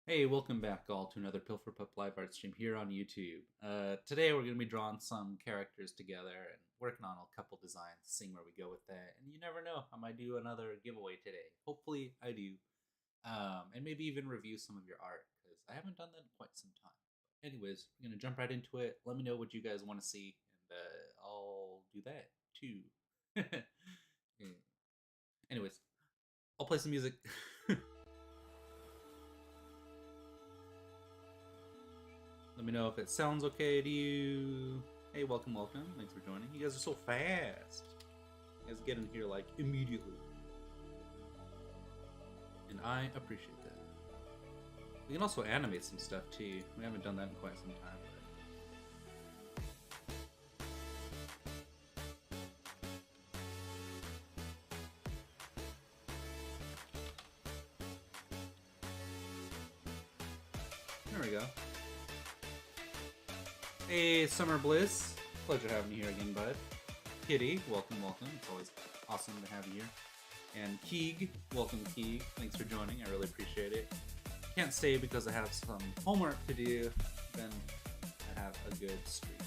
Hey, welcome back all to another Pilfer Pup live art stream here on YouTube. Today we're going to be drawing some characters together and working on a couple designs, seeing where we go with that. And you never know, I might do another giveaway today. Hopefully I do. And maybe even review some of your art, because I haven't done that in quite some time. But anyways, we're going to jump right into it. Let me know what you guys want to see, and I'll do that too. Yeah. Anyways, I'll play some music. Let me know if it sounds okay to you. Hey, welcome. Thanks for joining. You guys are so fast. You guys get in here like immediately. And I appreciate that. We can also animate some stuff too. We haven't done that in quite some time. There we go. Hey, Summer Bliss. Pleasure having you here again, bud. Kitty, welcome. It's always awesome to have you here. And Keeg, welcome Keeg. Thanks for joining. I really appreciate it. Can't stay because I have some homework to do. Then I have a good stream.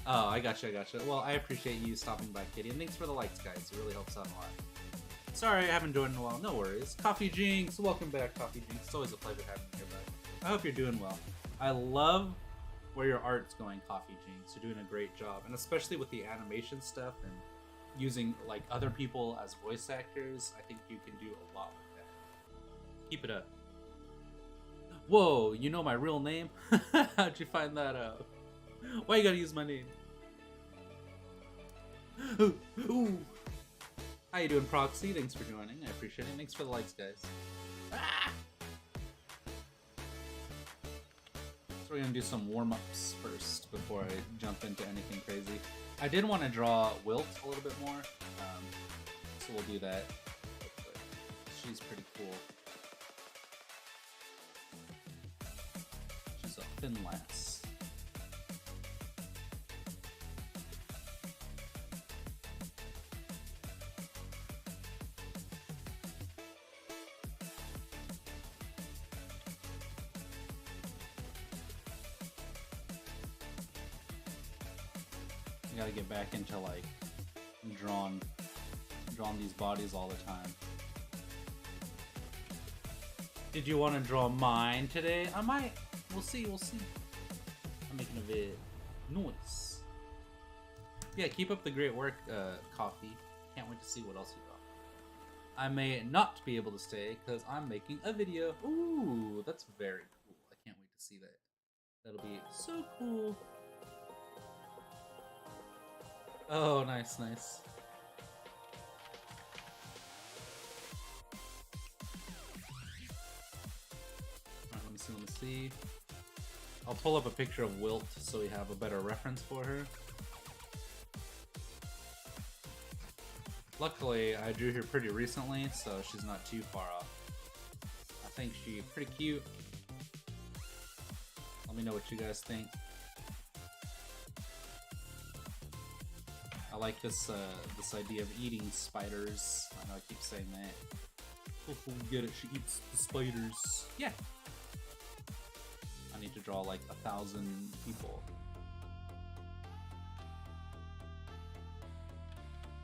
Oh, I gotcha. Well, I appreciate you stopping by, Kitty. And thanks for the likes, guys. It really helps out a lot. Sorry, I haven't joined in a while. No worries. Coffee Jinx, welcome back, Coffee Jinx. It's always a pleasure having you here, bud. I hope you're doing well. I love where your art's going, Coffee Jinx. You're doing a great job, and especially with the animation stuff and using like other people as voice actors, I think you can do a lot with that. Keep it up. Whoa, you know my real name? How'd you find that out? Why you gotta use my name? Ooh. How you doing, Proxy? Thanks for joining. I appreciate it. Thanks for the likes, guys. Ah! So we're gonna do some warm-ups first before I jump into anything crazy. I did want to draw Wilt a little bit more, so we'll do that. She's pretty cool. She's a thin lass. I gotta get back into like drawing these bodies all the time. Did you want to draw mine today? I might. We'll see. I'm making a vid. Nice. Yeah, keep up the great work, Coffee. Can't wait to see what else you got. I may not be able to stay because I'm making a video. Ooh, that's very cool. I can't wait to see that. That'll be so cool. Oh, nice. Alright, let me see. I'll pull up a picture of Wilt so we have a better reference for her. Luckily, I drew her pretty recently, so she's not too far off. I think she's pretty cute. Let me know what you guys think. I like this this idea of eating spiders. I know I keep saying that. Oh, get it? She eats the spiders. Yeah. I need to draw like 1,000 people.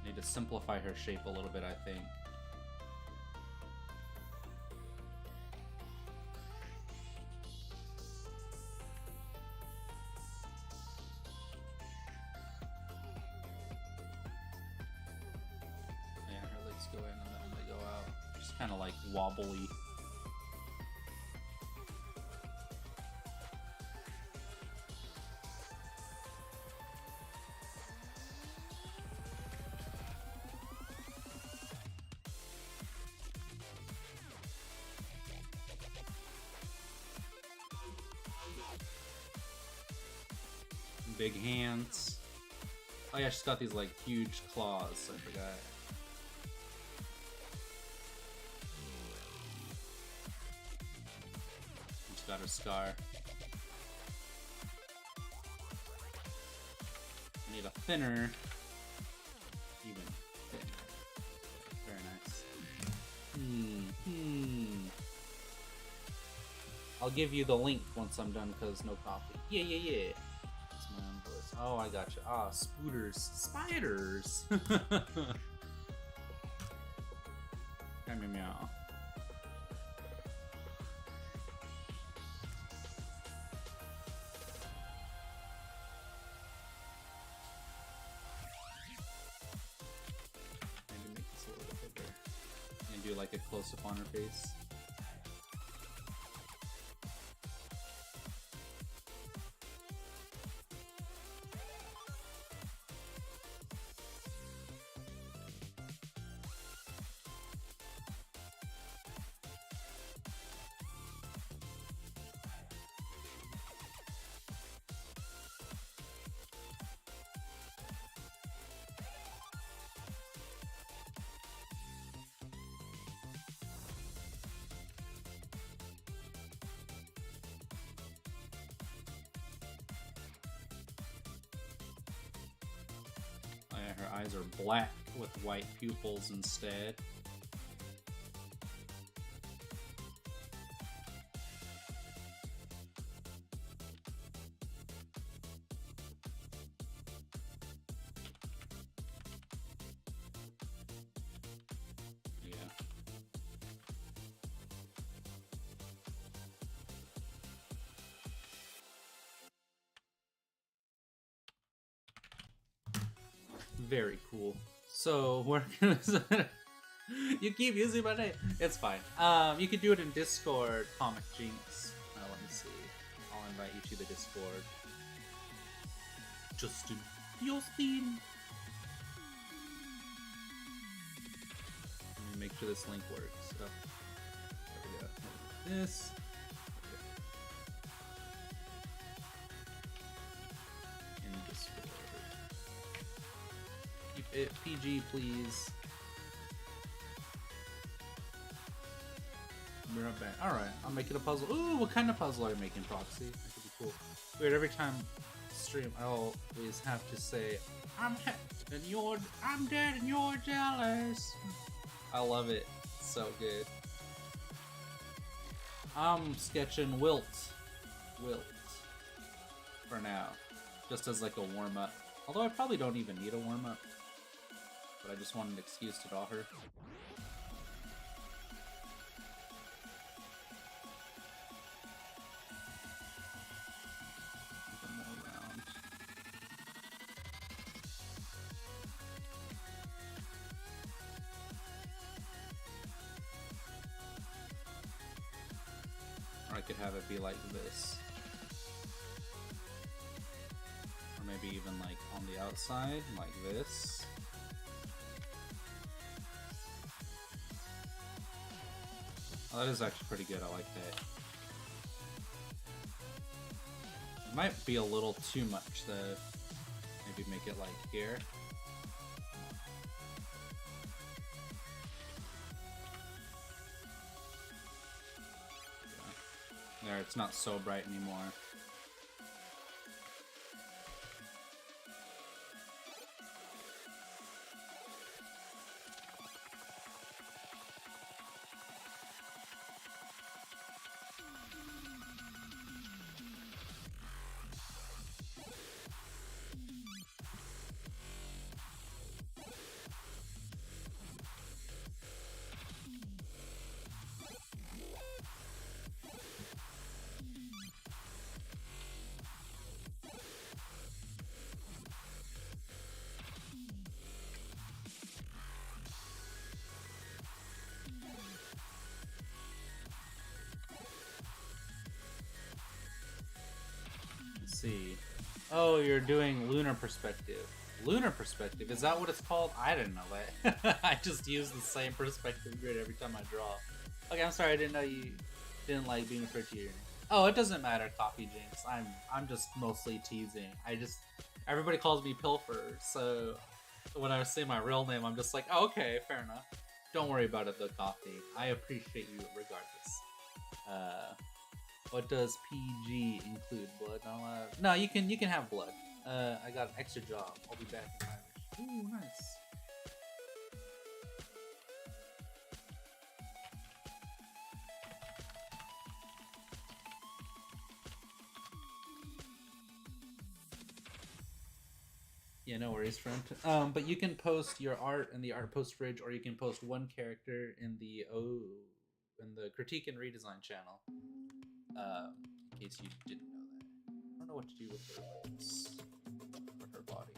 I need to simplify her shape a little bit, I think. Go in and then they go out. Just kind of like wobbly. Big hands. Oh yeah, she's got these like huge claws. I forgot. Got her scar. I need a thinner, even thinner. Very nice. I'll give you the link once I'm done, because no coffee. Yeah, yeah, yeah. That's my own voice. Oh, I gotcha. Ah, spooters. Spiders! Meow, meow, meow. Maybe make this a little bit bigger. And do like a close-up on her face. Oh yeah, her eyes are black with white pupils instead. Yeah. Very cool. So we're gonna. You keep using my name. It's fine. You can do it in Discord, Comic Jinx. Let me see. I'll invite you to the Discord. Justin. Let me make sure this link works. So, there we go. This. In Discord. Keep it PG, please. We're not bad. Alright, I'm making a puzzle. Ooh, what kind of puzzle are you making, Proxy? That could be cool. Weird, every time I stream, I always have to say, I'm dead and you're jealous. I love it. It's so good. I'm sketching Wilt. For now. Just as like a warm-up. Although I probably don't even need a warm-up. But I just want an excuse to draw her. Or I could have it be like this. Or maybe even like on the outside, like this. Oh, that is actually pretty good, I like that. It might be a little too much though. Maybe make it like here. There, it's not so bright anymore. See. Oh, you're doing lunar perspective. Lunar perspective? Is that what it's called? I didn't know that. I just use the same perspective grid every time I draw. Okay, I'm sorry, I didn't know you didn't like being referred to your name. Oh, it doesn't matter, Coffee Jinx. I'm just mostly teasing. Everybody calls me Pilfer, so when I say my real name, I'm just like, oh, okay, fair enough. Don't worry about it though, Coffee. I appreciate you regardless. What does PG include? Blood? No, you can have blood. I got an extra job. I'll be back in Irish. Ooh, nice. Yeah, no worries, friend. But you can post your art in the art post fridge, or you can post one character in the critique and redesign channel. In case you didn't know that. I don't know what to do with her legs or her body.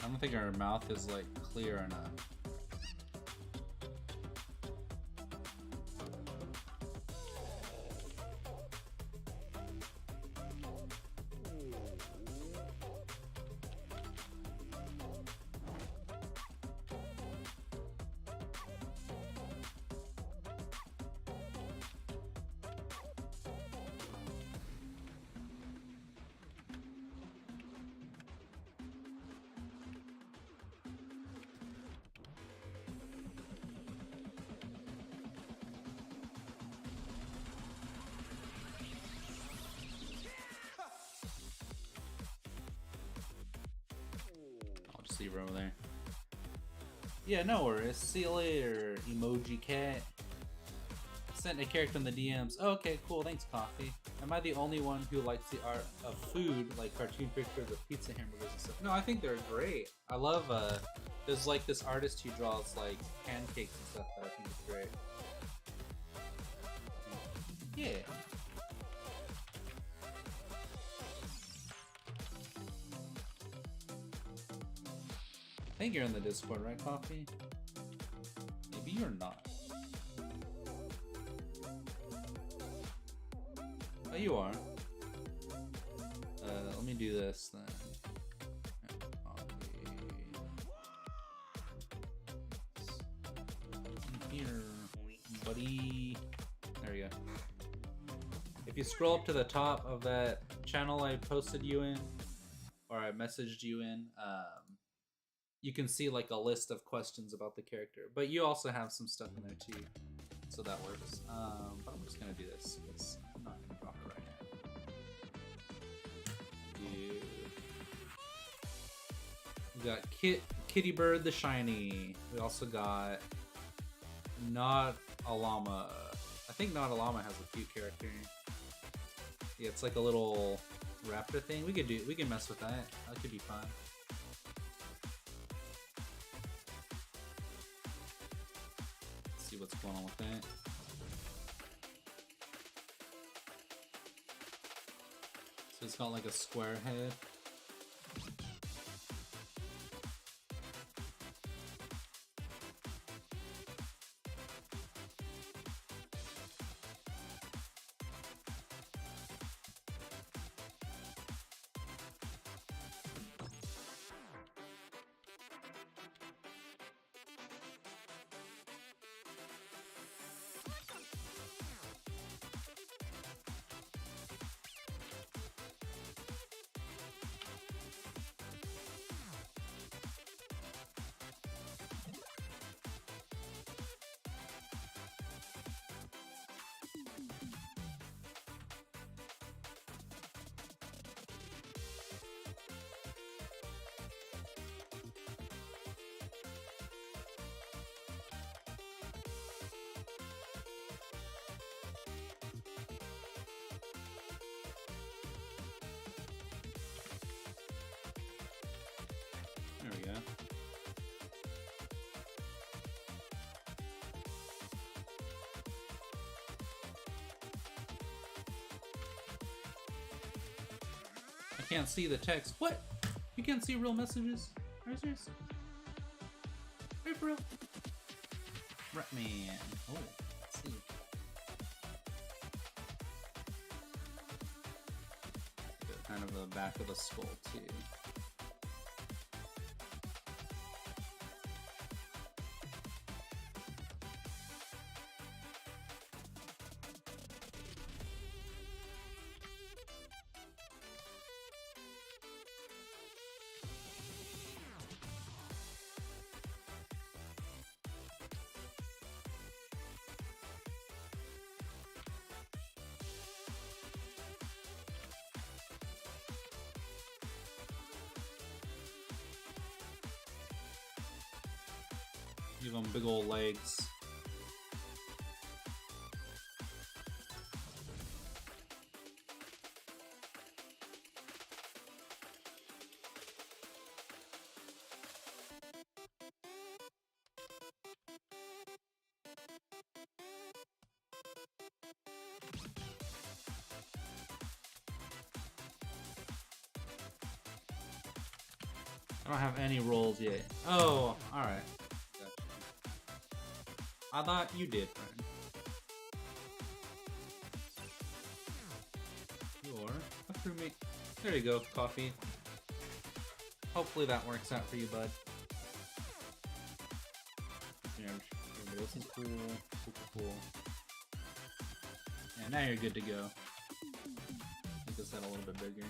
I don't think our mouth is like clear enough. I'll just leave her over there. Yeah, no worries. See you later, emoji cat. Sent a character in the DMs. Oh, okay, cool. Thanks, Coffee. Am I the only one who likes the art of food, like cartoon pictures of pizza hamburgers and stuff? No, I think they're great. I love, there's like this artist who draws like pancakes and stuff that I think is great. Yeah. I think you're in the Discord, right, Coffee? Maybe you're not. Oh, you are. Let me do this then. Here, buddy. There we go. If you scroll up to the top of that channel I posted you in, or I messaged you in, you can see like a list of questions about the character. But you also have some stuff in there too, so that works. But I'm just gonna do this because I'm not gonna drop it right now. Yeah. We got Kitty Bird the Shiny. We also got Not Alama. I think Not Alama has a cute character. Yeah, it's like a little raptor thing. We can mess with that. That could be fun. Let's see what's going on with that. So it's got like a square head. There we go. I can't see the text. What? You can't see real messages? Are you serious? Are you for real? Fretman. Oh, let's see. Kind of the back of the skull too. Give them big old legs. I don't have any rolls yet. Oh, alright. I thought you did, friend. You're a crewmate. There you go, coffee. Hopefully that works out for you, bud. This is cool. Cool. And now you're good to go. Make this head a little bit bigger.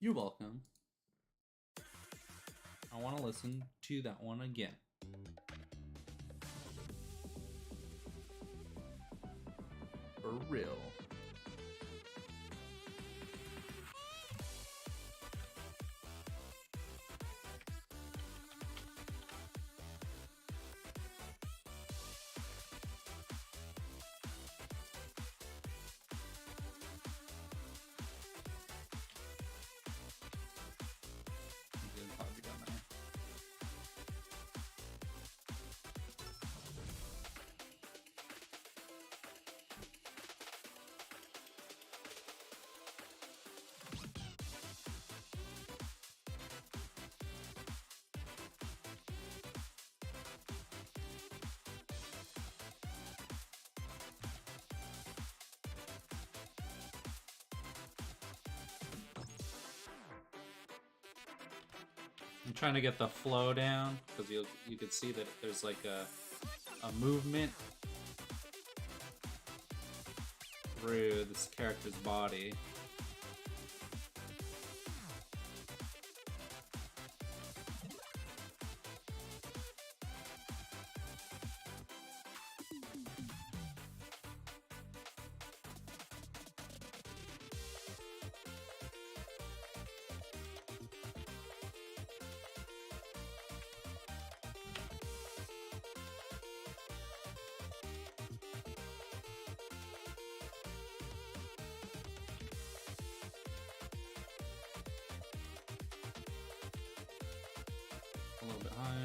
You're welcome. I want to listen to that one again. For real. I'm trying to get the flow down because you can see that there's like a movement through this character's body. A little bit higher.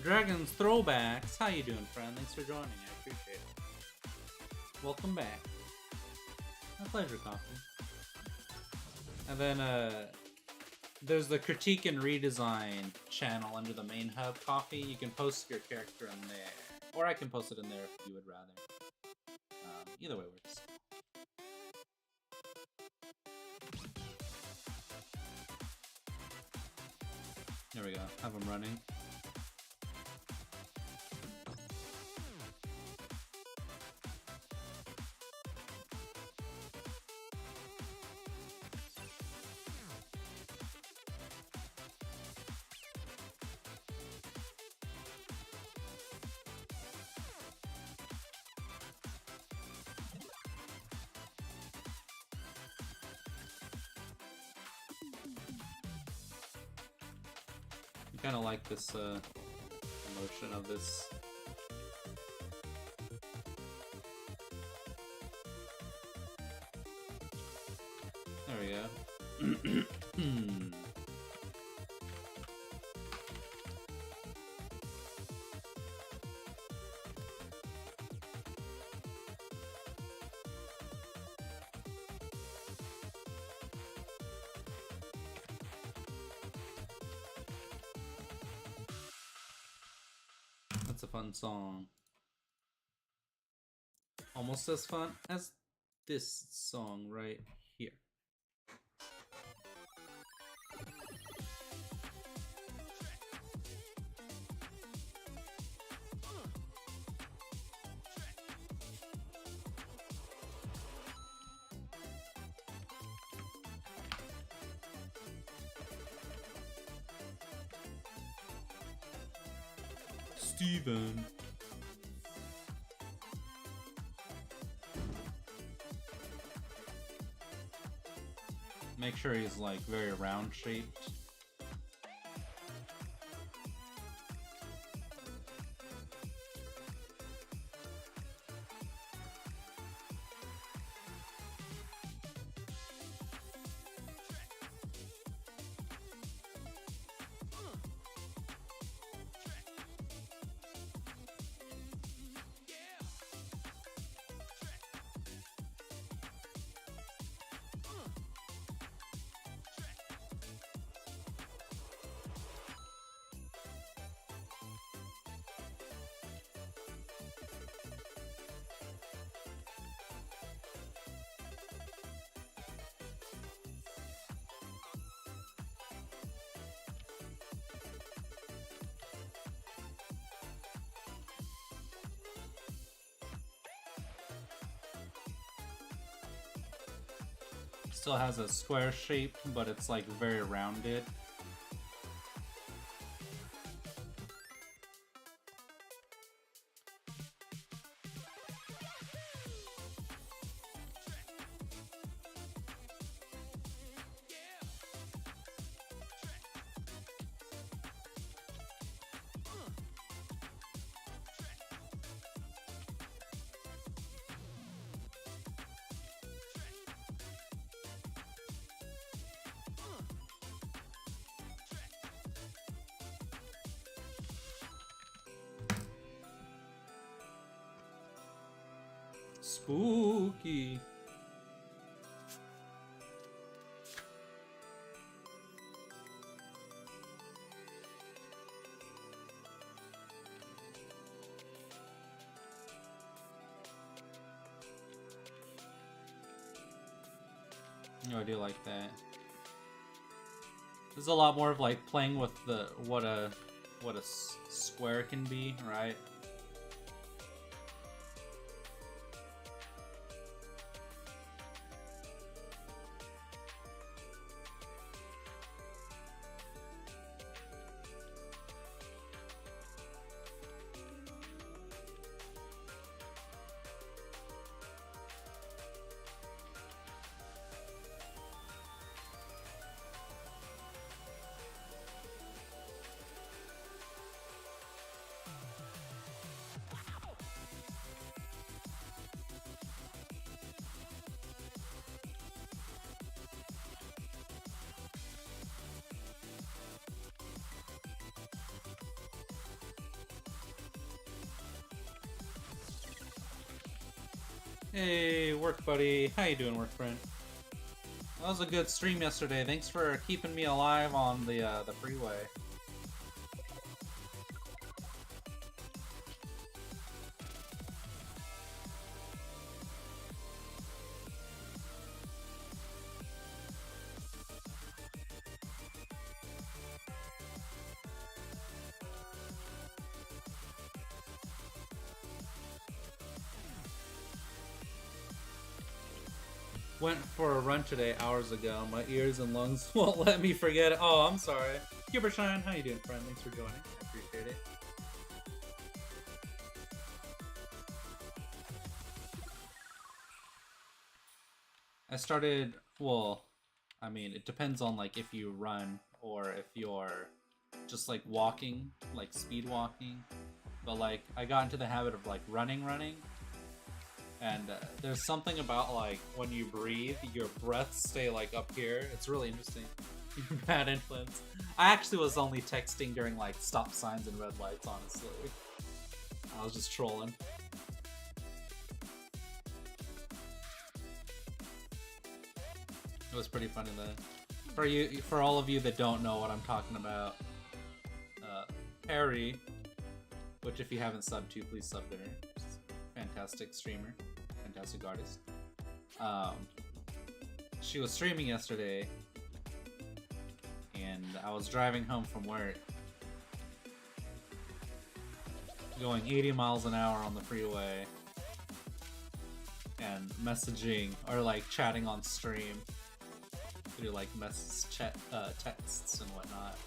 Dragon's Throwbacks. How you doing, friend? Thanks for joining. I appreciate it. Welcome back. My pleasure, Coffee. And then, there's the Critique and Redesign channel under the main hub, Coffee. You can post your character in there. Or I can post it in there if you would rather. Either way works. There we go. Have them running. Kind of like this emotion of this. There we go. That's a fun song. Almost as fun as this song right here. Steven. Make sure he's like very round shaped. Still has a square shape, but it's like very rounded. Spooky. No, I do like that. There's a lot more of like playing with the what a square can be, right? Hey, work buddy. How you doing, work friend? That was a good stream yesterday. Thanks for keeping me alive on the freeway. Went for a run today hours ago. My ears and lungs won't let me forget it. Oh, I'm sorry. Gibershine, how you doing, friend? Thanks for joining. I appreciate it. I started, well, I mean, it depends on like if you run or if you're just like walking, like speed walking. But like I got into the habit of like running. And there's something about like when you breathe, your breaths stay like up here. It's really interesting. Bad influence. I actually was only texting during like stop signs and red lights, honestly. I was just trolling. It was pretty funny though. For all of you that don't know what I'm talking about, Perry, which if you haven't subbed to, please sub to her. Fantastic streamer, fantastic artist. She was streaming yesterday, and I was driving home from work, going 80 miles an hour on the freeway, and messaging or like chatting on stream through like texts and whatnot.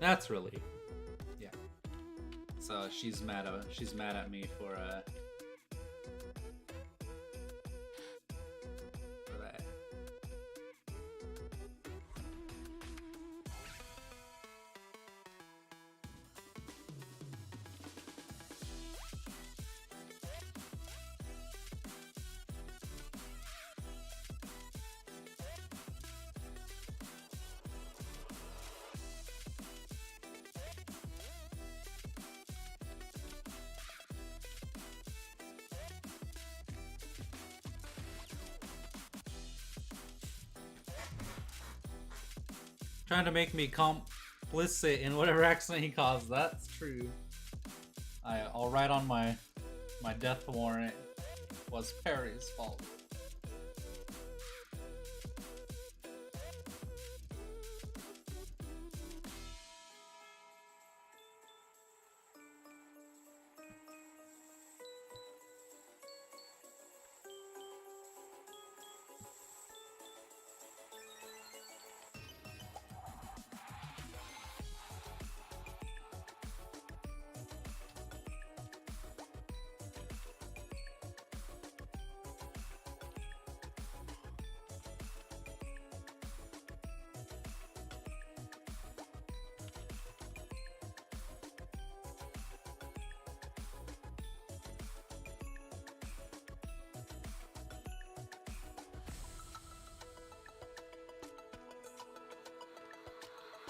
That's really, yeah. So she's mad at me for that. Trying to make me complicit in whatever accident he caused. That's true. I'll write on my death warrant. Was Perry's fault.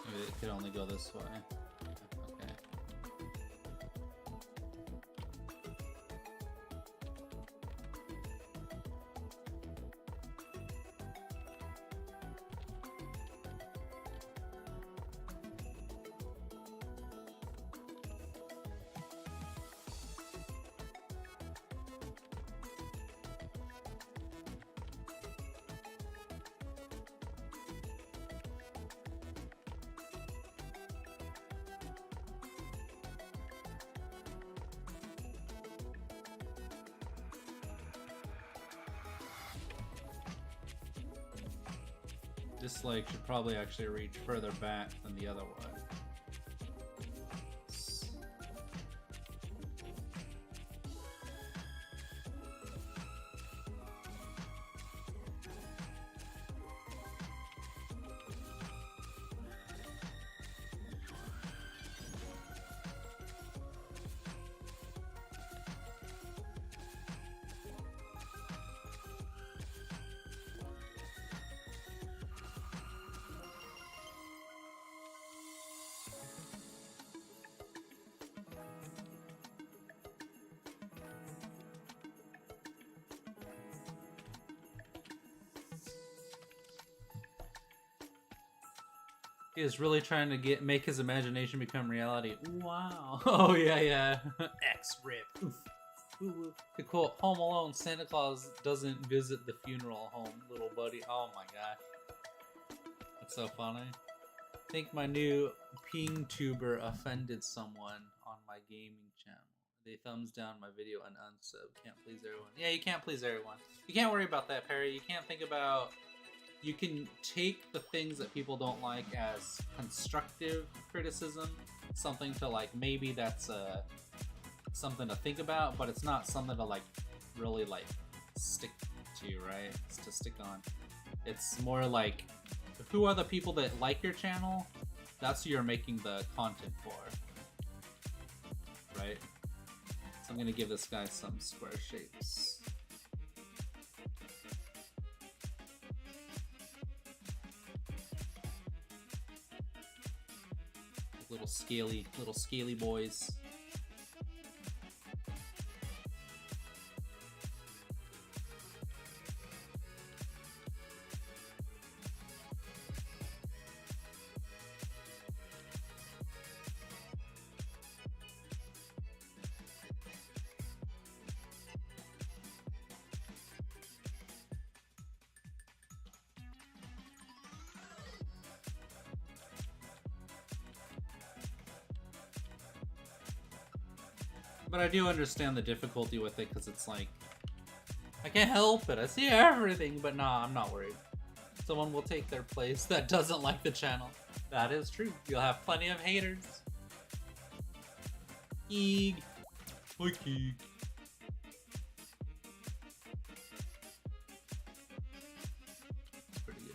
Maybe it could only go this way. Okay. This leg should probably actually reach further back than the other one. is really trying to make his imagination become reality. Wow. Oh yeah, yeah. X rip. Oof. Ooh. The quote, Home Alone, Santa Claus doesn't visit the funeral home, little buddy. Oh my gosh. That's so funny. I think my new ping tuber offended someone on my gaming channel. They thumbs down my video and unsub. Can't please everyone. Yeah, you can't please everyone. You can't worry about that, Perry. You can't think about... You can take the things that people don't like as constructive criticism. Something to like, maybe that's something to think about, but it's not something to like, really like, stick to, right? It's to stick on. It's more like, who are the people that like your channel? That's who you're making the content for. Right? So I'm gonna give this guy some square shapes. Little scaly boys. But I do understand the difficulty with it, because it's like, I can't help it, I see everything, but nah, I'm not worried. Someone will take their place that doesn't like the channel. That is true. You'll have plenty of haters. Keeg. Hi, Keeg. Pretty good.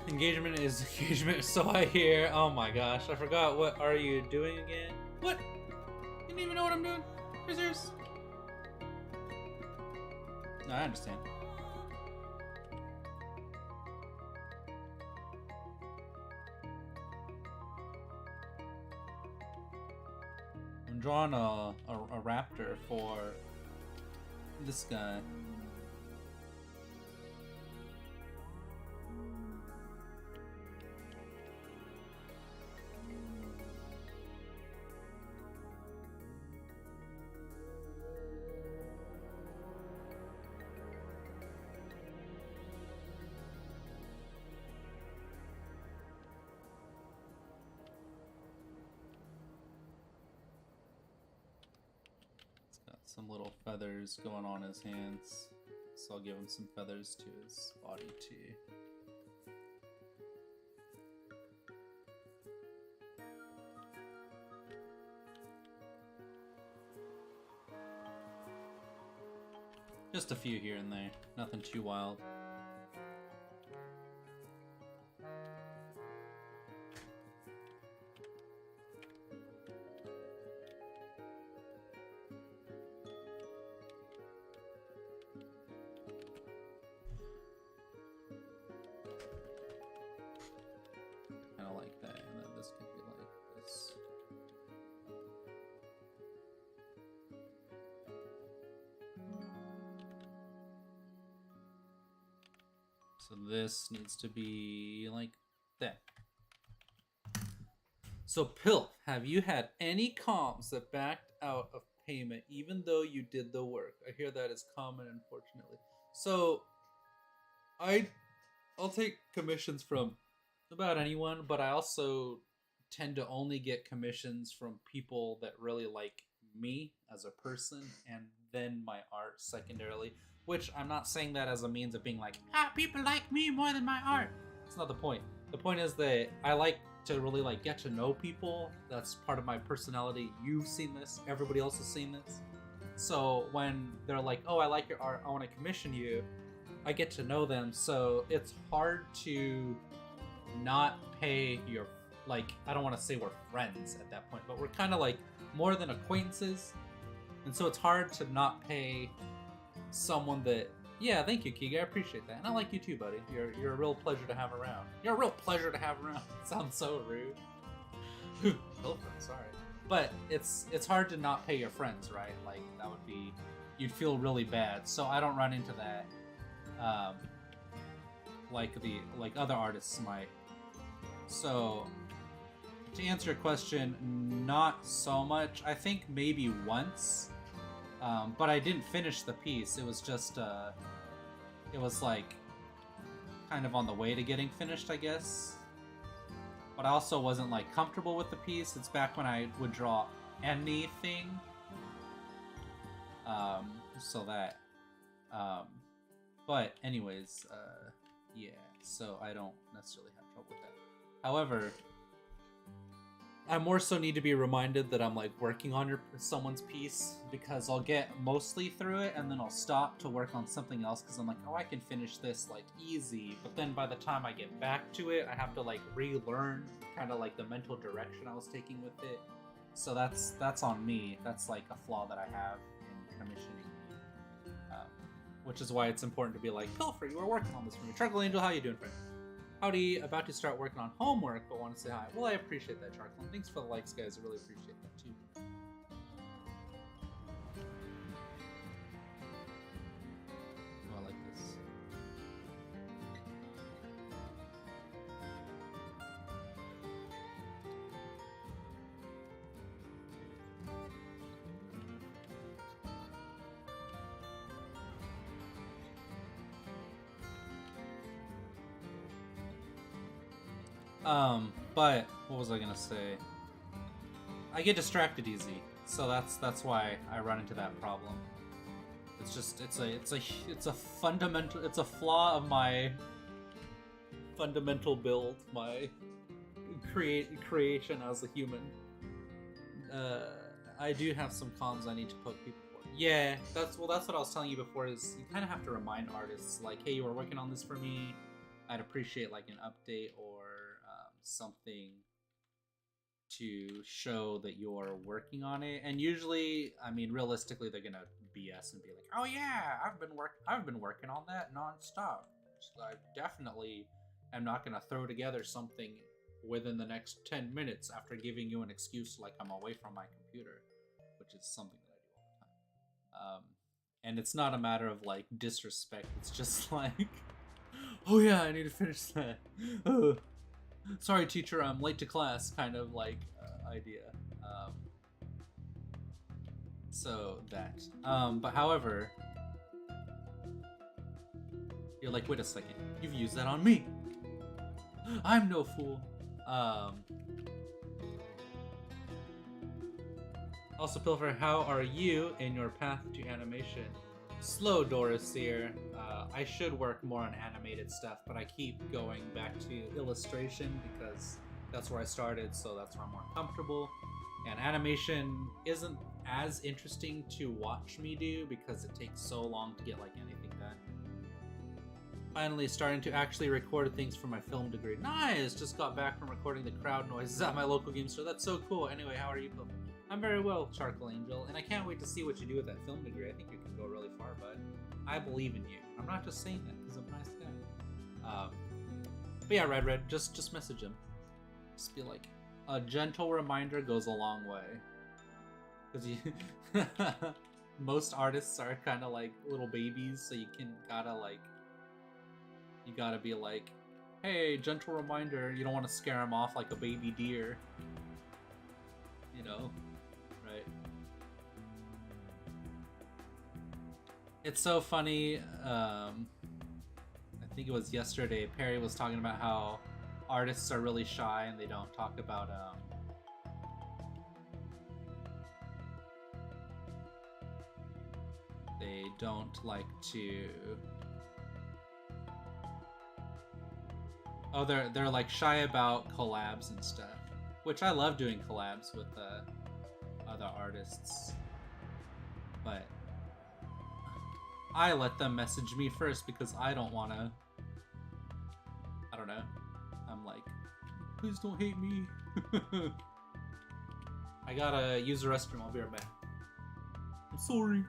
Engagement is engagement, so I hear. Oh my gosh, I forgot. What are you doing again? What? You didn't even know what I'm doing? Are you serious? No, I understand. I'm drawing a raptor for this guy. Some little feathers going on his hands, so I'll give him some feathers to his body too. Just a few here and there, nothing too wild. So this needs to be like that. So Pilf, have you had any comms that backed out of payment even though you did the work? I hear that is common, unfortunately. So I'll take commissions from about anyone, but I also tend to only get commissions from people that really like me as a person and then my art secondarily, which I'm not saying that as a means of being like, people like me more than my art. That's not the point. The point is that I like to really like get to know people. That's part of my personality. You've seen this, everybody else has seen this. So when they're like, "Oh, I like your art, I want to commission you," I get to know them, so it's hard to not pay your, like, I don't want to say we're friends at that point, but we're kind of like more than acquaintances, and so it's hard to not pay someone that, yeah, thank you, Keegan, I appreciate that, and I like you too, buddy. You're a real pleasure to have around. You're a real pleasure to have around. Sounds so rude. Sorry, but it's hard to not pay your friends, right? Like that would be, you'd feel really bad. So I don't run into that. Like other artists might. So to answer your question, not so much. I think maybe once, but I didn't finish the piece. It was just it was like kind of on the way to getting finished, I guess. But I also wasn't like comfortable with the piece. It's back when I would draw anything. So that. But anyways, yeah, so I don't necessarily have trouble with that. However, I more so need to be reminded that I'm like working on someone's piece, because I'll get mostly through it and then I'll stop to work on something else because I'm like, oh, I can finish this like easy. But then by the time I get back to it, I have to like relearn kind of like the mental direction I was taking with it. So that's on me. That's like a flaw that I have in commissioning. Which is why it's important to be like, Pilfer, you were working on this for me. Charcoal Angel, how you doing, friend? Howdy, about to start working on homework, but want to say hi. Well, I appreciate that, Charcoal. And thanks for the likes, guys. I really appreciate that, too. Oh, I like this. But what was I gonna say? I get distracted easy, so that's why I run into that problem. It's just it's a fundamental, it's a flaw of my fundamental build, my creation as a human. I do have some cons I need to poke people for. Yeah, that's what I was telling you before. Is you kind of have to remind artists like, hey, you were working on this for me. I'd appreciate like an update or something to show that you're working on it. And usually, I mean, realistically, they're gonna BS and be like, "Oh yeah, I've been working on that nonstop. So I definitely am not gonna throw together something within the next 10 minutes after giving you an excuse like I'm away from my computer," which is something that I do all the time. And it's not a matter of like disrespect. It's just like, oh yeah, I need to finish that. Sorry, teacher, I'm late to class, kind of like idea. So that. But however, you're like, wait a second, you've used that on me. I'm no fool. Also, Pilfer, how are you in your path to animation? Slow, Doris here. I should work more on animated stuff, but I keep going back to illustration because that's where I started, so that's where I'm more comfortable. And animation isn't as interesting to watch me do because it takes so long to get like anything done. Finally starting to actually record things for my film degree. Nice! Just got back from recording the crowd noises at my local game store. That's so cool. Anyway, how are you, Pilfer? I'm very well, Charcoal Angel, and I can't wait to see what you do with that film degree. I think you can go really far, bud. I believe in you. I'm not just saying that because I'm a nice guy. But yeah, Red, just message him. Just be like, a gentle reminder goes a long way. Because you, most artists are kind of like little babies, so you gotta like, you gotta be like, hey, gentle reminder, you don't want to scare him off like a baby deer. You know, right? It's so funny. I think it was yesterday, Perry was talking about how artists are really shy and they don't talk about they don't like to. Oh, they're like shy about collabs and stuff, which I love doing collabs with other artists, but I let them message me first because I don't want to. I don't know. I'm like, please don't hate me. I gotta use the restroom. I'll be right back. I'm sorry.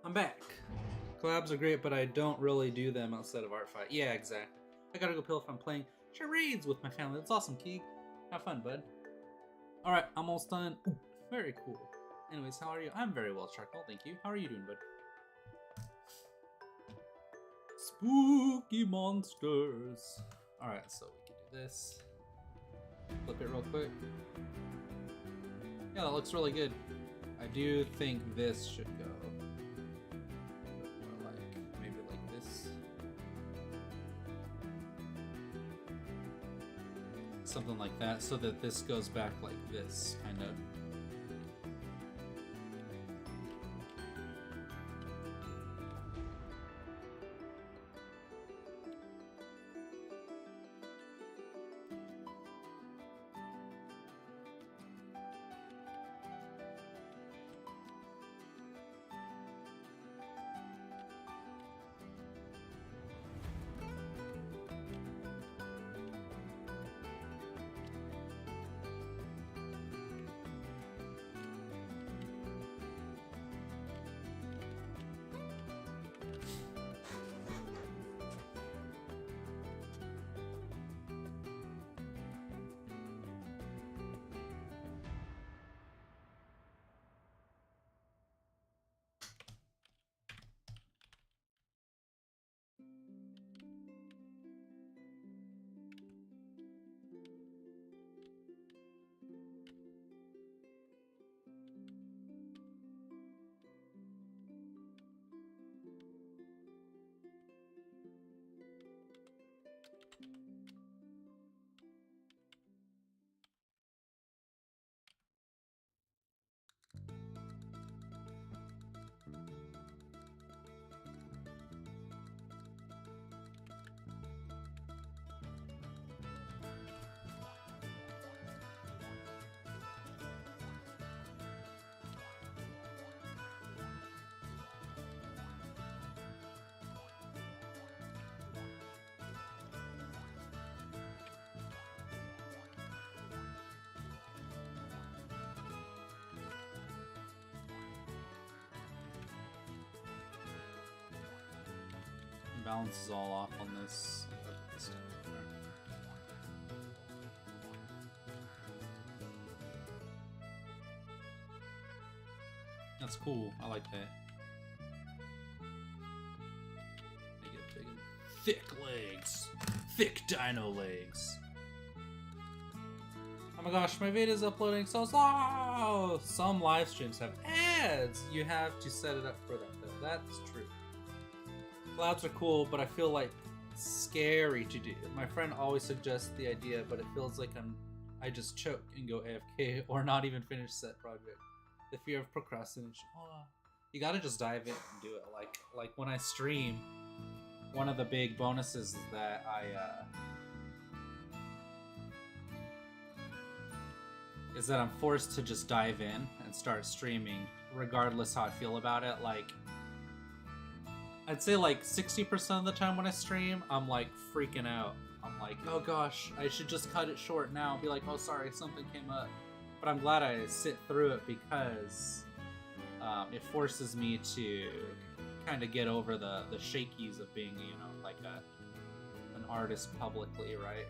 I'm back. Collabs are great, but I don't really do them outside of Art Fight. Yeah, exactly. I gotta go pill if I'm playing charades with my family. That's awesome, Keeg. Have fun, bud. Alright, I'm almost done. Ooh, very cool. Anyways, how are you? I'm very well, Charcoal. Thank you. How are you doing, bud? Spooky monsters. Alright, so we can do this. Flip it real quick. Yeah, that looks really good. I do think this should go. More like, maybe like this. Something like that, so that this goes back like this, kind of. Balance is all off on this. That's cool. I like that. Make it big and thick legs. Thick dino legs. Oh my gosh, my video's uploading so slow! Some live streams have ads! You have to set it up for that, though. That's true. Clouds are cool, but I feel like scary to do. My friend always suggests the idea, but it feels like I just choke and go AFK or not even finish set project. The fear of procrastination. Oh, you gotta just dive in and do it. Like when I stream, one of the big bonuses is that I'm forced to just dive in and start streaming regardless how I feel about it. Like, I'd say like 60% of the time when I stream, I'm like freaking out. I'm like, oh gosh, I should just cut it short now and be like, oh sorry, something came up. But I'm glad I sit through it because it forces me to kind of get over the shakies of being, you know, like an artist publicly, right?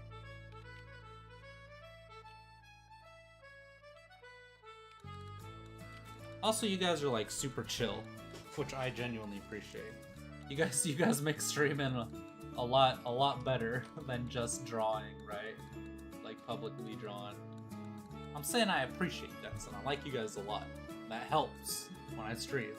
Also, you guys are like super chill, which I genuinely appreciate. You guys make streaming a lot better than just drawing, right? Like publicly drawn. I'm saying I appreciate you guys and I like you guys a lot. That helps when I stream.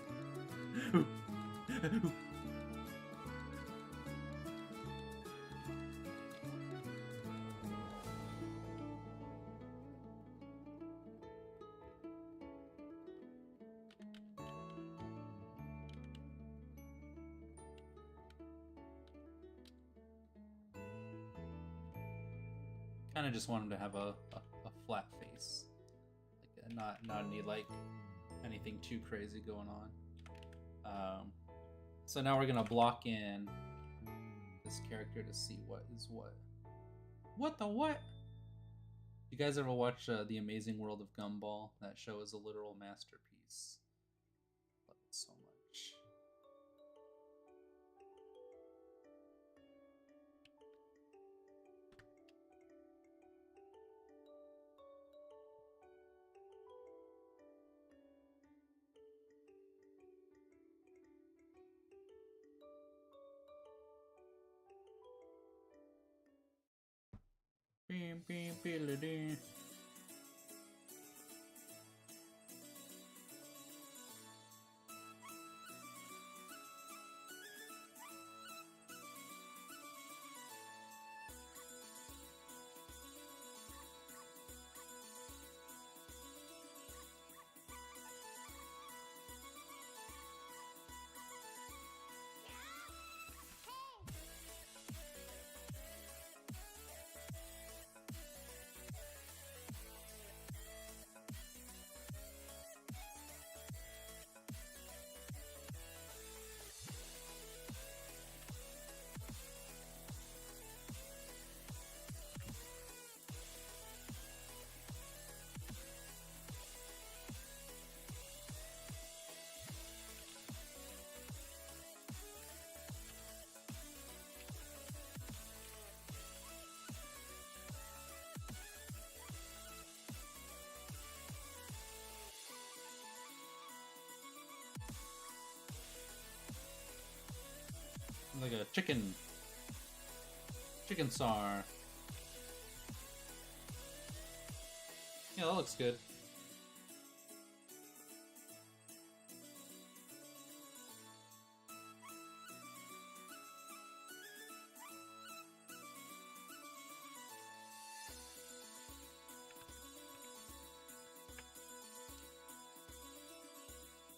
Kind of just want him to have a flat face, like not any like anything too crazy going on. So now we're gonna block in this character to see what is what. What the what? You guys ever watch The Amazing World of Gumball? That show is a literal masterpiece. Love it so much. Beam, beam, beam. Like a chicken sar. Yeah, that looks good.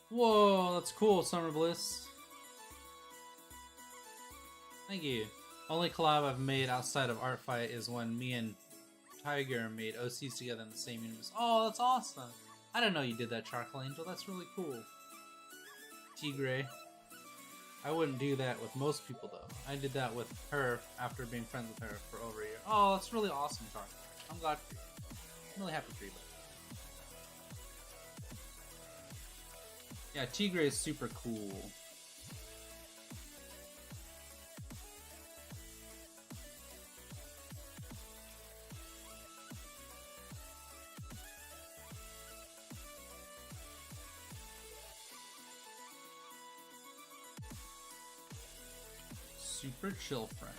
Whoa, that's cool, Summer Bliss. Thank you. Only collab I've made outside of Art Fight is when me and Tiger made OCs together in the same universe. Oh, that's awesome. I didn't know you did that, Charcoal Angel. That's really cool. Tigre. I wouldn't do that with most people, though. I did that with her after being friends with her for over a year. Oh, that's really awesome, Charcoal. I'm glad for you. I'm really happy for you, though. Yeah, Tigre is super cool. Super chill friend.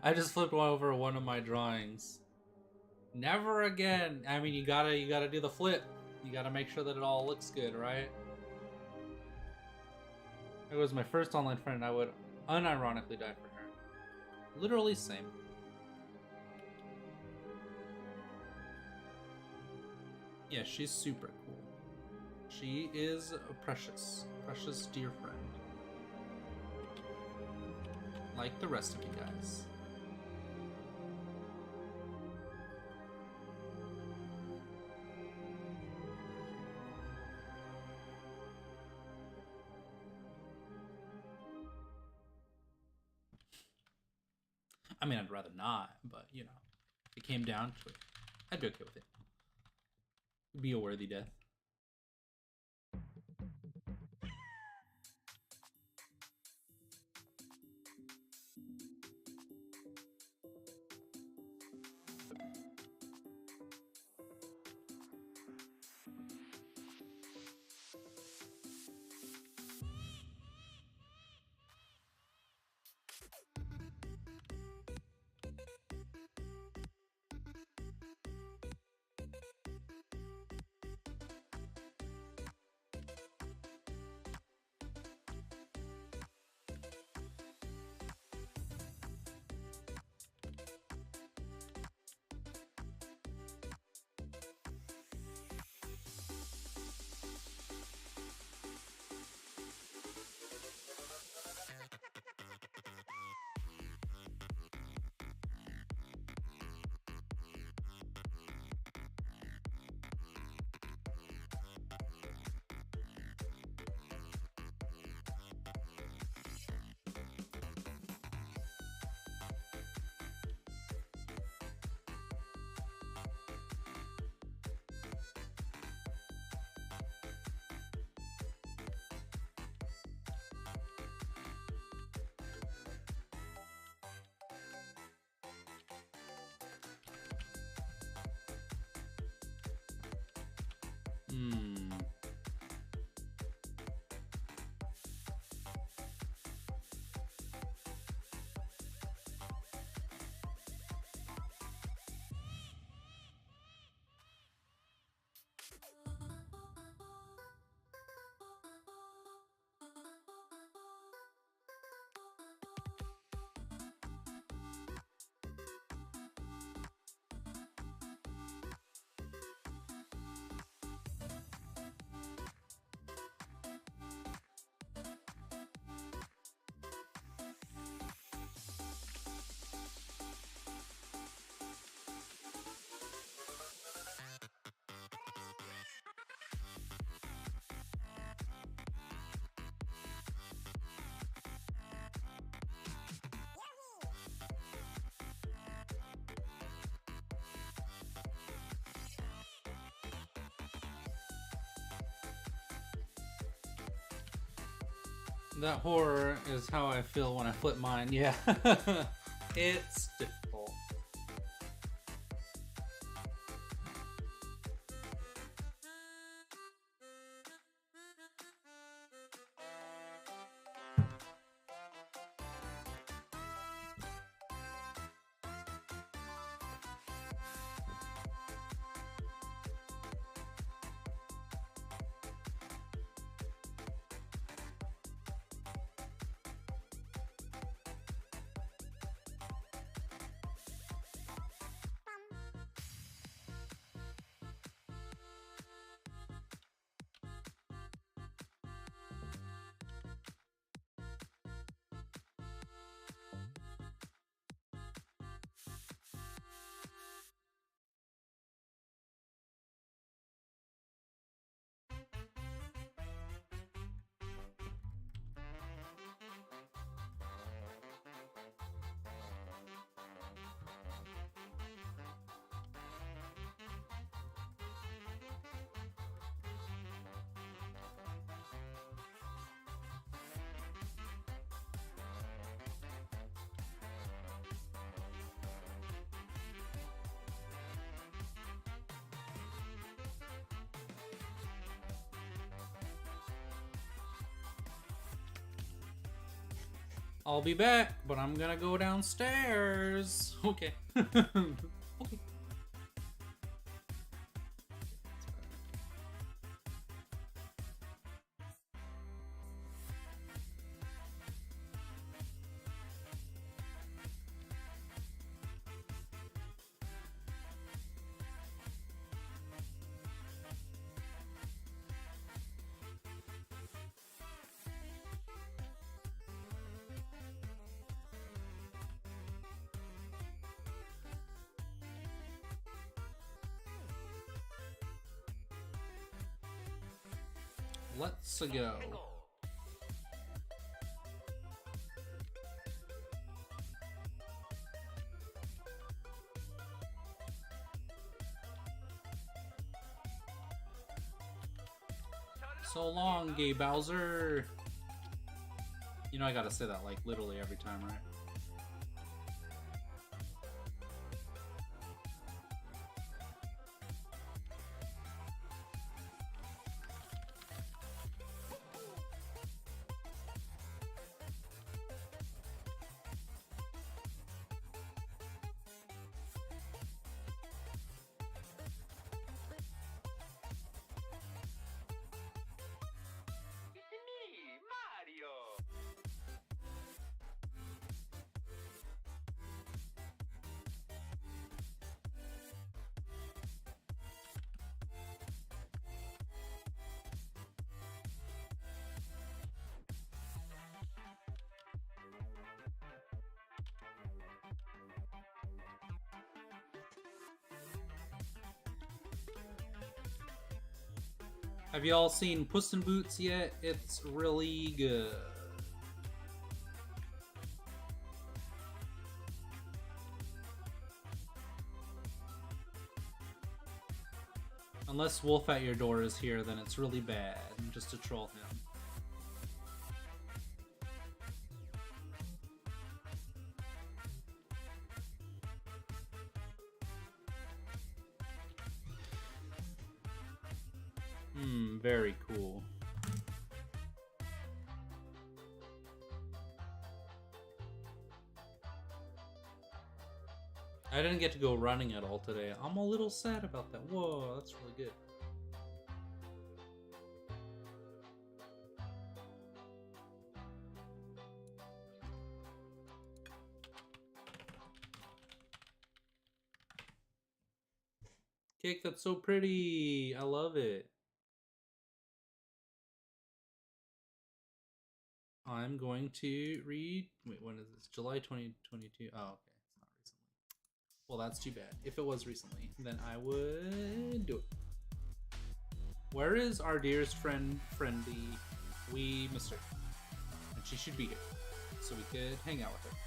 I just flipped over one of my drawings. Never again. I mean, you gotta do the flip. You gotta make sure that it all looks good, right? If it was my first online friend, I would unironically die for her. Literally same. Yeah, she's super cool. She is a precious dear friend. Like the rest of you guys. I mean, I'd rather not, but, you know, if it came down to it, I'd be okay with it. It'd be a worthy death. That horror is how I feel when I flip mine, yeah. It's difficult. I'll be back, but I'm gonna go downstairs. Okay. Okay. Let's go. So long, Gay Bowser. You know I gotta say that like literally every time, right? Have y'all seen Puss in Boots yet? It's really good. Unless Wolf at Your Door is here, then it's really bad, just to troll him. Very cool. I didn't get to go running at all today. I'm a little sad about that. Whoa, that's really good. Cake, that's so pretty. I love it. I'm going to read. Wait, when is this? July 2022. Oh, okay. It's not recently. Well, that's too bad. If it was recently, then I would do it. Where is our dearest friend, Friendly? We missed her. And she should be here. So we could hang out with her.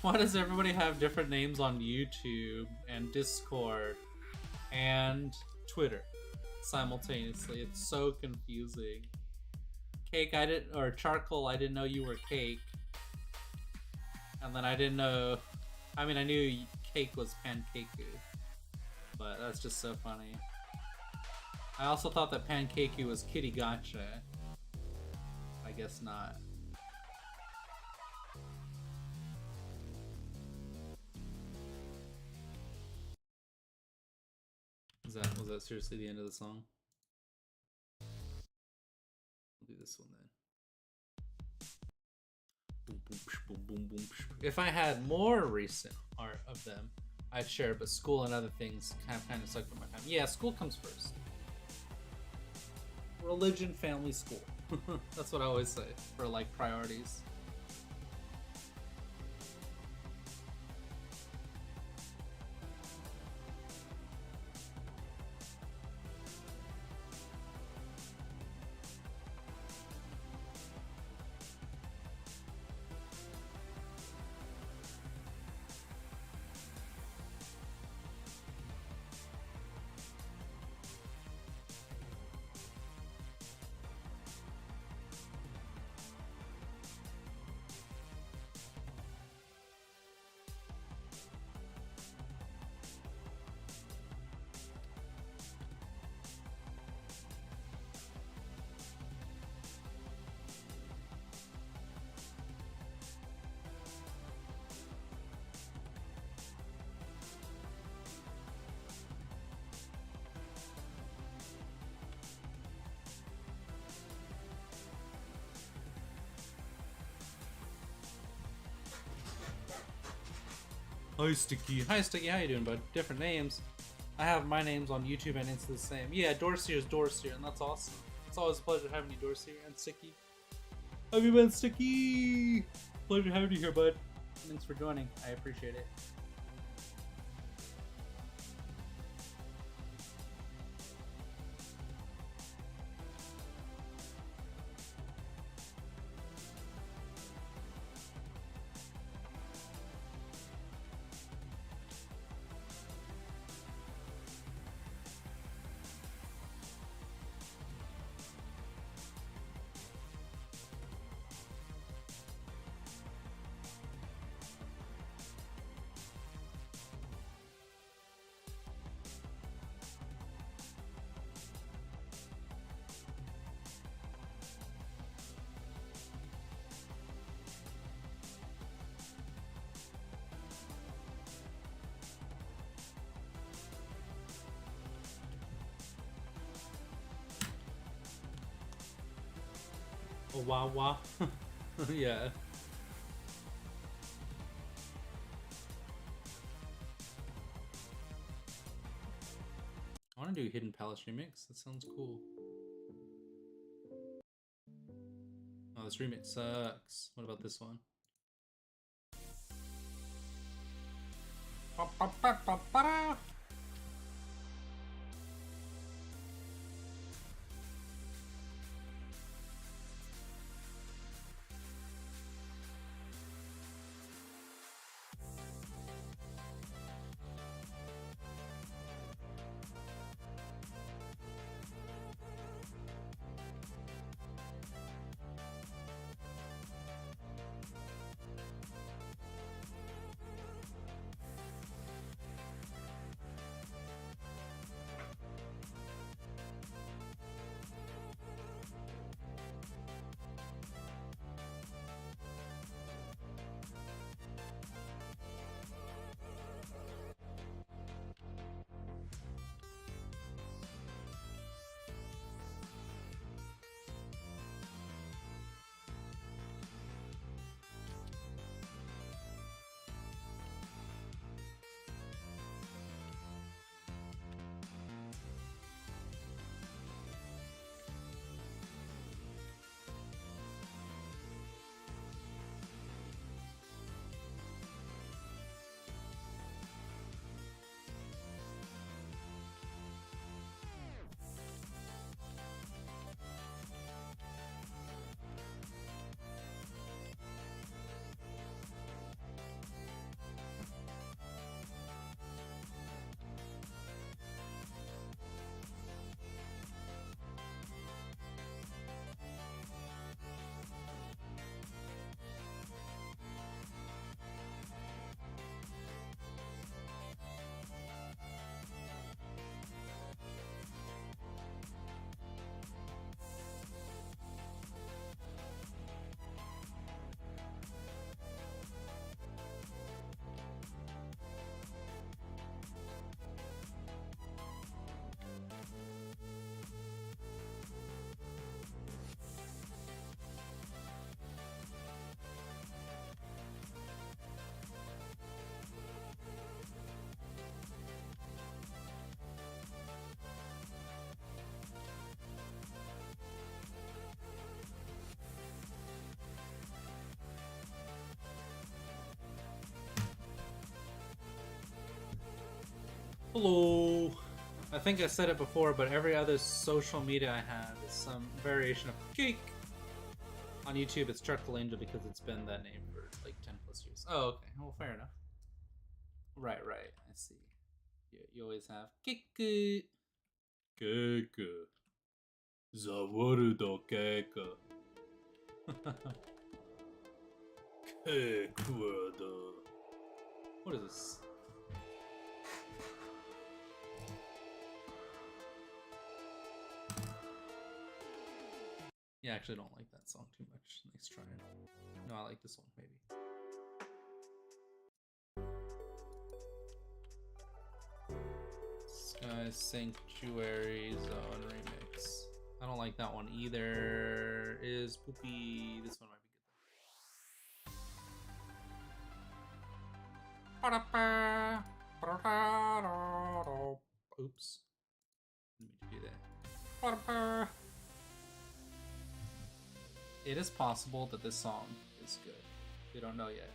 Why does everybody have different names on YouTube and Discord and Twitter simultaneously? It's so confusing. Cake, I didn't, or Charcoal, I didn't know you were Cake. And then I didn't know, I mean, I knew Cake was Pancakeu, but that's just so funny. I also thought that Pancakeu was Kitty Gotcha. I guess not. Was that seriously the end of the song? We'll do this one then. Boom, boom, boom, boom, boom. If I had more recent art of them, I'd share, but school and other things kind of sucked up my time. Yeah, school comes first. Religion, family, school. That's what I always say for like priorities. Hi Sticky. Hi Sticky, how you doing, bud? Different names. I have my names on YouTube and it's the same. Yeah, Dorsey is Dorsey, and that's awesome. It's always a pleasure having you, Dorsey and Sticky. Have you been, Sticky? Pleasure having you here, bud. Thanks for joining. I appreciate it. Oh, wow, wow. Yeah. I want to do Hidden Palace remix. That sounds cool. Oh, this remix sucks. What about this one? Hello. I think I said it before, but every other social media I have is some variation of cake. On YouTube, it's Charcoal Angel because it's been that name for like 10 plus years. Oh, okay. Well, fair enough. Right. I see. You always have cake. Cake. Zawaru do cake. Cake. What is this? Yeah, I actually don't like that song too much. Nice try. No, I like this one, maybe. Sky Sanctuary Zone Remix. I don't like that one either. Is Poopy. This one might be good. Oops. Didn't mean to do that. It is possible that this song is good. We don't know yet.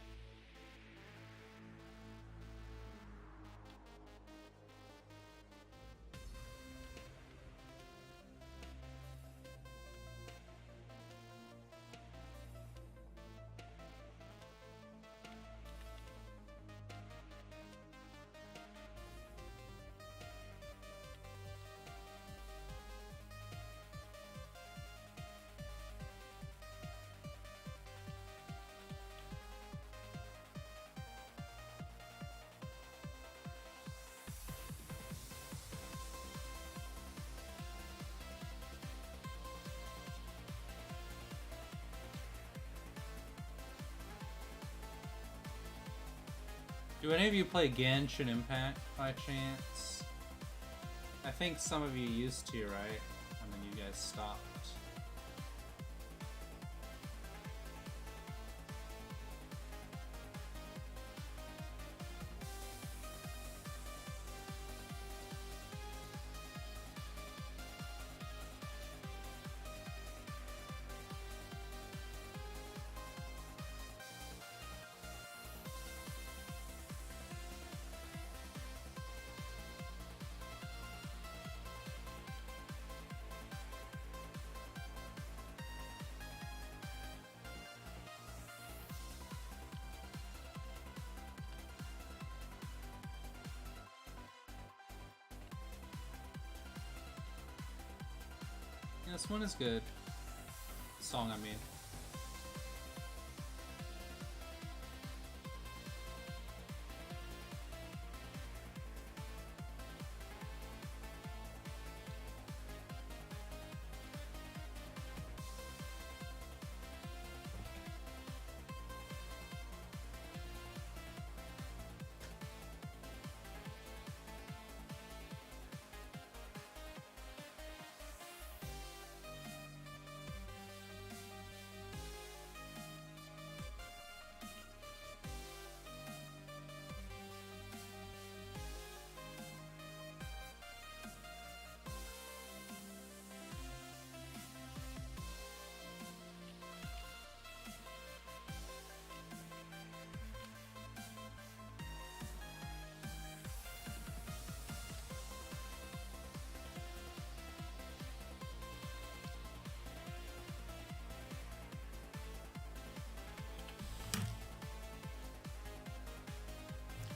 Do any of you play Genshin Impact by chance? I think some of you used to, right? And then you guys stopped. Yeah, this one is good. Song, I mean.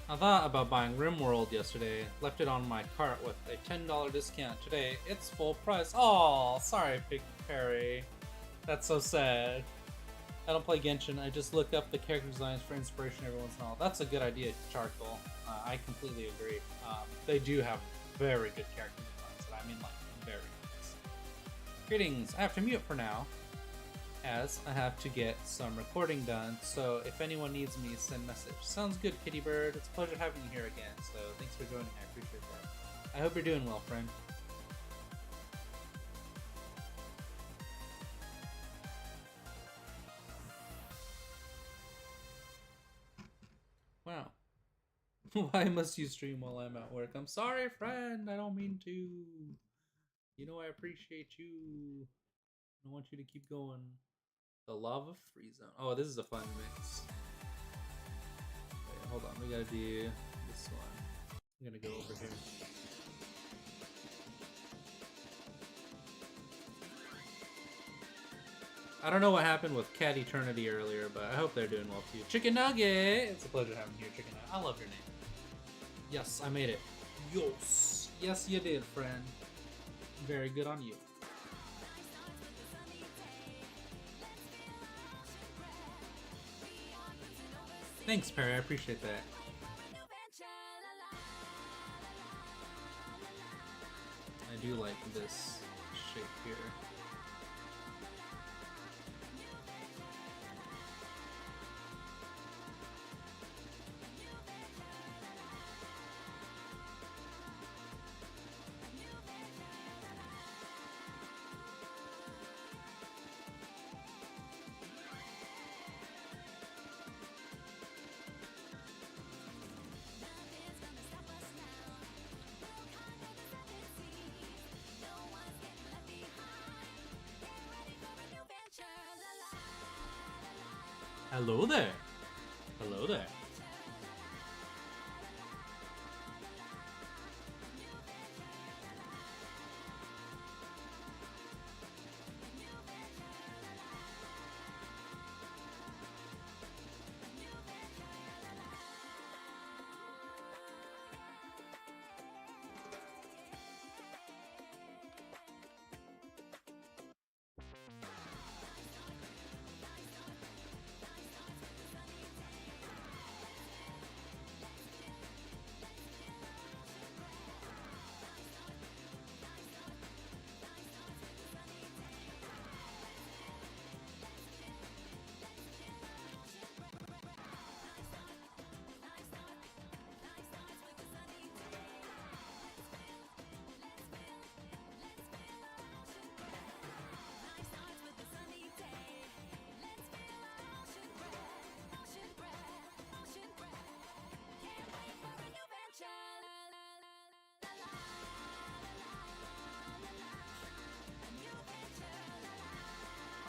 I thought about buying RimWorld yesterday, left it on my cart with a $10 discount. Today, it's full price. Oh, sorry, Big Perry. That's so sad. I don't play Genshin, I just look up the character designs for inspiration every once in a while. That's a good idea, Charcoal. I completely agree. They do have very good character designs, and I mean like very good. Greetings, I have to mute for now, as I have to get some recording done, so if anyone needs me, send message. Sounds good, Kitty Bird. It's a pleasure having you here again, so thanks for joining. I appreciate that. I hope you're doing well, friend. Wow. Why must you stream while I'm at work? I'm sorry, friend. I don't mean to. You know I appreciate you. I want you to keep going. The Lava Free Zone. Oh, this is a fun mix. Wait, hold on. We gotta do this one. I'm gonna go over here. I don't know what happened with Cat Eternity earlier, but I hope they're doing well too. Chicken Nugget! It's a pleasure having you here, Chicken Nugget. I love your name. Yes, I made it. Yes. Yes, you did, friend. Very good on you. Thanks, Perry. I appreciate that. I do like this shape here. Hello there. Hello there.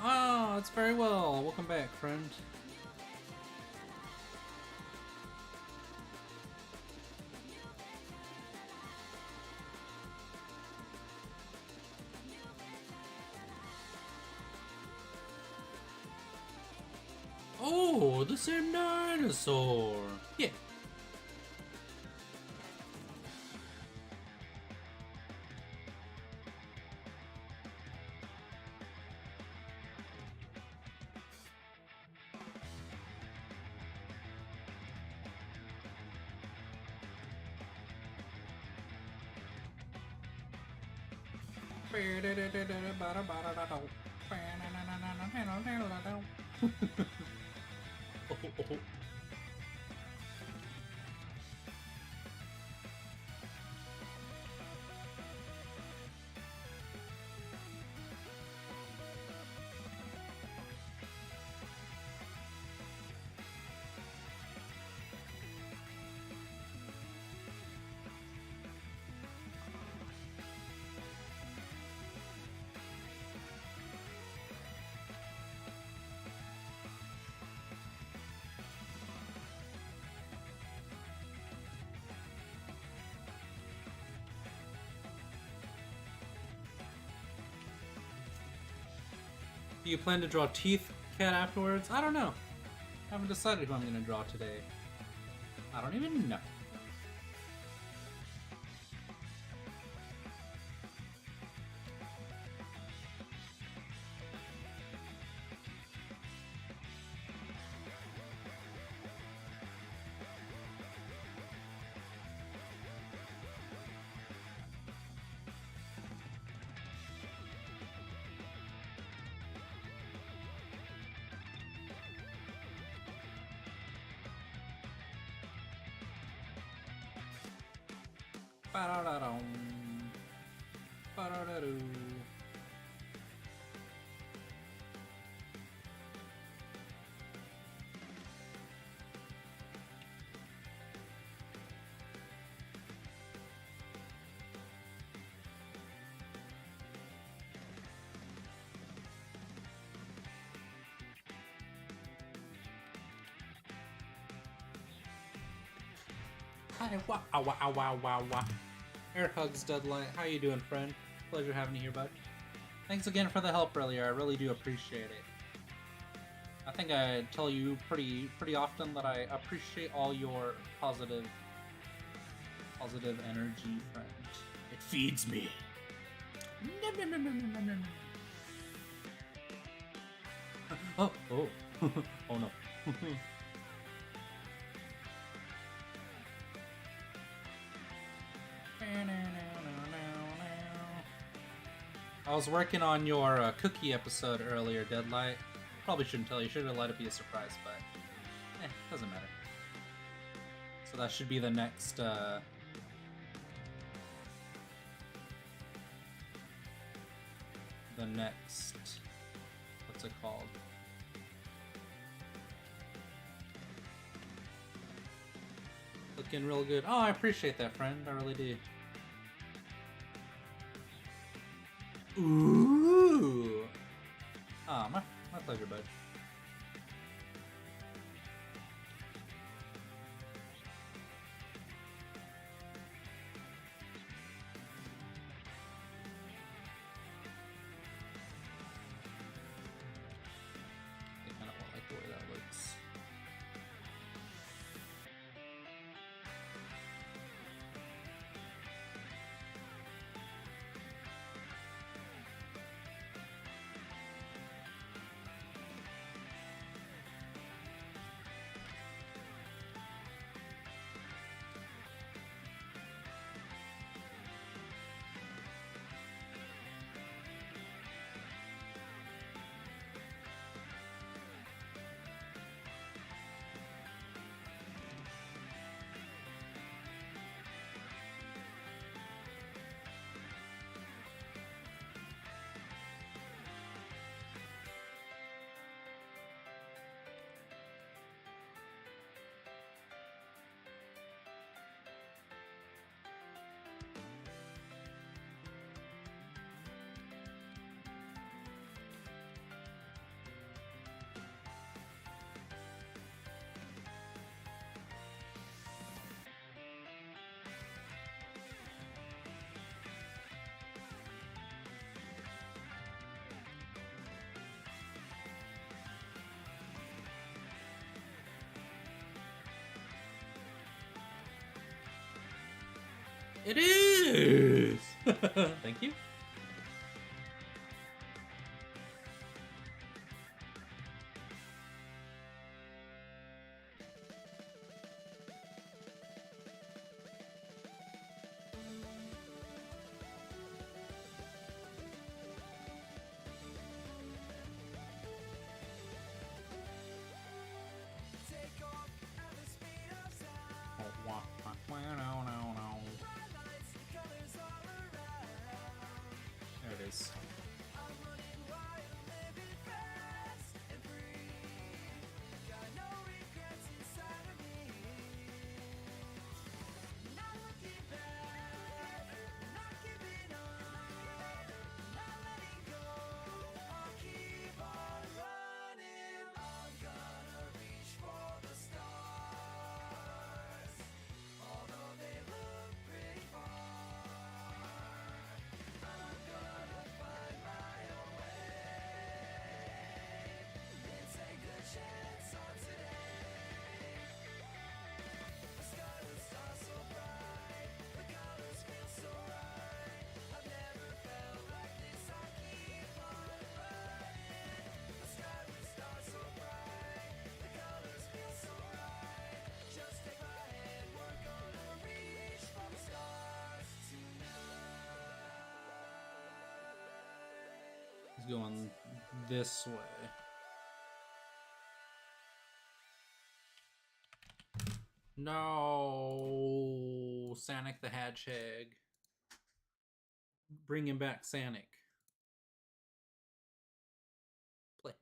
Oh, it's very well. Welcome back, friend. Oh, the same dinosaur. Yeah. Do you plan to draw Teeth Cat afterwards? I don't know. I haven't decided who I'm going to draw today. I don't even know. Ba-da-da-dum. Ba-da-da-doo. Hi, wow, wow, wow, wow, wow. Air hugs, Deadlight. How you doing, friend? Pleasure having you here, bud. Thanks again for the help earlier. I really do appreciate it. I think I tell you pretty often that I appreciate all your positive energy, friend. It feeds me. Oh, oh, oh no. I was working on your cookie episode earlier, Deadlight. Probably shouldn't tell you. Should have let it be a surprise, but doesn't matter. So that should be the next. The next. What's it called? Looking real good. Oh, I appreciate that, friend. I really do. Ooh. Ah, my pleasure, bud. I kind of like the way that looks. It is! Thank you. There it is. He's going this way. No, Sonic the Hedgehog. Bringing back Sonic. Play.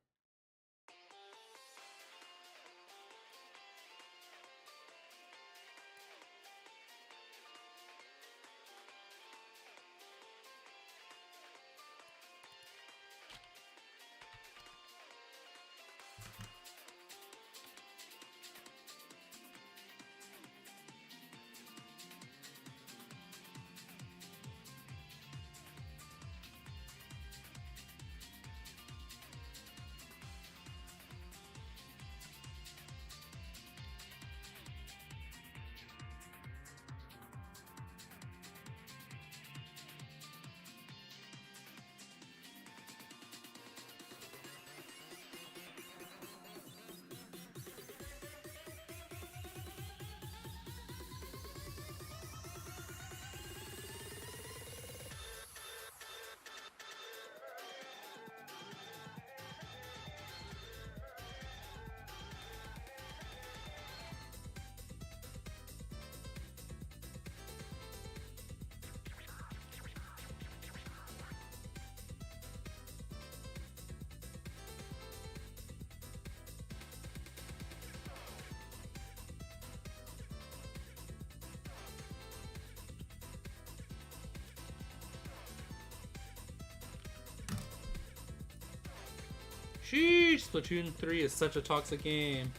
Sheesh, Splatoon 3 is such a toxic game.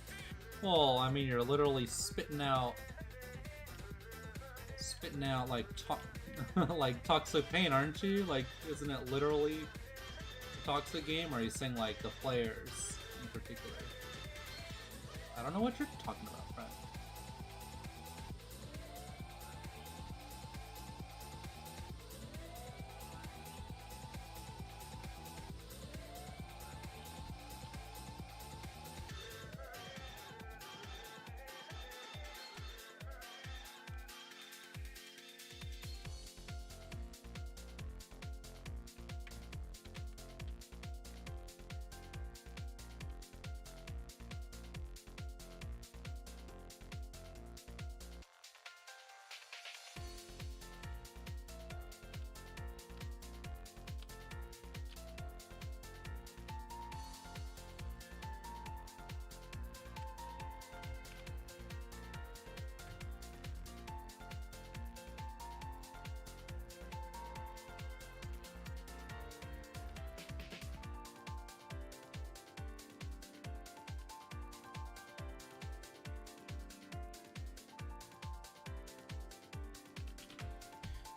Well, I mean, you're literally spitting out like like toxic pain, aren't you? Like, isn't it literally a toxic game? Or are you saying like the players in particular? I don't know what you're talking about, friend.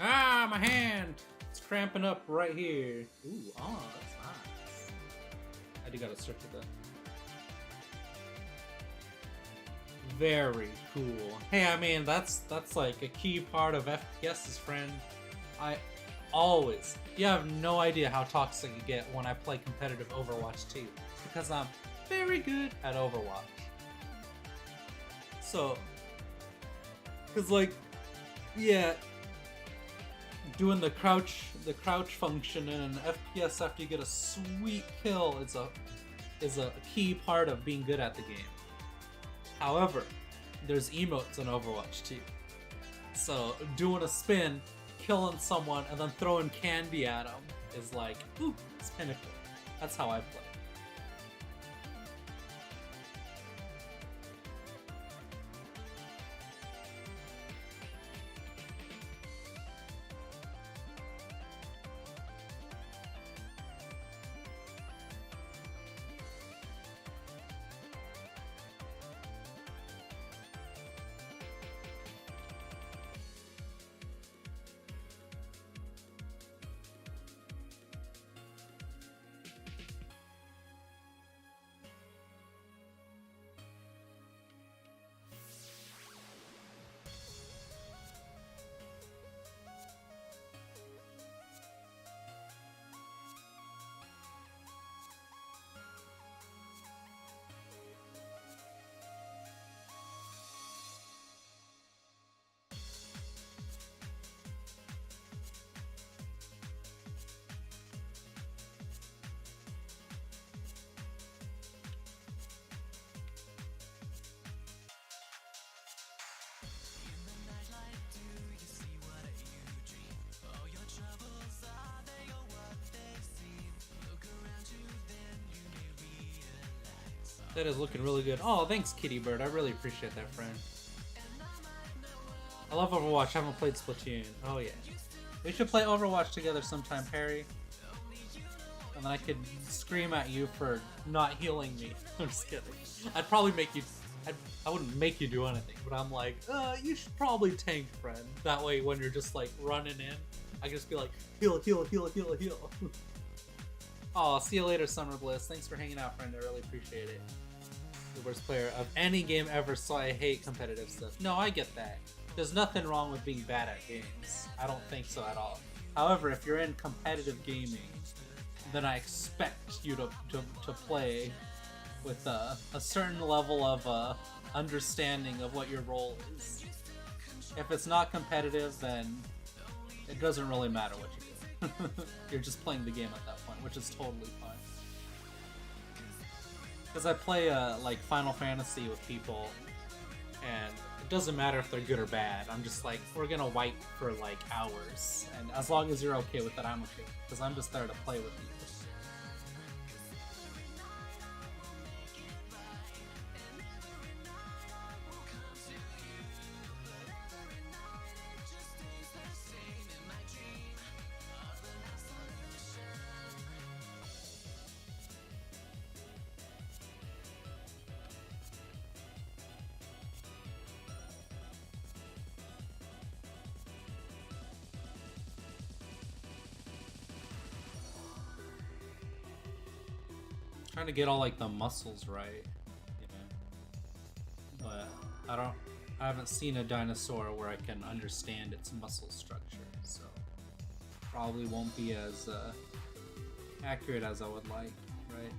Ah, my hand! It's cramping up right here. Ooh, oh, that's nice. I do gotta search it though. Very cool. Hey, I mean, that's like a key part of FPS's, friend. You have no idea how toxic you get when I play competitive Overwatch 2. Because I'm very good at Overwatch. So, because like, yeah, doing the crouch function in an FPS after you get a sweet kill is a key part of being good at the game. However, there's emotes in Overwatch 2. So doing a spin, killing someone, and then throwing candy at them is like, ooh, it's pinnacle. That's how I play. That is looking really good. Oh, thanks, Kitty Bird. I really appreciate that, friend. I love Overwatch. I haven't played Splatoon. Oh, yeah. We should play Overwatch together sometime, Perry. And then I could scream at you for not healing me. I'm just kidding. I'd probably make you... I wouldn't make you do anything, but I'm like, you should probably tank, friend. That way, when you're just, like, running in, I can just be like, heal, heal, heal, heal, heal. Oh, see you later, Summer Bliss. Thanks for hanging out, friend. I really appreciate it. The worst player of any game ever, so I hate competitive stuff. No, I get that. There's nothing wrong with being bad at games. I don't think so at all. However, if you're in competitive gaming, then I expect you to play with a certain level of understanding of what your role is. If it's not competitive, then it doesn't really matter what you do. You're just playing the game at that point, which is totally fine. Because I play like Final Fantasy with people, and it doesn't matter if they're good or bad. I'm just like, we're gonna wipe for like hours, and as long as you're okay with it, I'm okay. Because I'm just there to play with you. trying to get all like the muscles right, you know. But I haven't seen a dinosaur where I can understand its muscle structure, so probably won't be as accurate as I would like, right?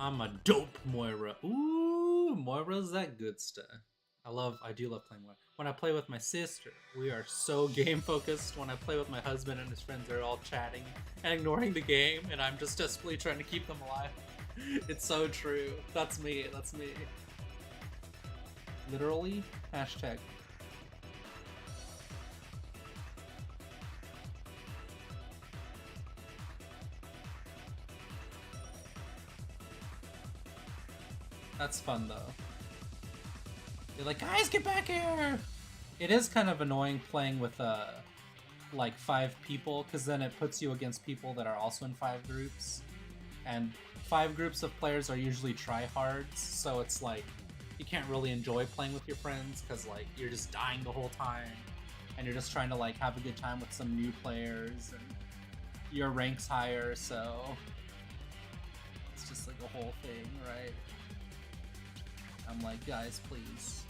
I'm a dope Moira. Ooh, Moira's that good stuff. I do love playing Moira. When I play with my sister, we are so game focused. When I play with my husband and his friends, they're all chatting and ignoring the game, and I'm just desperately trying to keep them alive. It's so true. That's me. That's me. Literally, hashtag. That's fun though. You're like, guys, get back here! It is kind of annoying playing with like 5 people, because then it puts you against people that are also in 5 groups. And 5 groups of players are usually tryhards, so it's like you can't really enjoy playing with your friends because like you're just dying the whole time, and you're just trying to like have a good time with some new players, and your rank's higher, so it's just like a whole thing, right? I'm like, guys, please.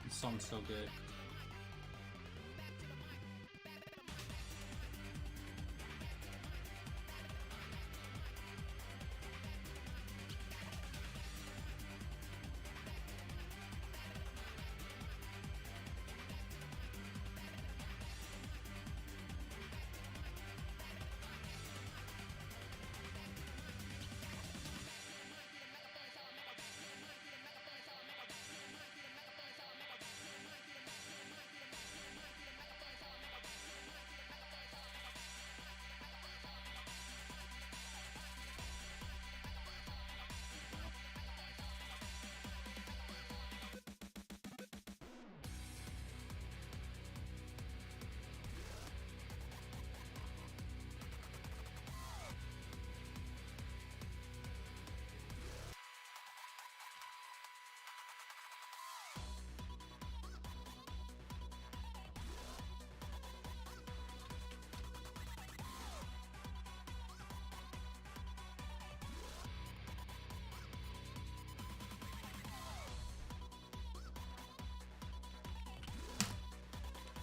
This song's so good.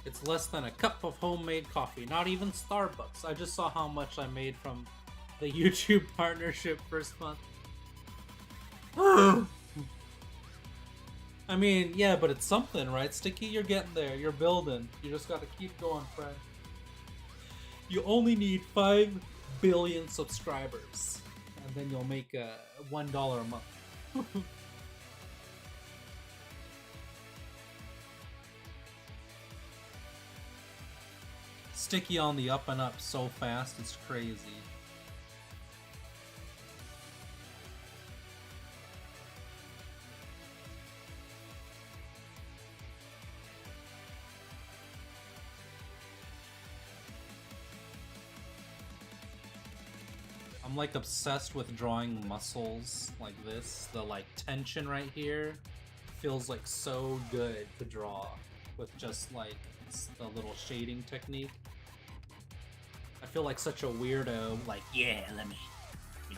It's less than a cup of homemade coffee, not even Starbucks. I just saw how much I made from the YouTube partnership first month. I mean, yeah, but it's something, right? Sticky, you're getting there. You're building. You just gotta keep going, friend. You only need 5 billion subscribers, and then you'll make $1 a month. Sticky on the up and up so fast, it's crazy. I'm like obsessed with drawing muscles like this. The like tension right here feels like so good to draw. with just like the little shading technique. I feel like such a weirdo, like, yeah, let me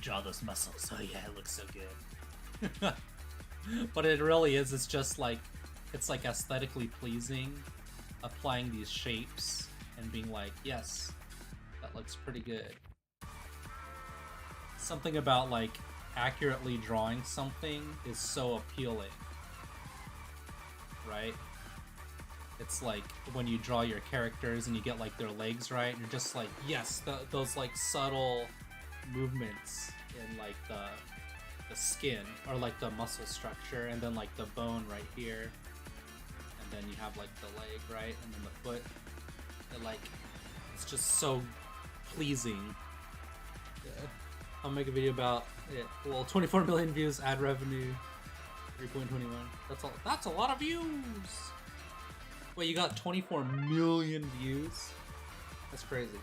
draw those muscles. Oh yeah, it looks so good. But it really is, it's just like, it's like aesthetically pleasing, applying these shapes and being like, yes, that looks pretty good. Something about like accurately drawing something is so appealing, right? It's like when you draw your characters and you get like their legs right, and you're just like, yes, those like subtle movements in like the skin or like the muscle structure, and then like the bone right here, and then you have like the leg, right, and then the foot. It like, it's just so pleasing. Yeah. I'll make a video about it. Well, 24 million views, ad revenue 3.21. That's a lot of views. Wait, you got 24 million views? That's crazy.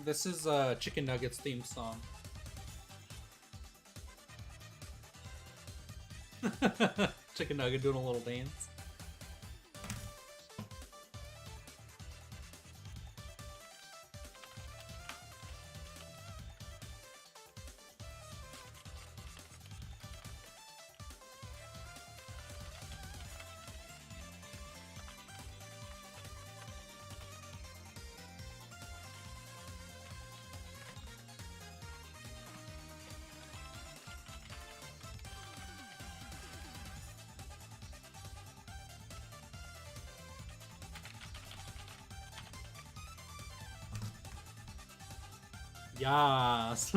This is Chicken Nuggets theme song. Chicken Nugget doing a little dance. Yas.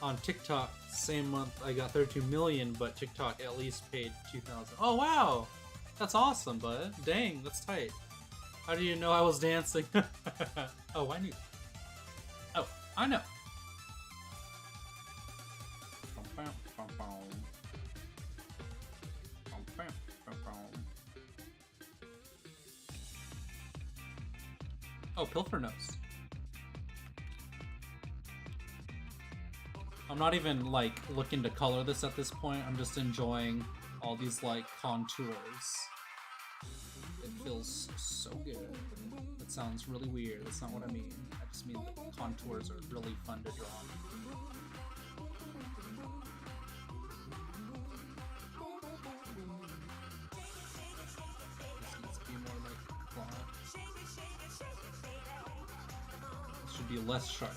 On TikTok, same month I got 32 million, but TikTok at least paid 2,000. Oh wow, that's awesome, bud. Dang, that's tight. How do you know I was dancing? Oh, I knew. Oh, I know. Oh, Pilfer knows. I'm not even like looking to color this at this point. I'm just enjoying all these like contours. It feels so good. It sounds really weird. That's not what I mean. I just mean the contours are really fun to draw. This needs to be more like claw. It should be less sharp.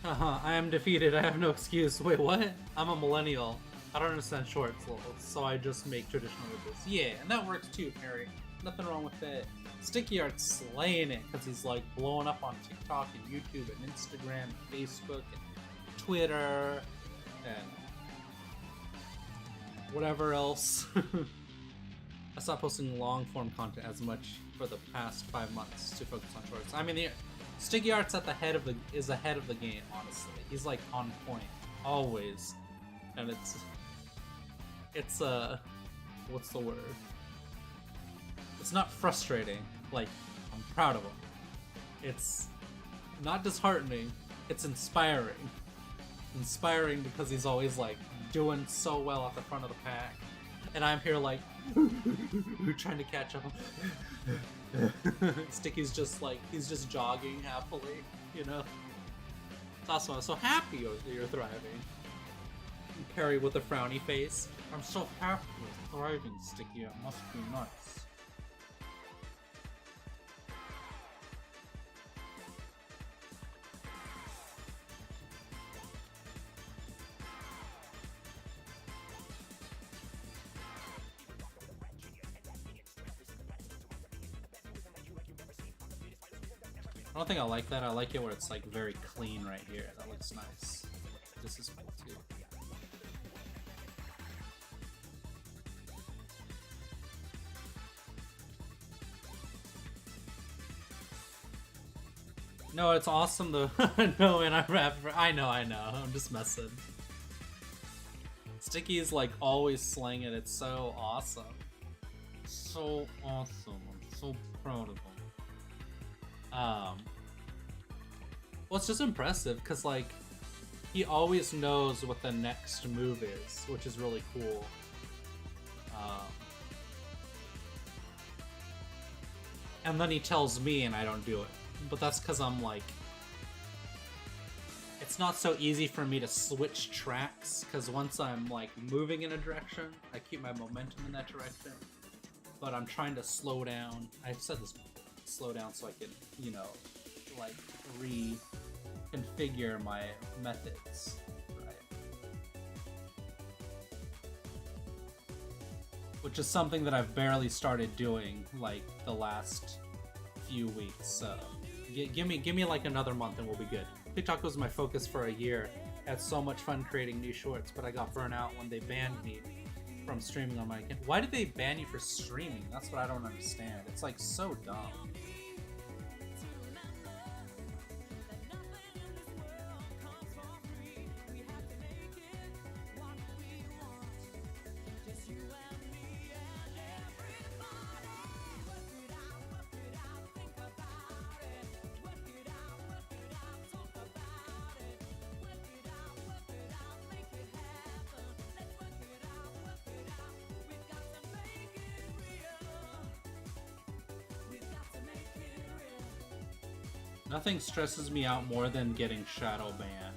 I am defeated. I have no excuse. Wait, what? I'm a millennial. I don't understand shorts, so I just make traditional videos. Yeah, and that works too, Harry. Nothing wrong with that. Sticky Art's slaying it because he's like blowing up on TikTok and YouTube and Instagram and Facebook and Twitter and whatever else. I stopped posting long form content as much for the past 5 months to focus on shorts. I mean, the Sticky Art's at the head of the ahead of the game. Honestly, he's like on point always, and it's what's the word? It's not frustrating. Like, I'm proud of him. It's not disheartening. It's inspiring. Inspiring because he's always like doing so well at the front of the pack, and I'm here like trying to catch up. Sticky's just like, he's just jogging happily, you know. It's awesome. I'm so happy you're thriving. Carrie with a frowny face. I'm so happy you're thriving, Sticky. It must be nice. I don't think I like that. I like it where it's like very clean right here. That looks nice. This is cool too. No, it's awesome though. No, and I know. I'm just messing. Sticky is like always slaying it. It's so awesome. So awesome. I'm so proud of him. Well, it's just impressive because like he always knows what the next move is, which is really cool. And then he tells me and I don't do it, but that's because I'm like, it's not so easy for me to switch tracks because once I'm like moving in a direction, I keep my momentum in that direction, but I'm trying to slow down. I've said this before. Slow down so I can, you know, like reconfigure my methods, right? Which is something that I've barely started doing like the last few weeks. So give me like another month and we'll be good. TikTok was my focus for a year. I had so much fun creating new shorts, but I got burnt out when they banned me from streaming on my account. Why did they ban you for streaming? That's what I don't understand. It's like so dumb. Nothing stresses me out more than getting shadow banned,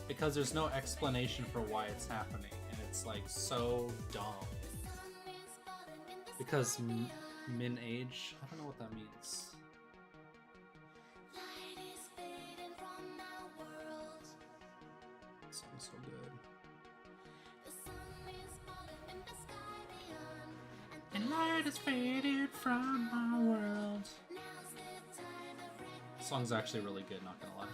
because there's no explanation for why it's happening, and it's like so dumb. Because min age, I don't know what that means. This song's so good. And light is faded from my world. The song's actually really good, not gonna lie.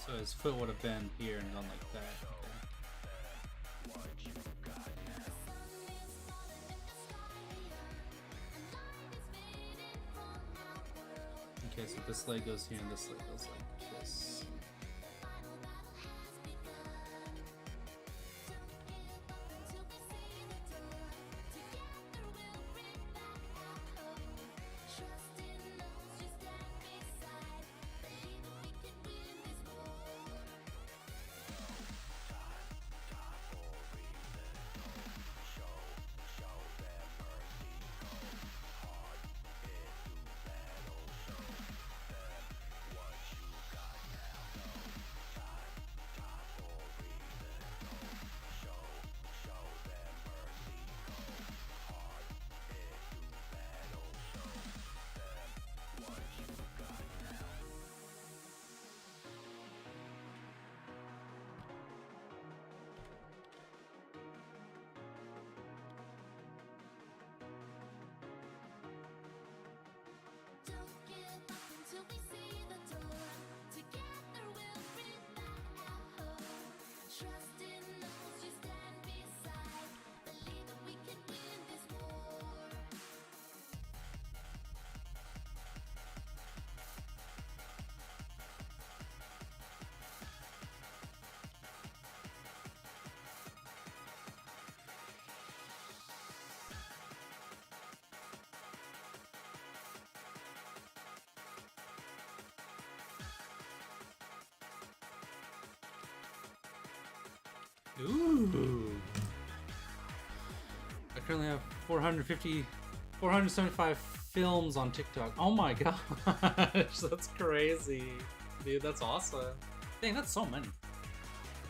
So his foot would have been here and gone like that. Okay, so this leg goes here and this leg goes like this. Ooh. I currently have 475 films on TikTok. Oh my gosh, that's crazy. Dude, that's awesome. Dang, that's so many.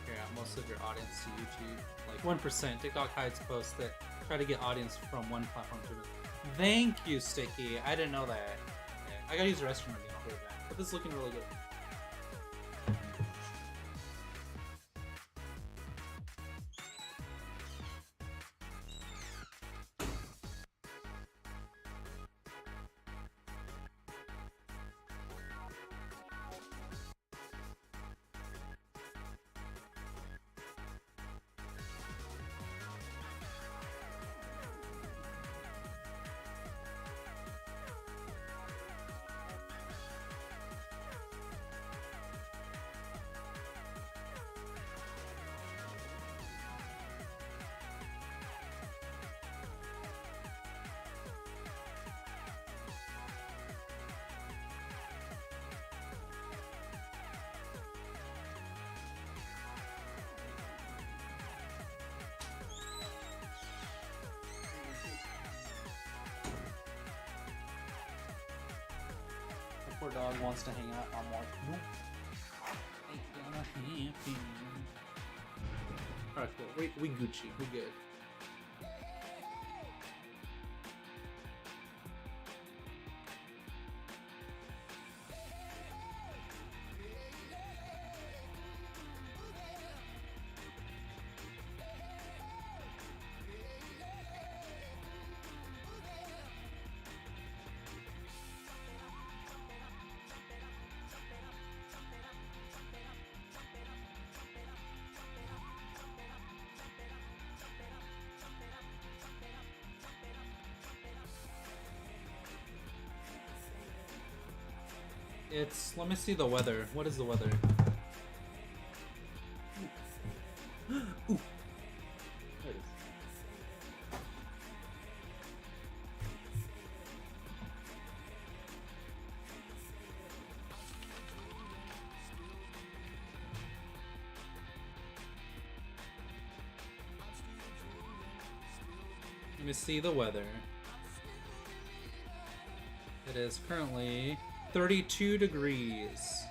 Carry out most of your audience to YouTube. Like 1%. TikTok hides posts that try to get audience from one platform to another. Thank you, Sticky. I didn't know that. Yeah, I gotta use the restroom again. I'll put it back. But this is looking really good. Poor dog wants to hang out. I'm like, nope. Alright, cool. We Gucci. We good. It's, let me see the weather. What is the weather? Ooh. There it is. Let me see the weather. It is currently 32 degrees.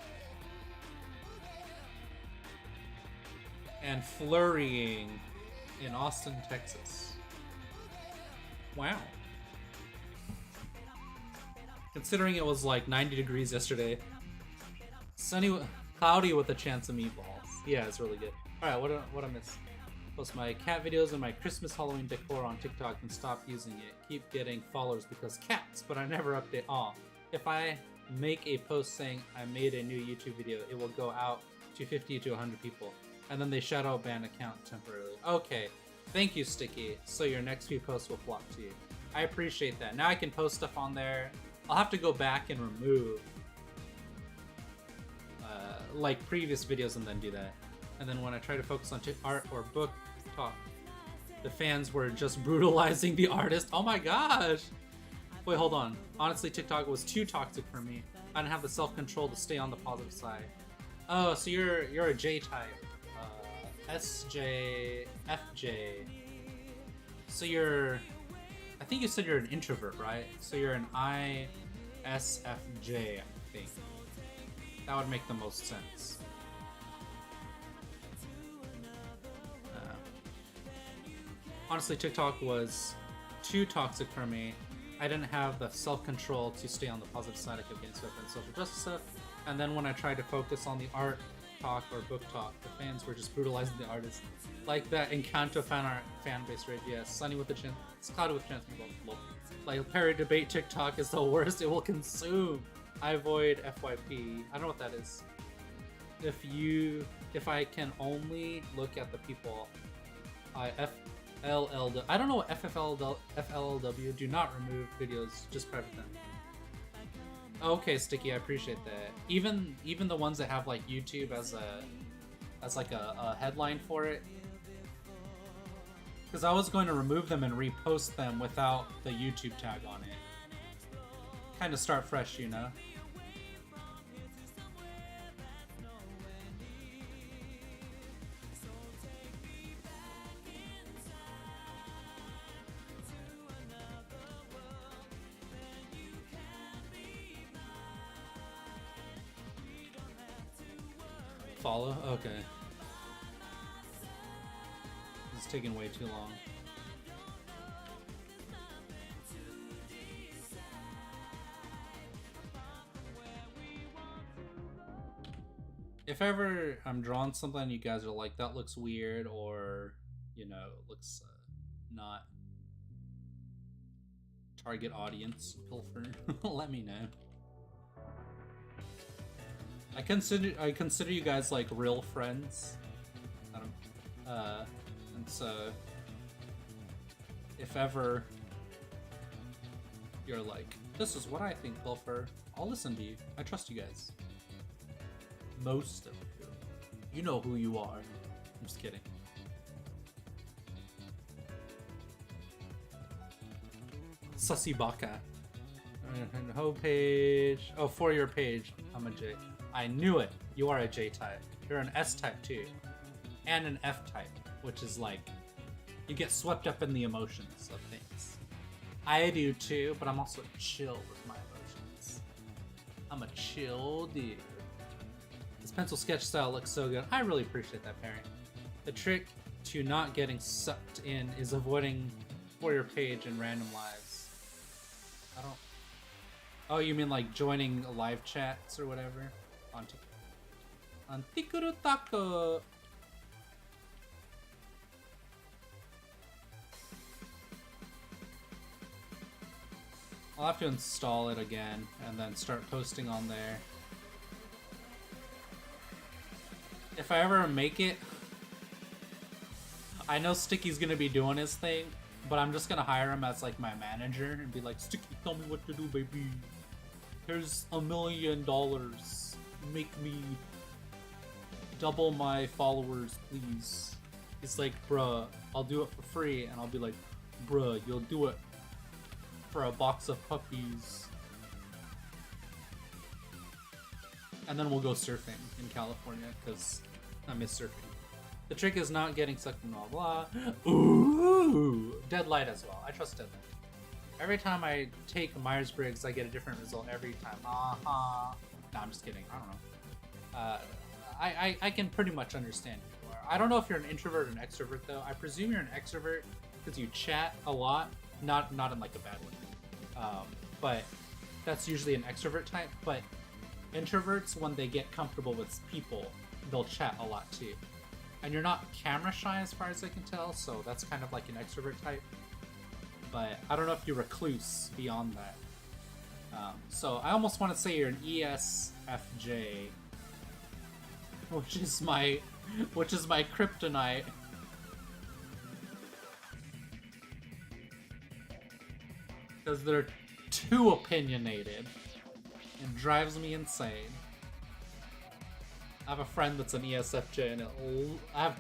And flurrying in Austin, Texas. Wow. Considering it was like 90 degrees yesterday. Sunny, cloudy with a chance of meatballs. Yeah, it's really good. Alright, what I missed? Post my cat videos and my Christmas Halloween decor on TikTok and stop using it. Keep getting followers because cats, but I never update. Aw. If I make a post saying I made a new YouTube video, it will go out to 50 to 100 people. And then they shadow ban account temporarily. Okay. Thank you, Sticky. So your next few posts will flock to you. I appreciate that. Now I can post stuff on there. I'll have to go back and remove like previous videos and then do that. And then when I try to focus on art or book talk, the fans were just brutalizing the artist. Oh my gosh! Wait, hold on. Honestly, TikTok was too toxic for me. I didn't have the self-control to stay on the positive side. Oh, so you're a J type. SJ, FJ. So you're... I think you said you're an introvert, right? So you're an ISFJ, I think. That would make the most sense. Honestly, TikTok was too toxic for me. I didn't have the self-control to stay on the positive side. I kept getting stuff and social justice stuff. And then when I tried to focus on the art talk or book talk, the fans were just brutalizing the artist. Like that Encanto fan art fan base rage. Yes, Sunny with the chin. It's cloudy with chance. Like parody debate TikTok is the worst. It will consume. I avoid FYP. I don't know what that is. If I can only look at the people, FLLW. I don't know what FLLW. Do not remove videos. Just private them. Okay, Sticky. I appreciate that. Even the ones that have like YouTube as like a headline for it. Because I was going to remove them and repost them without the YouTube tag on it. Kind of start fresh, you know. Follow? Okay. This is taking way too long. If ever I'm drawing something and you guys are like, that looks weird, or, you know, looks not target audience pilfer, let me know. I consider you guys like real friends. I don't, and so if ever you're like, this is what I think, pilfer, I'll listen to you. I trust you guys. Most of you. You know who you are. I'm just kidding. Sussy Baka. Homepage. Oh, for your page. I'm a J. I knew it. You are a J type. You're an S type too. And an F type, which is like, you get swept up in the emotions of things. I do too, but I'm also chill with my emotions. I'm a chill dude. This pencil sketch style looks so good. I really appreciate that, Perry. The trick to not getting sucked in is avoiding for your page and random lives. I don't... Oh, you mean like joining live chats or whatever? On Tikuru Taco. I'll have to install it again and then start posting on there. If I ever make it, I know Sticky's gonna be doing his thing, but I'm just gonna hire him as like my manager and be like, Sticky, tell me what to do, baby. Here's $1 million. Make me double my followers, please. He's like, bruh, I'll do it for free. And I'll be like, bruh, you'll do it for a box of puppies. And then we'll go surfing in California, because I miss surfing. The trick is not getting sucked in blah blah. Ooh! Deadlight as well. I trust Deadlight. Every time I take Myers-Briggs, I get a different result every time. No, I'm just kidding. I don't know. I can pretty much understand who you are. I don't know if you're an introvert or an extrovert, though. I presume you're an extrovert because you chat a lot. Not in like a bad way. But that's usually an extrovert type. But introverts, when they get comfortable with people, they'll chat a lot too. And you're not camera shy as far as I can tell, so that's kind of like an extrovert type. But I don't know if you're recluse beyond that. So I almost want to say you're an ESFJ, which is my kryptonite. Because they're too opinionated and drives me insane. I have a friend that's an ESFJ, and I have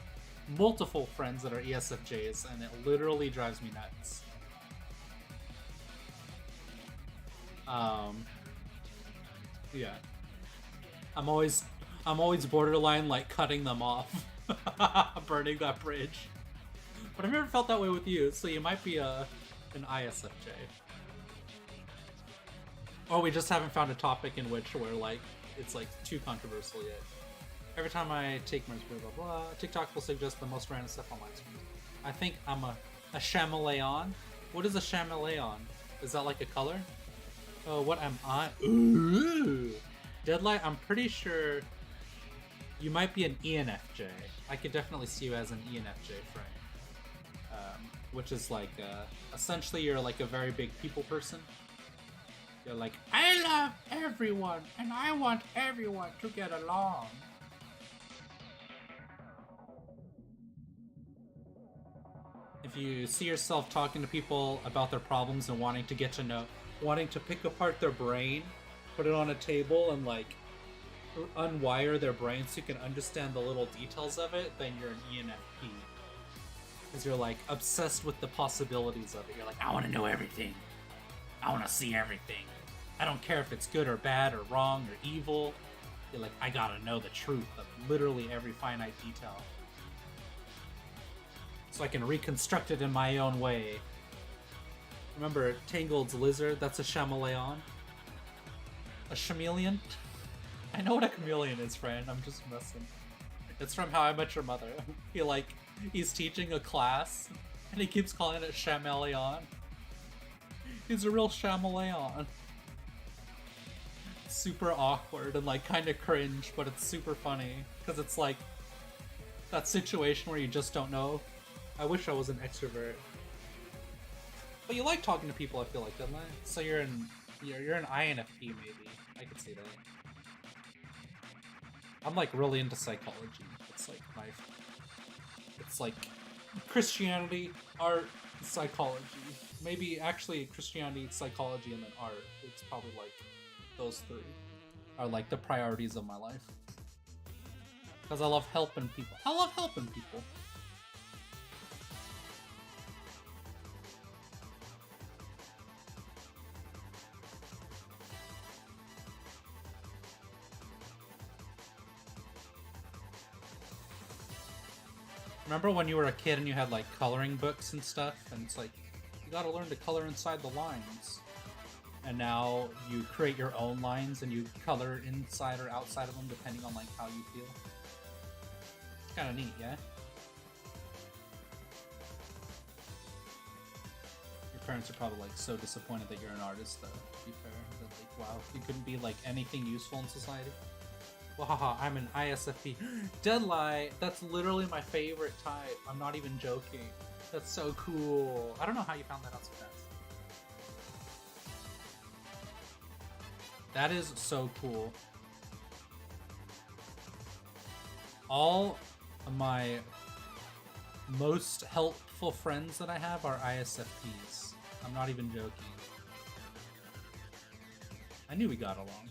multiple friends that are ESFJs, and it literally drives me nuts. Yeah. I'm always borderline like cutting them off, burning that bridge. But I've never felt that way with you, so you might be an ISFJ. Or we just haven't found a topic in which we're like, it's like too controversial yet. Every time I take my blah blah blah, TikTok will suggest the most random stuff on live streams. I think I'm a chameleon. What is a chameleon? Is that like a color? Oh, what am I? Ooh. Deadlight, I'm pretty sure you might be an ENFJ. I could definitely see you as an ENFJ friend. Which is like, essentially you're like a very big people person. You're like, I love everyone, and I want everyone to get along. If you see yourself talking to people about their problems and wanting to get to know, wanting to pick apart their brain, put it on a table and like unwire their brain so you can understand the little details of it, then you're an ENFP. Because you're like obsessed with the possibilities of it. You're like, I want to know everything. I want to see everything. I don't care if it's good or bad or wrong or evil. You're like, I gotta know the truth of literally every finite detail, so I can reconstruct it in my own way. Remember Tangled's lizard? That's a chameleon. A chameleon? I know what a chameleon is, friend. I'm just messing. It's from How I Met Your Mother. He's teaching a class, and he keeps calling it Chameleon. He's a real chameleon. Super awkward and like kind of cringe, but it's super funny because it's like that situation where you just don't know. I wish I was an extrovert, but you like talking to people. I feel like, don't I? So you're an INFP maybe. I could see that. I'm like really into psychology. It's like Christianity, art, psychology. Maybe actually Christianity, psychology, and then art. It's probably like those three are like the priorities of my life. Because I love helping people. Remember when you were a kid and you had like coloring books and stuff, and it's like you gotta learn to color inside the lines. And now you create your own lines and you color inside or outside of them depending on like how you feel. It's kind of neat, yeah? Your parents are probably like so disappointed that you're an artist though, to be fair. That like, wow, you couldn't be like anything useful in society. Wahaha, I'm an ISFP. Dead lie, that's literally my favorite type. I'm not even joking. That's so cool. I don't know how you found that out so fast. That is so cool. All of my most helpful friends that I have are ISFPs. I'm not even joking. I knew we got along.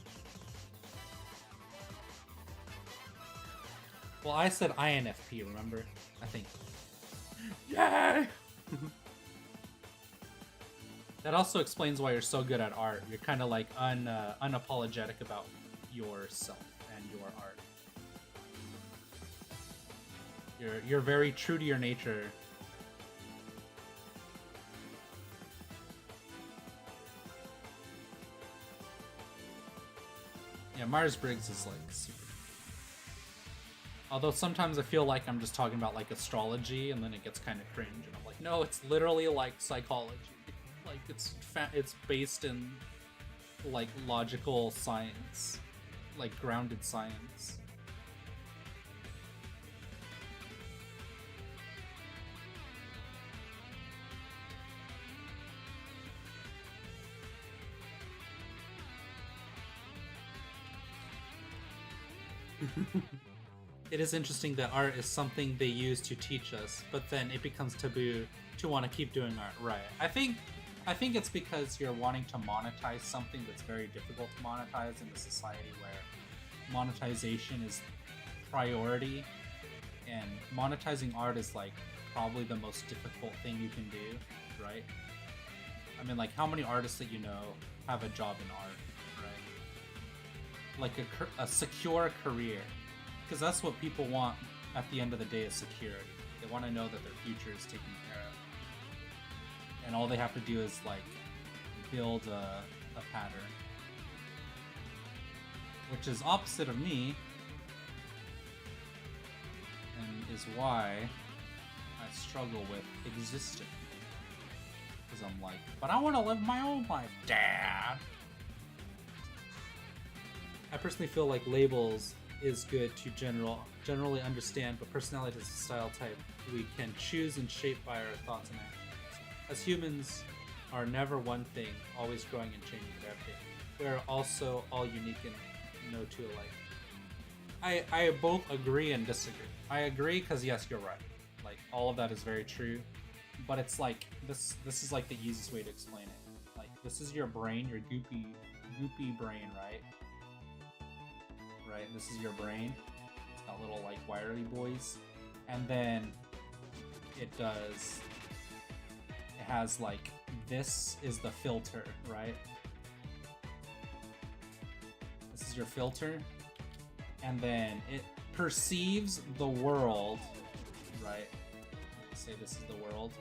Well, I said INFP, remember? I think. Yay! That also explains why you're so good at art. You're kind of like unapologetic about yourself and your art. You're very true to your nature. Yeah, Myers-Briggs is like super. Although sometimes I feel like I'm just talking about like astrology, and then it gets kind of cringe, and I'm like, no, it's literally like psychology. Like it's based in like logical science, like grounded science. It is interesting that art is something they use to teach us, but then it becomes taboo to want to keep doing art. Right. I think it's because you're wanting to monetize something that's very difficult to monetize in a society where monetization is priority, and monetizing art is like probably the most difficult thing you can do, right? I mean, like, how many artists that you know have a job in art, right? Like a secure career. Because that's what people want at the end of the day, is security. They want to know that their future is taken care of. And all they have to do is, like, build a pattern. Which is opposite of me. And is why I struggle with existing. Because I'm like, but I want to live my own life, Dad! I personally feel like labels is good to generally understand, but personality is a style type we can choose and shape by our thoughts and actions. As humans are never one thing, always growing and changing with everything. We are also all unique and no two alike. I both agree and disagree. I agree because yes, you're right. Like, all of that is very true, but it's like this is like the easiest way to explain it. Like, this is your brain, your goopy brain, right? Right, this is your brain. It's got little like wiry boys, and then it has like, this is the filter, right? This is your filter, and then it perceives the world, right? Say this is the world.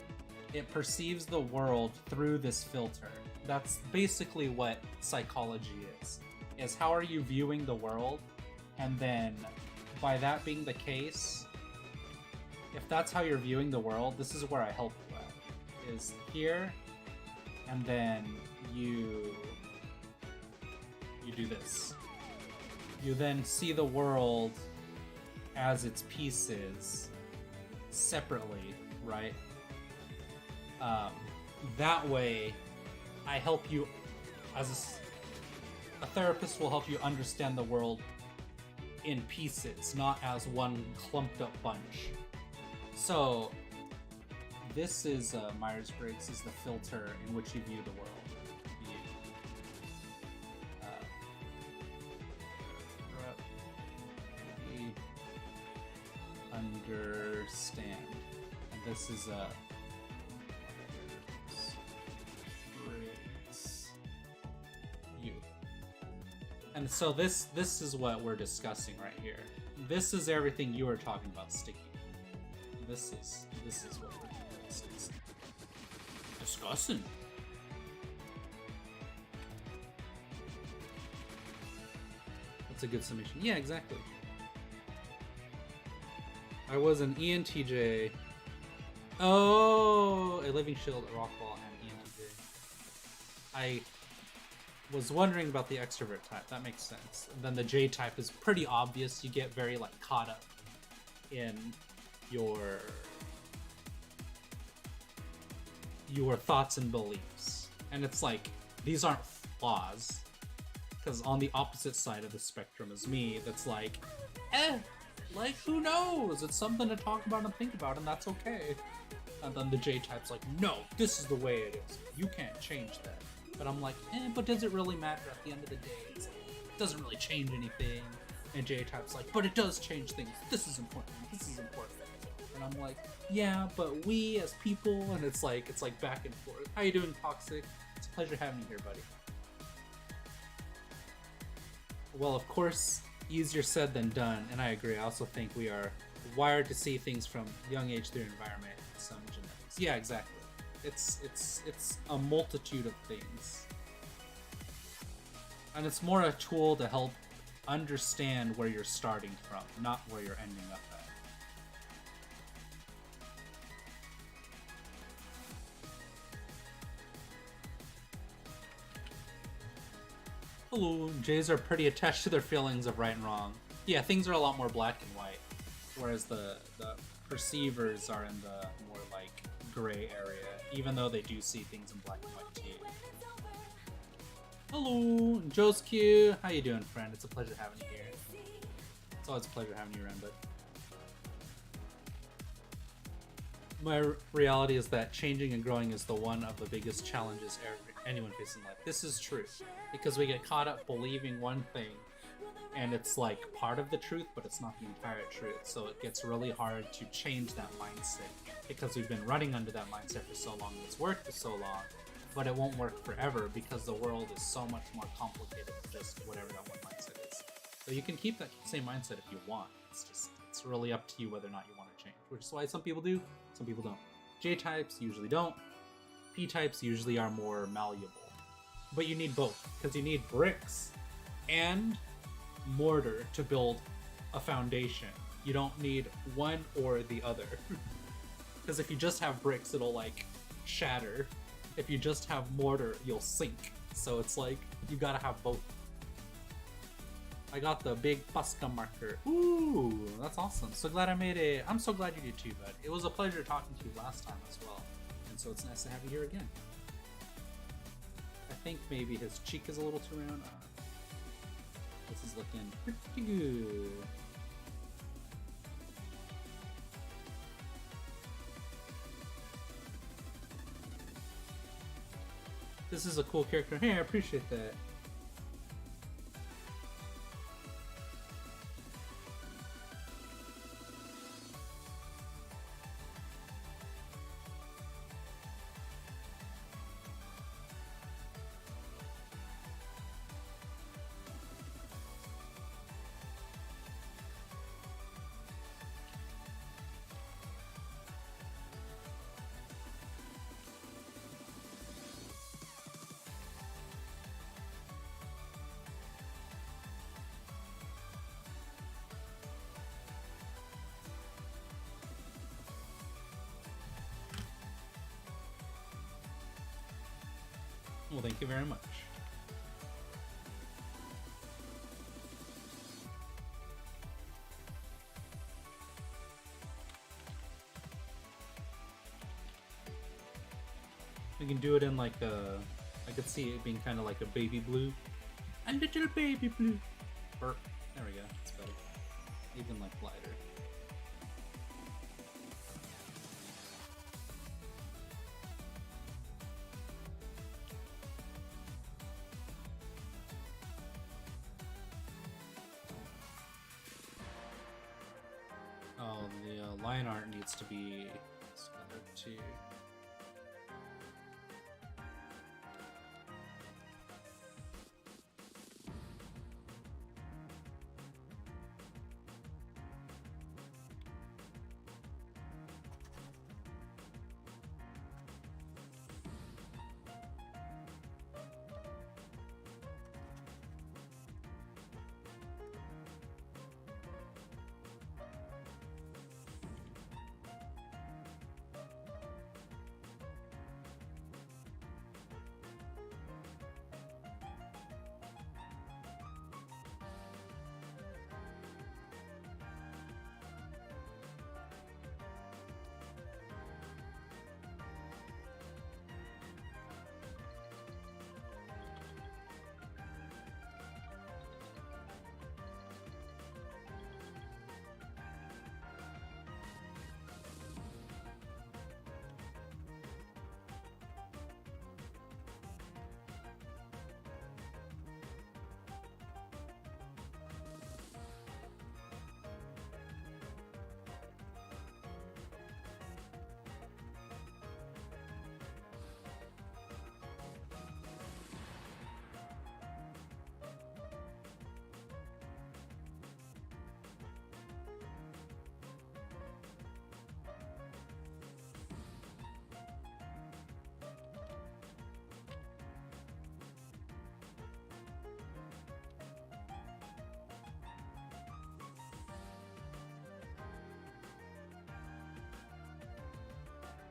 It perceives the world through this filter. That's basically what psychology is how are you viewing the world? And then by that being the case, if that's how you're viewing the world, this is where I help you at. Is here, and then you do this. You then see the world as its pieces separately, right? That way, I help you as a therapist will help you understand the world in pieces, not as one clumped up bunch. So this is Myers-Briggs is the filter in which you view the world. You understand, and this is a you. And so this is what we're discussing right here. This is everything you were talking about, Sticky. This is what we're discussing. That's a good summation. Yeah, exactly. I was an ENTJ. Oh, a Living Shield, a Rockball, and ENTJ. I was wondering about the extrovert type. That makes sense. And then the J type is pretty obvious. You get very like caught up in your thoughts and beliefs, and it's like these aren't flaws, because on the opposite side of the spectrum is me, that's like, like who knows? It's something to talk about and think about, and that's okay. And then the J type's like, no, this is the way it is. You can't change that. But I'm like, but does it really matter at the end of the day? It's like, it doesn't really change anything. And J type's like, but it does change things. This is important. This is important. And I'm like, yeah, but we as people, and it's like back and forth. How you doing, Toxic? It's a pleasure having you here, buddy. Well, of course, easier said than done, and I agree. I also think we are wired to see things from young age through environment and some genetics. Yeah, exactly. It's a multitude of things. And it's more a tool to help understand where you're starting from, not where you're ending up at. Hello, Jays are pretty attached to their feelings of right and wrong. Yeah, things are a lot more black and white, whereas the perceivers are in the more like gray area, even though they do see things in black and white too. Hello, Joe's Q. How you doing, friend? It's a pleasure having you here. It's always a pleasure having you around, bud. My reality is that changing and growing is the one of the biggest challenges anyone faces in life. This is true, because we get caught up believing one thing, and it's like part of the truth, but it's not the entire truth. So it gets really hard to change that mindset, because we've been running under that mindset for so long, and it's worked for so long, but it won't work forever, because the world is so much more complicated than just whatever that one mindset is. So you can keep that same mindset if you want. It's really up to you whether or not you want to change, which is why some people do, some people don't. J-types usually don't. P-types usually are more malleable. But you need both, because you need bricks and mortar to build a foundation. You don't need one or the other. Because if you just have bricks, it'll like shatter. If you just have mortar, you'll sink. So it's like, you gotta have both. I got the big Pasca marker. Ooh, that's awesome. So glad I made it. I'm so glad you did too, bud. It was a pleasure talking to you last time as well. And so it's nice to have you here again. I think maybe his cheek is a little too round. This is looking pretty good. This is a cool character. Hey, I appreciate that. Well, thank you very much. We can do it in like a... I could see it being kind of like a baby blue. A little baby blue. Or, there we go. It's better. Even like lighter. Oh, the line art needs to be this color too.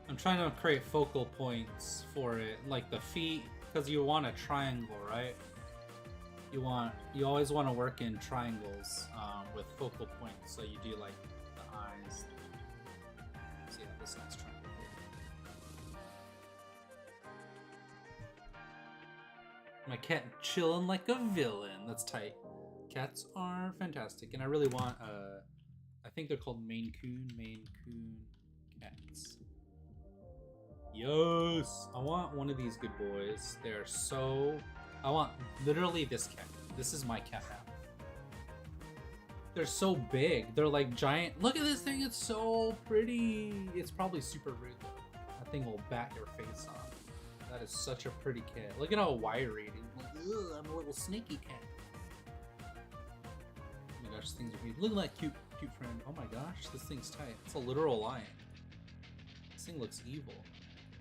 I'm trying to create focal points for it, like the feet, because you want a triangle, right? You always want to work in triangles with focal points, so you do like the eyes. So yeah, this nice triangle here. My cat chilling like a villain. That's tight. Cats are fantastic, and I really want I think they're called Maine Coon cats. Yes! I want one of these good boys. They're so... I want literally this cat. This is my cat now. They're so big. They're like giant. Look at this thing. It's so pretty. It's probably super rude though. That thing will bat your face off. That is such a pretty cat. Look at how wiry it is. Like, ugh, I'm a little snaky cat. Oh my gosh, this thing's weird. Look at that cute friend. Oh my gosh, this thing's tight. It's a literal lion. This thing looks evil.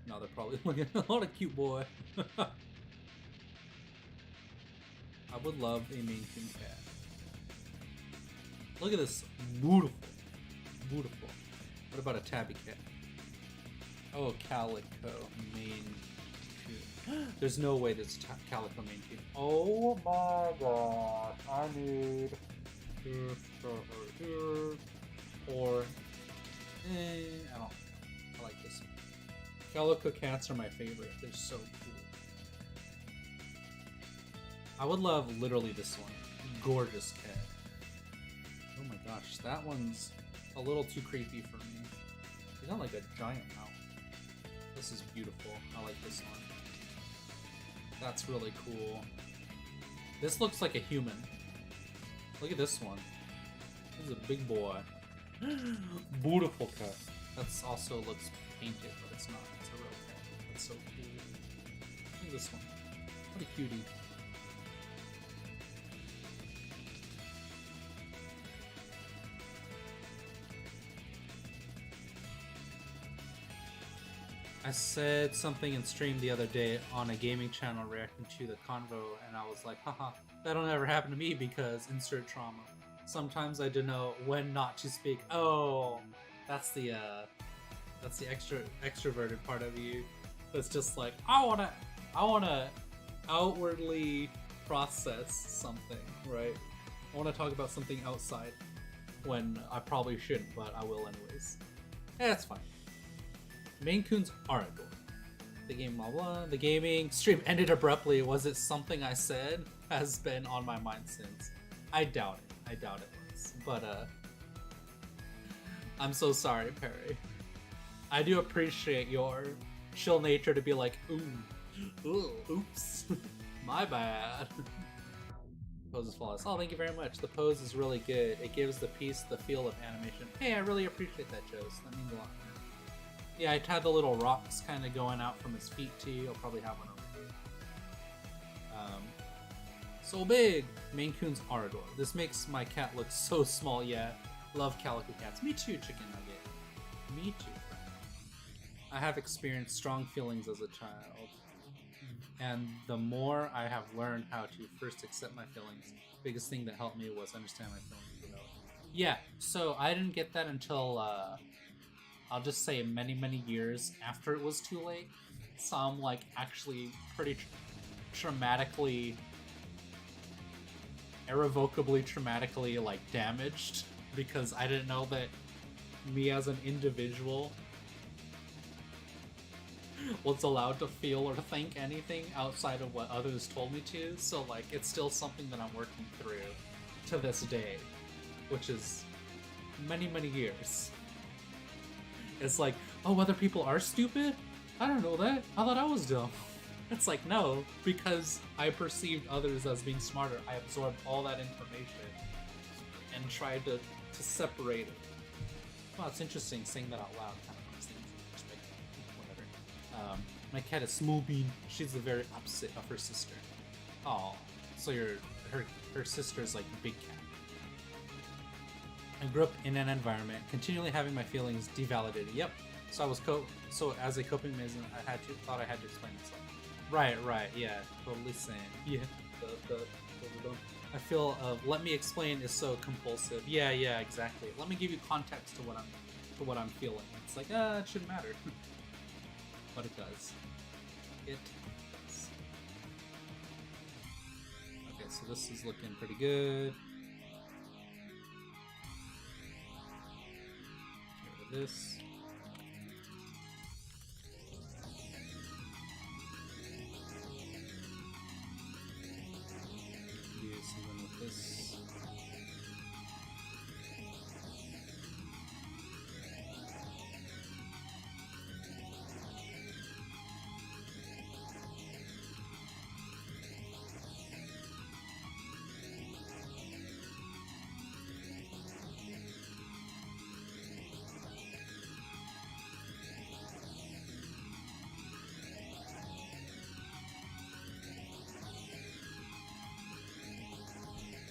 No, they're probably looking at a lot of cute boy. I would love a Maine Coon cat. Look at this. Beautiful. Beautiful. What about a tabby cat? Oh, calico Maine Coon. There's no way there's calico Maine Coon. Oh my gosh. I need this right here. Or, I don't. I like this one. Calico cats are my favorite. They're so cool. I would love literally this one. Gorgeous cat. Oh my gosh, that one's a little too creepy for me. He's got like a giant mouth. This is beautiful. I like this one. That's really cool. This looks like a human. Look at this one. This is a big boy. Beautiful cat. That's also looks painted, but it's not. It's a real cat. That's so cool. Look at this one. What a cutie. I said something in stream the other day on a gaming channel reacting to the convo, and I was like, haha, that'll never happen to me because insert trauma. Sometimes I don't know when not to speak. Oh, that's the extroverted part of you. That's just like, I wanna outwardly process something, right? I want to talk about something outside when I probably shouldn't, but I will anyways. That's fine. Maine Coons are adorable. The game, blah blah. The gaming stream ended abruptly. Was it something I said? Has been on my mind since. I doubt it. I doubt it was. But I'm so sorry, Perry. I do appreciate your chill nature to be like, ooh, oops, my bad. Pose is flawless. Oh, thank you very much. The pose is really good. It gives the piece the feel of animation. Hey, I really appreciate that, Jost. That means a lot. Yeah, I had the little rocks kind of going out from his feet too. I'll probably have one over here. So big! Maine Coons are adorable. This makes my cat look so small, yeah. Love calico cats. Me too, Chicken Nugget. Me too. I have experienced strong feelings as a child. And the more I have learned how to first accept my feelings, the biggest thing that helped me was understand my feelings. Yeah, so I didn't get that until, I'll just say many years after it was too late. So I'm, like, actually pretty traumatically, irrevocably traumatically, like, damaged. Because I didn't know that me as an individual was allowed to feel or think anything outside of what others told me to. So, like, it's still something that I'm working through to this day, which is many years. It's like, oh, other people are stupid? I don't know that. I thought I was dumb. It's like, no, because I perceived others as being smarter. I absorbed all that information and tried to separate it. Wow, it's interesting saying that out loud. Kind of puts things in perspective. Whatever. My cat is Small Bean. She's the very opposite of her sister. Oh, so her sister is like Big Cat. I grew up in an environment continually having my feelings devalidated. Yep. So I was as a coping mechanism, thought I had to explain myself. Right. Yeah, totally same. Yeah. I feel let me explain is so compulsive. Yeah, exactly. Let me give you context to what I'm feeling. It's like, it shouldn't matter. But it does. It does. Okay, so this is looking pretty good. Get rid of this. Do something with this.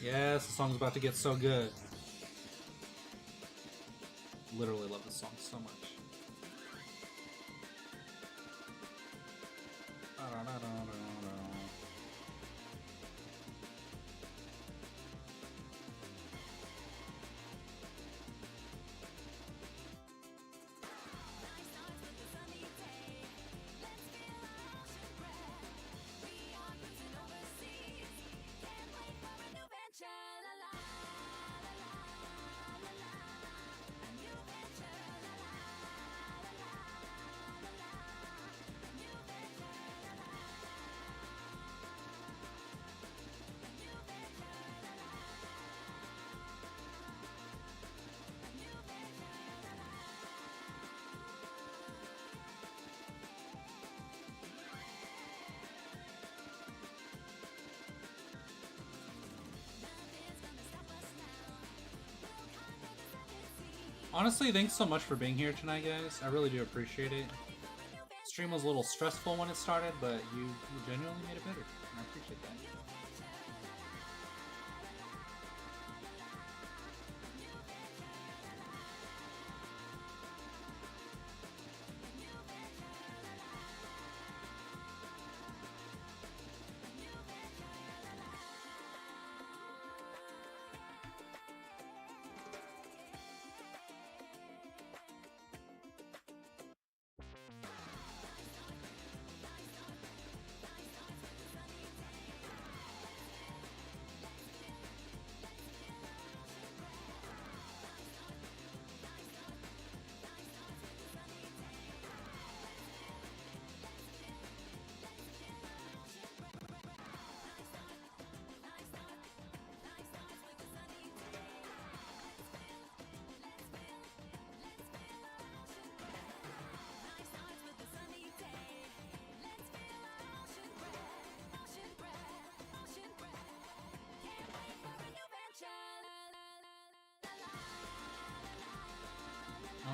Yes, the song's about to get so good. Literally love this song so much. Honestly, thanks so much for being here tonight, guys. I really do appreciate it. Stream was a little stressful when it started, but you genuinely made it better, and I appreciate that.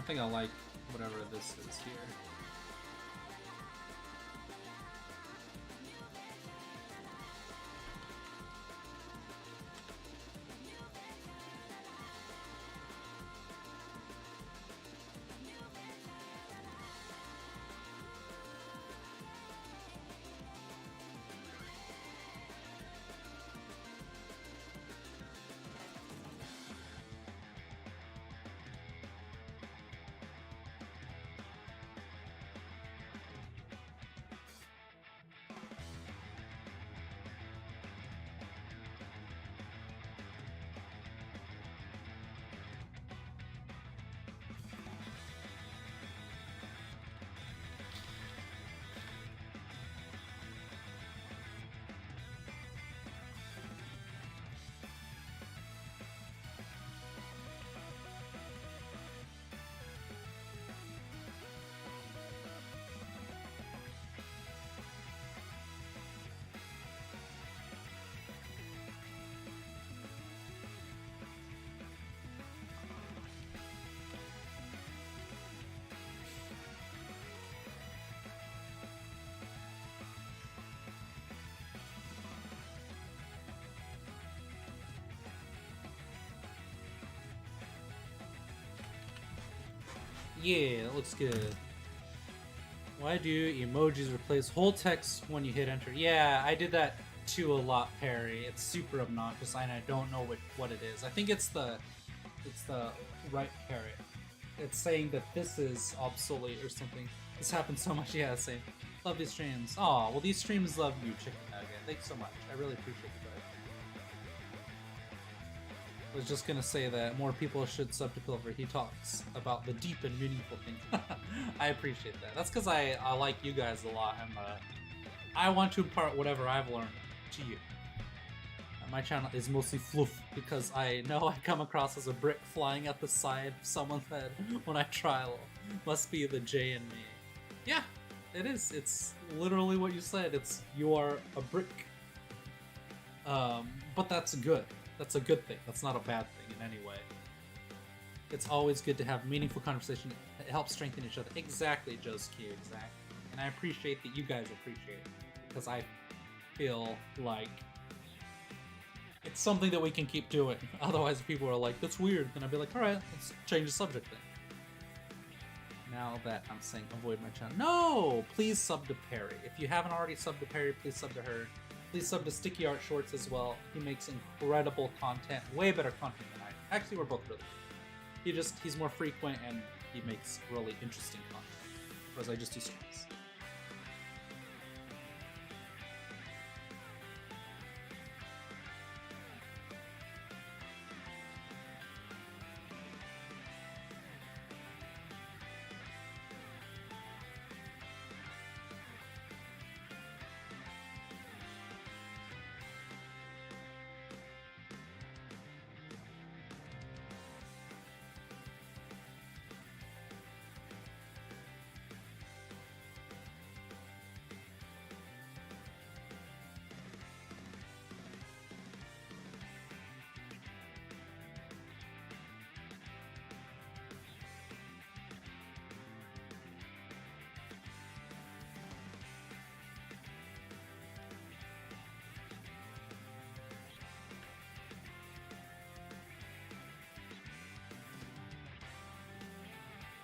don't think I like whatever this is here. Yeah, that looks good. Why do emojis replace whole text when you hit enter? Yeah, I did that too a lot, Perry. It's super obnoxious, and I don't know what it is. I think it's the right parrot. It's saying that this is obsolete or something. This happens so much. Yeah, same. Love these streams. Aw, well these streams love you, Chicken Nugget. Thanks so much. I really appreciate it, guys. I was just gonna say that more people should sub to Pilfer. He talks about the deep and meaningful things. I appreciate that. That's because I like you guys a lot, and I want to impart whatever I've learned to you. My channel is mostly fluff because I know I come across as a brick flying at the side of someone's head when I trial. Must be the J in me. Yeah, it is. It's literally what you said. It's you are a brick. But that's good. That's a good thing. That's not a bad thing in any way. It's always good to have meaningful conversation. It helps strengthen each other. Exactly, Joe's Q, exactly. And I appreciate that you guys appreciate it. Because I feel like it's something that we can keep doing. Otherwise, if people are like, that's weird, then I'd be like, alright, let's change the subject then. Now that I'm saying avoid my channel. No! Please sub to Perry. If you haven't already subbed to Perry, please sub to her. Please sub to Sticky Art Shorts as well. He makes incredible content, way better content than I do. Actually, we're both really good. He's more frequent and he makes really interesting content. Whereas I just do streams.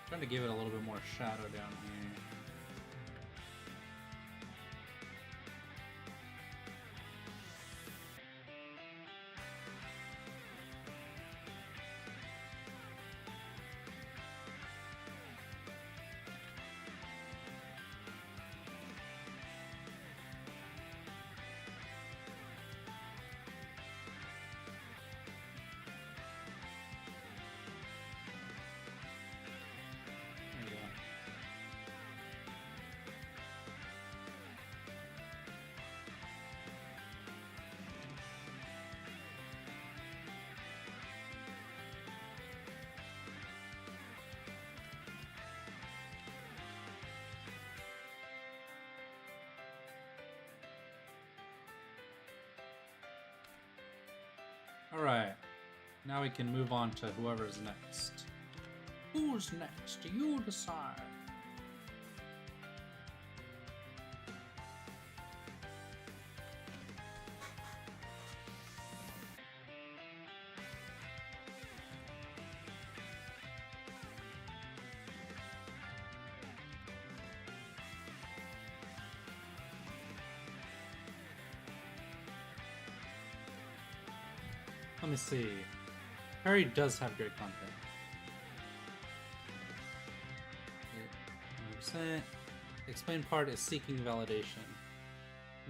Trying to give it a little bit more shadow down here. Alright, now we can move on to whoever's next. Who's next? You decide. Let me see. Harry does have great content. 100%. Explain part is seeking validation.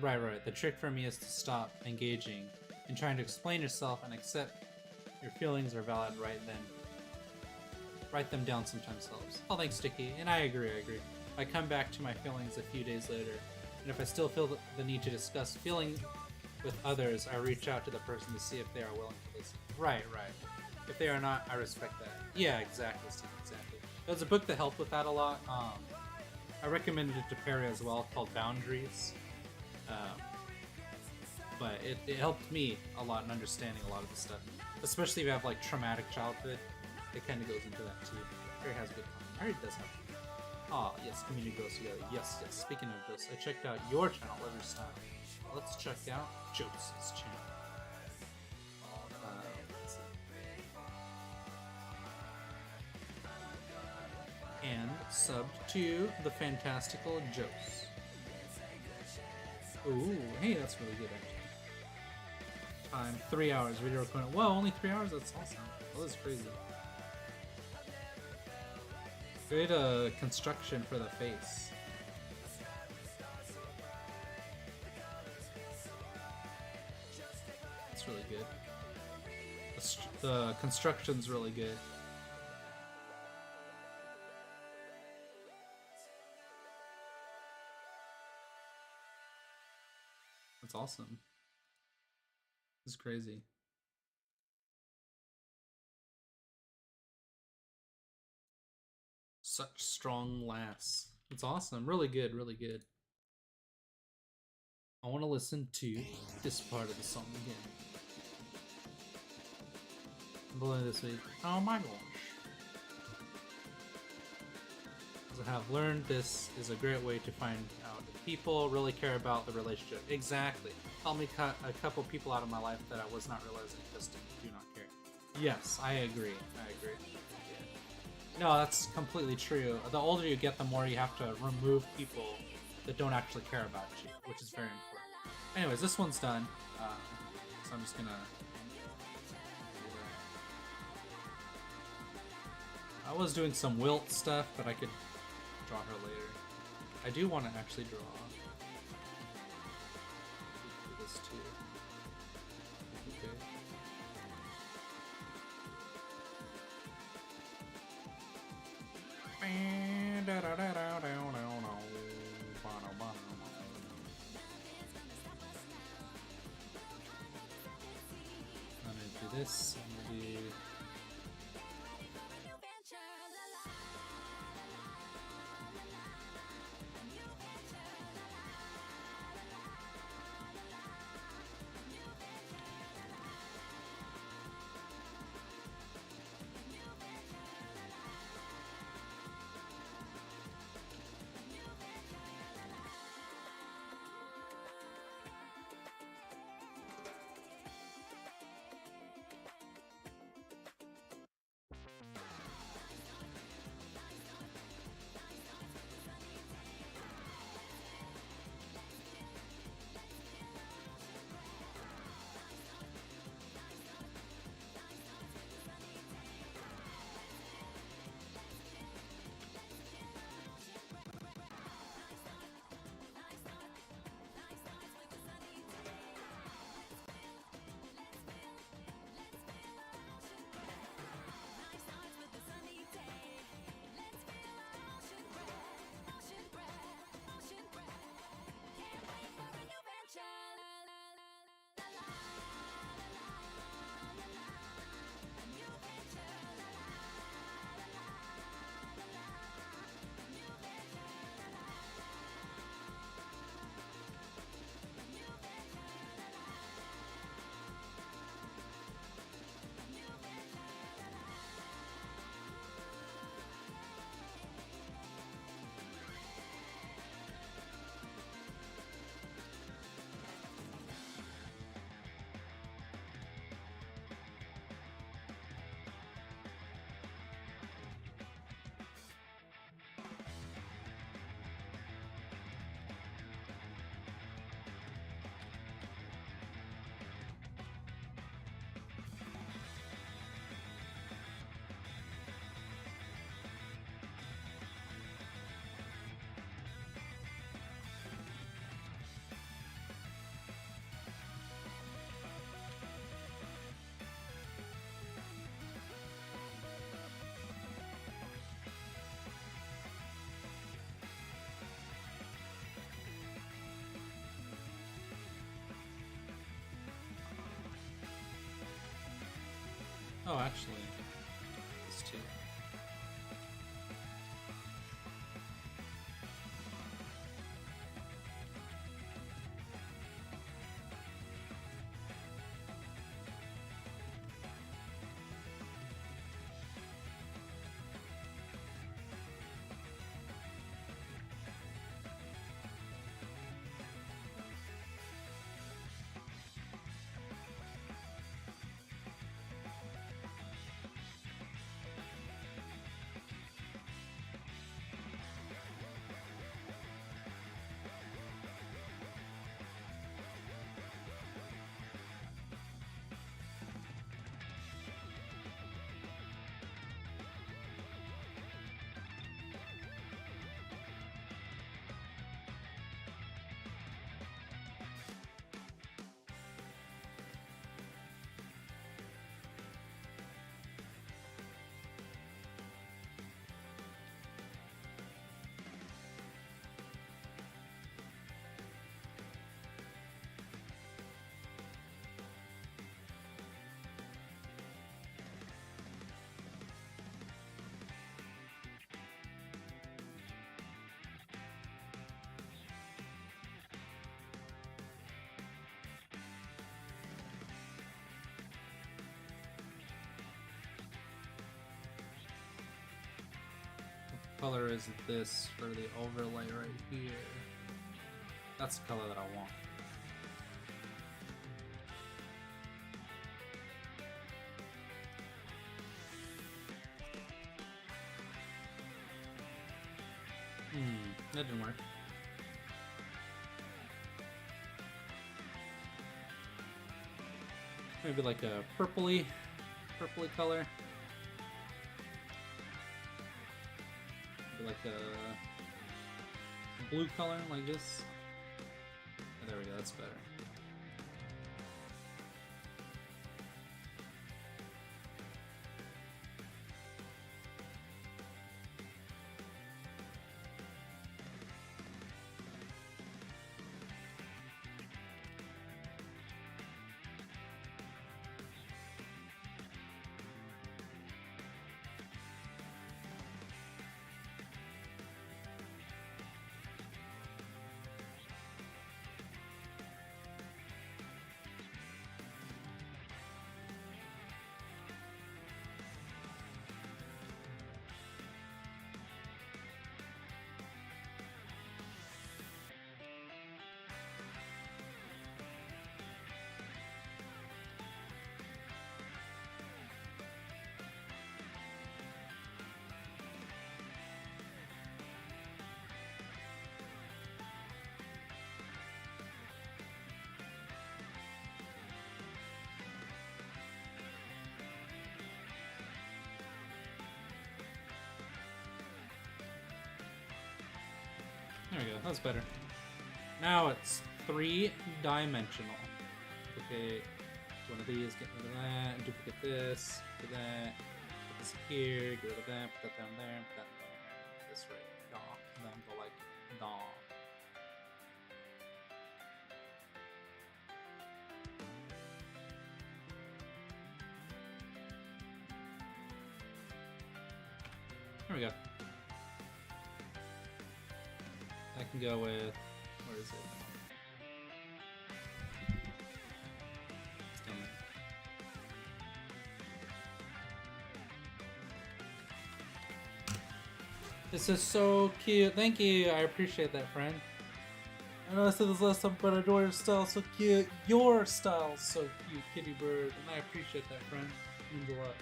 Right. The trick for me is to stop engaging and trying to explain yourself and accept your feelings are valid right then. Write them down sometimes helps. Oh, thanks, Sticky. And I agree. I come back to my feelings a few days later, and if I still feel the need to discuss feeling with others, I reach out to the person to see if they are willing to listen. Right. If they are not, I respect that. Yeah, exactly, Steve, exactly. There's a book that helped with that a lot. I recommended it to Perry as well, called Boundaries. But it helped me a lot in understanding a lot of the stuff. Especially if you have like traumatic childhood, it kind of goes into that too. Perry has good content. Perry does have good content. Ah, yes, community grows together. Yes. Speaking of this, I checked out your channel, Liver Style. Let's check out Joseph's channel. Let's see. And subbed to the fantastical Jose. Ooh, hey, that's really good actually. Time 3 hours. Video recording. Well, only 3 hours. That's awesome. Well, that's crazy. Good construction for the face. That's really good. The construction's really good. That's awesome. This is crazy. Such strong lass. It's awesome. Really good. I want to listen to this part of the song again. Below this week. Oh my gosh. As I have learned, this is a great way to find out if people really care about the relationship. Exactly. Help me cut a couple people out of my life that I was not realizing just do not care. Yes, I agree. Yeah. No, that's completely true. The older you get, the more you have to remove people that don't actually care about you, which is very important. Anyways, this one's done. So I'm just gonna... I was doing some wilt stuff, but I could draw her later. I do want to actually draw this too. Okay. I'm gonna do this. I'm gonna do... Oh, actually, it's two. Color is this for the overlay right here. That's the color that I want. That didn't work. Maybe like a purpley color. Maybe like a blue color like this. Oh, there we go, that's better. There we go, that's better. Now it's three-dimensional. Duplicate one of these, get rid of that, duplicate this, do that, put this here, get rid of that, put that down there, put that down this right, and then go like, dong. There we go. I can go with, where is it? It's down there. This is so cute. Thank you. I appreciate that, friend. I know I said this last time, but I adore your style. So cute. Your style's so cute, Kitty Bird. And I appreciate that, friend. It means a lot.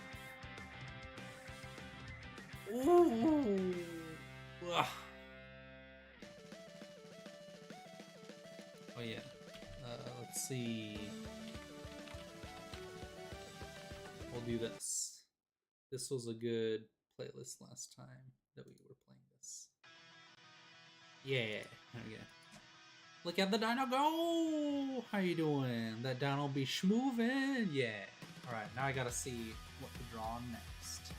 Ooh. Ugh. Oh yeah. Let's see. We'll do this. This was a good playlist last time that we were playing this. Yeah. There we go. Look at the dino go! How you doing? That dino be schmoovin'? Yeah. Alright, now I gotta see what to draw next.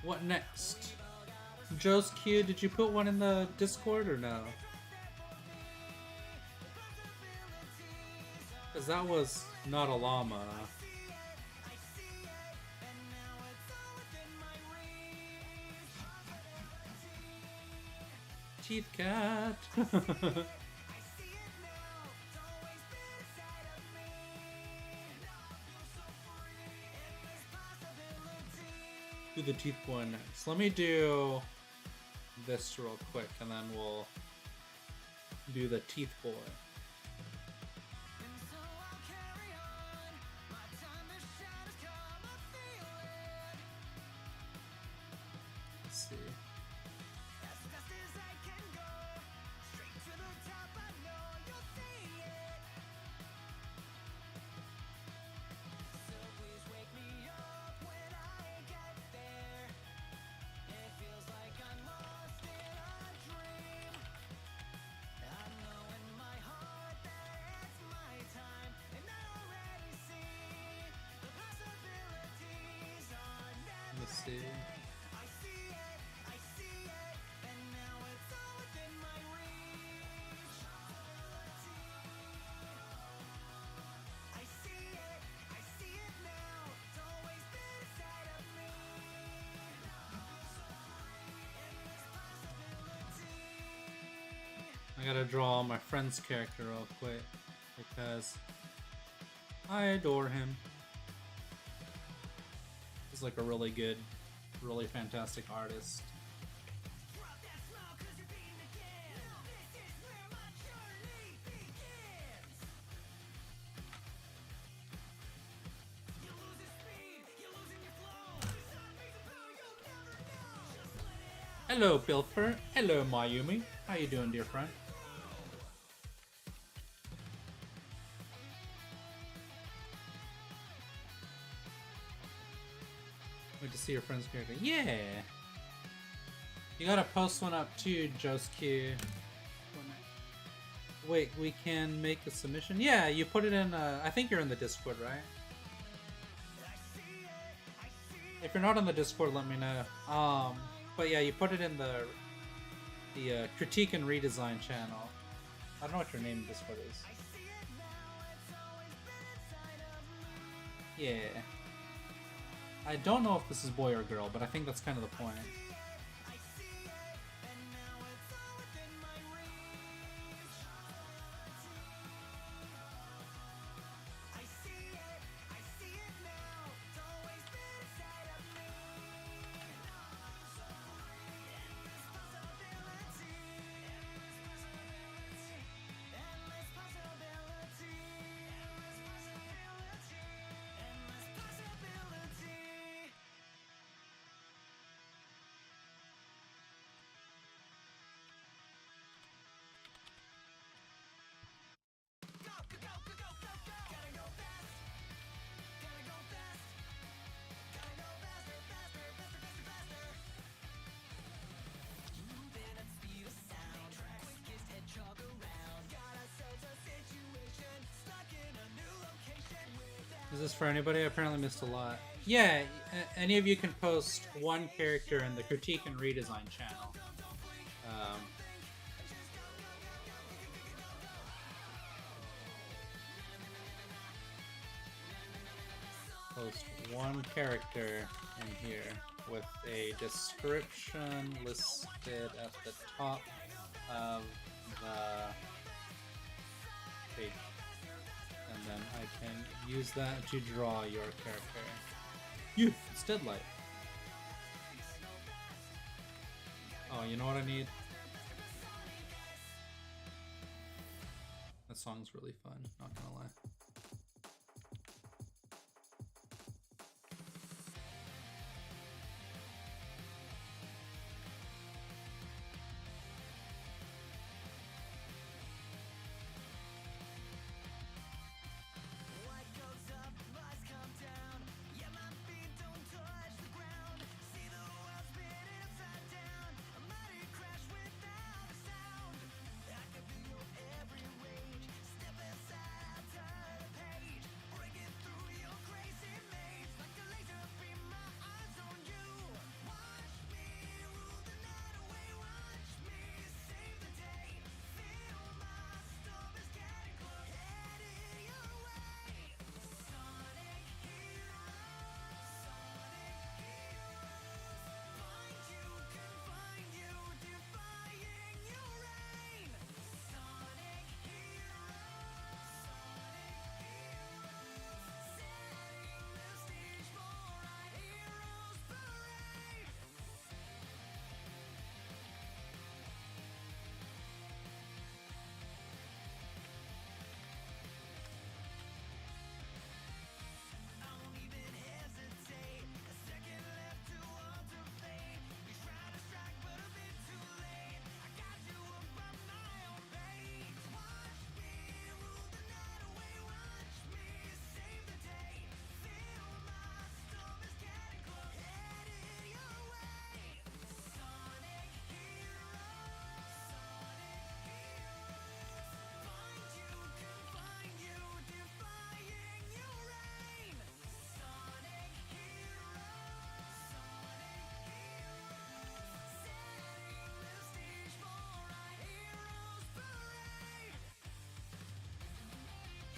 What next? Joe's Q, did you put one in the Discord or no? Because that was not a llama. Teeth cat. Do the teeth one next. Let me do this real quick and then we'll do the teeth boy. Let's see. Let's see. I gotta draw my friend's character real quick because I adore him. He's like a really good, really fantastic artist. Hello, Pilfer. Hello, Mayumi. How you doing, dear friend? Wait to see your friend's character. Yeah! You gotta post one up too, Josuke. Wait, we can make a submission? Yeah, you put it in, I think you're in the Discord, right? If you're not in the Discord, let me know. But yeah, you put it in the critique and redesign channel. I don't know what your name in Discord is. Yeah. I don't know if this is boy or girl, but I think that's kind of the point. Is this for anybody? I apparently missed a lot. Yeah, any of you can post one character in the critique and redesign channel. Post one character in here with a description listed at the top of the page. And then I can use that to draw your character. Youth, it's Deadlight. Oh, you know what I need? That song's really fun, not gonna lie.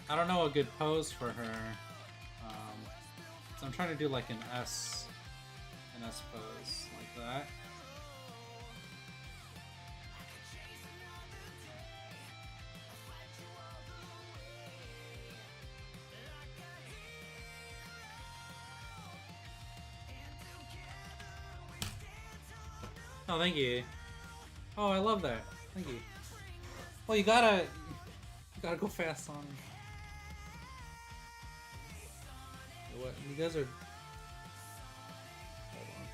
I don't know a good pose for her. So I'm trying to do like an S pose like that. Oh, thank you. Oh, I love that. Thank you. Well, you gotta go fast on. What you guys are? Hold on.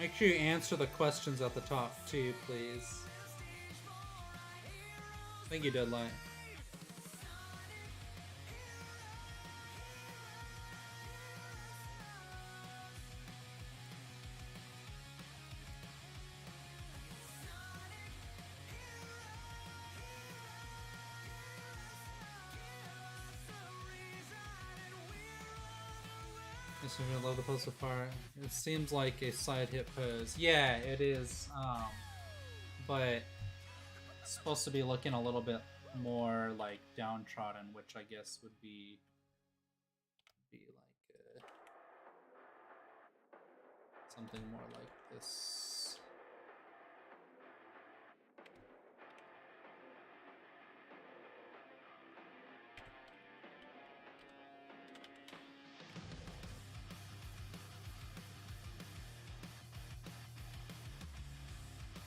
Make sure you answer the questions at the top too, please. Thank you, Deadline. I love the pose so far. It seems like a side hip pose. Yeah, it is. But it's supposed to be looking a little bit more like downtrodden, which I guess would be like something more like this.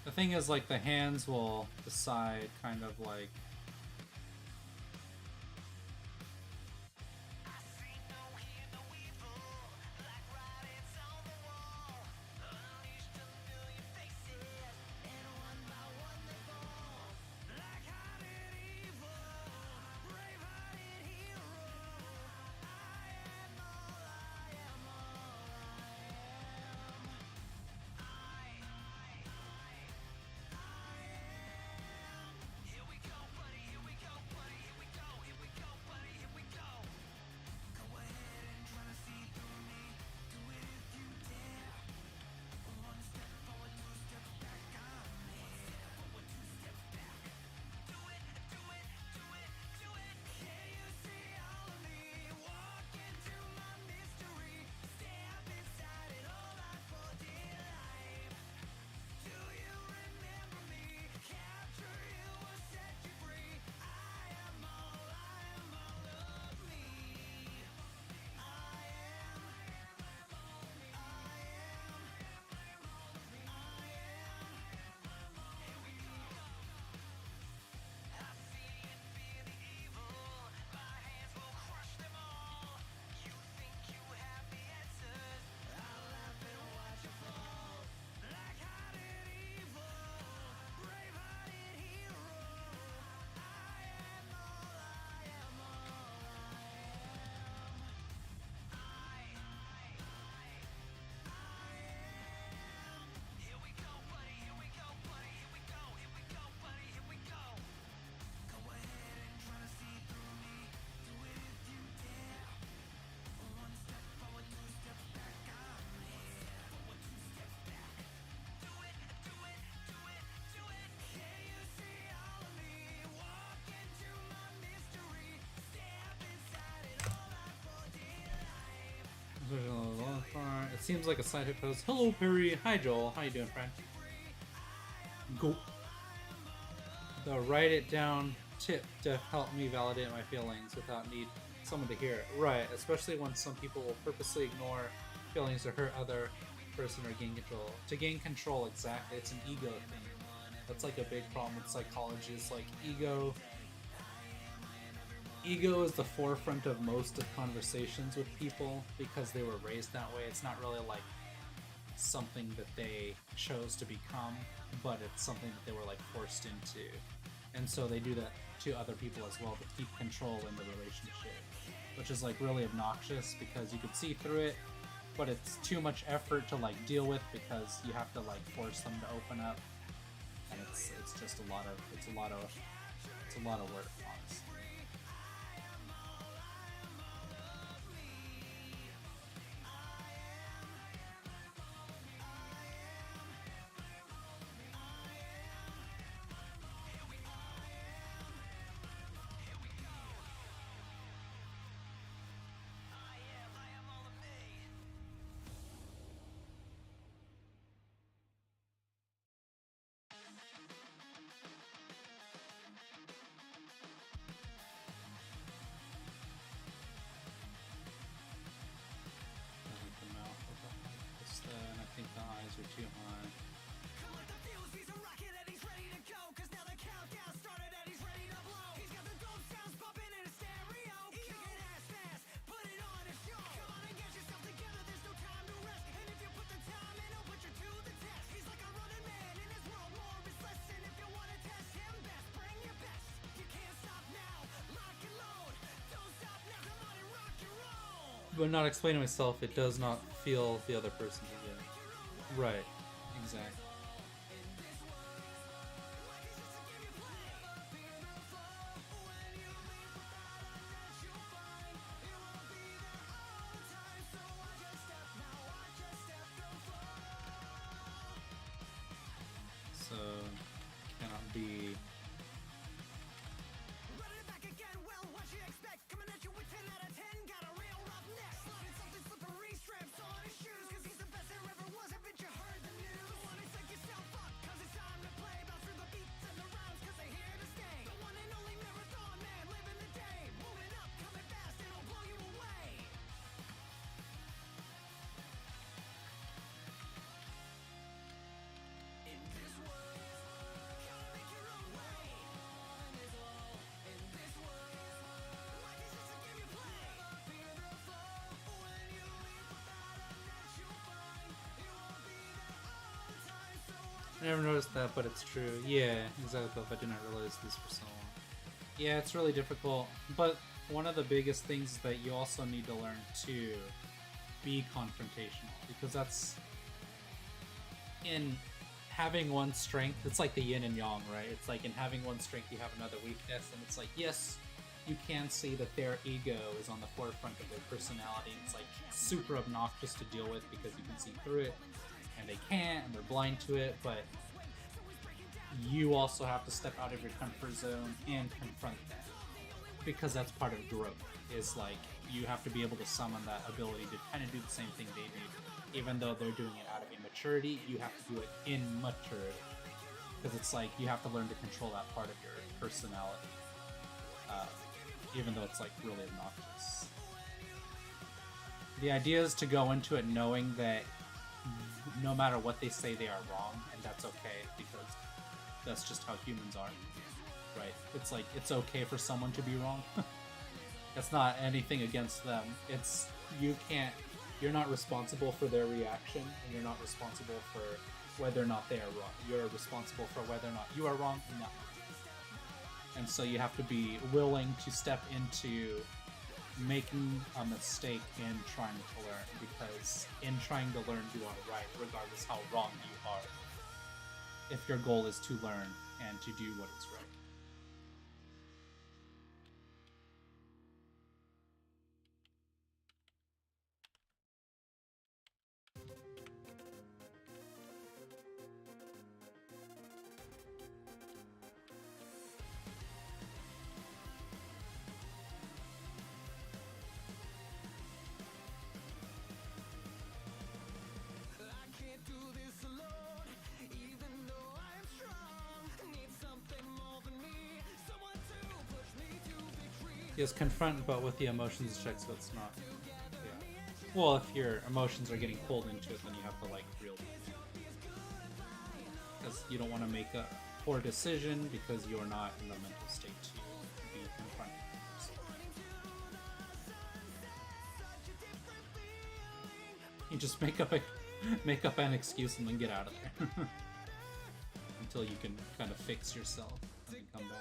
The thing is, like, the hands will decide kind of like it seems like a side hip pose. Hello, Perry. Hi, Joel. How you doing, friend? Go. The write it down tip to help me validate my feelings without need someone to hear it. Right, especially when some people will purposely ignore feelings to hurt other person or gain control. To gain control, exactly. It's an ego thing. That's like a big problem with psychology. It's like ego is the forefront of most of conversations with people because they were raised that way. It's not really like something that they chose to become, but it's something that they were like forced into. And so they do that to other people as well to keep control in the relationship, which is like really obnoxious because you could see through it, but it's too much effort to like deal with because you have to like force them to open up, and it's just a lot of work, honestly. But not explaining myself, it does not feel the other person again. Right. Exactly. So cannot be. I never noticed that, but it's true. Yeah, exactly. If I did not realize this for so long. Yeah, it's really difficult. But one of the biggest things is that you also need to learn to be confrontational, because that's in having one strength. It's like the yin and yang, right? It's like in having one strength, you have another weakness, and it's like, yes, you can see that their ego is on the forefront of their personality. It's like super obnoxious to deal with because you can see through it. And they can't, and they're blind to it, but you also have to step out of your comfort zone and confront that, because that's part of growth. Is like you have to be able to summon that ability to kind of do the same thing they do, even though they're doing it out of immaturity. You have to do it in maturity, because it's like you have to learn to control that part of your personality, even though it's like really obnoxious. The idea is to go into it knowing that no matter what they say, they are wrong, and that's okay, because that's just how humans are, right? It's like, it's okay for someone to be wrong. It's not anything against them. It's, you're not responsible for their reaction, and you're not responsible for whether or not they are wrong. You're responsible for whether or not you are wrong and not. And so you have to be willing to step into making a mistake in trying to learn, because in trying to learn, you are right, regardless how wrong you are, if your goal is to learn and to do what is right. Yes, confront, but with the emotions check, so it's not. Yeah. Well, if your emotions are getting pulled into it, then you have to like reel them in, because you don't want to make a poor decision because you're not in the mental state to be confronting. You just make up an excuse and then get out of there until you can kind of fix yourself and then come back.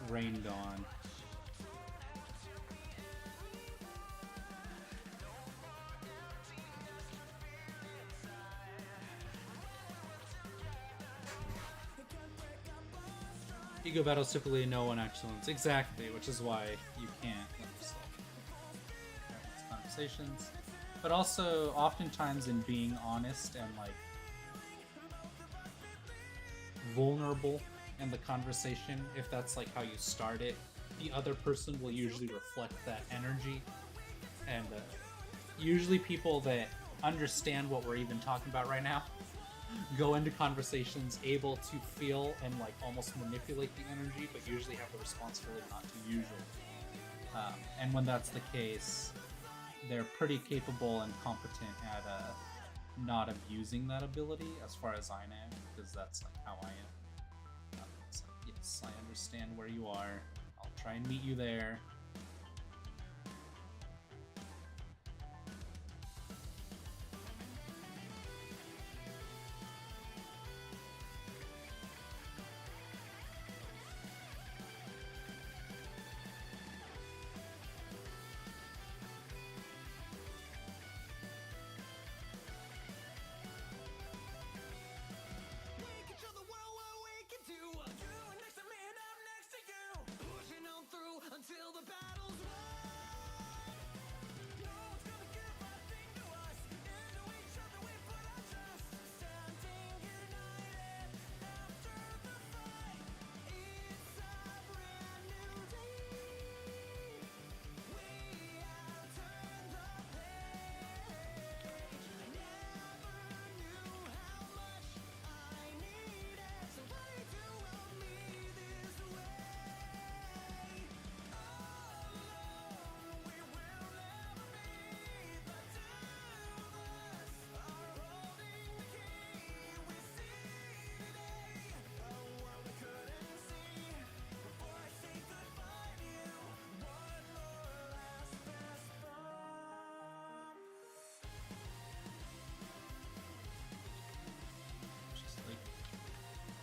Rained on. Ego battles typically no one actually wins. Exactly, which is why you can't let yourself have these conversations. But also, oftentimes in being honest and like vulnerable in the conversation, if that's like how you start it, the other person will usually reflect that energy. And usually people that understand what we're even talking about right now go into conversations able to feel and like almost manipulate the energy, but usually have the responsibility not to usually. And when that's the case, they're pretty capable and competent at not abusing that ability, as far as I know, because that's like how I am. It's like, yes, I understand where you are. I'll try and meet you there.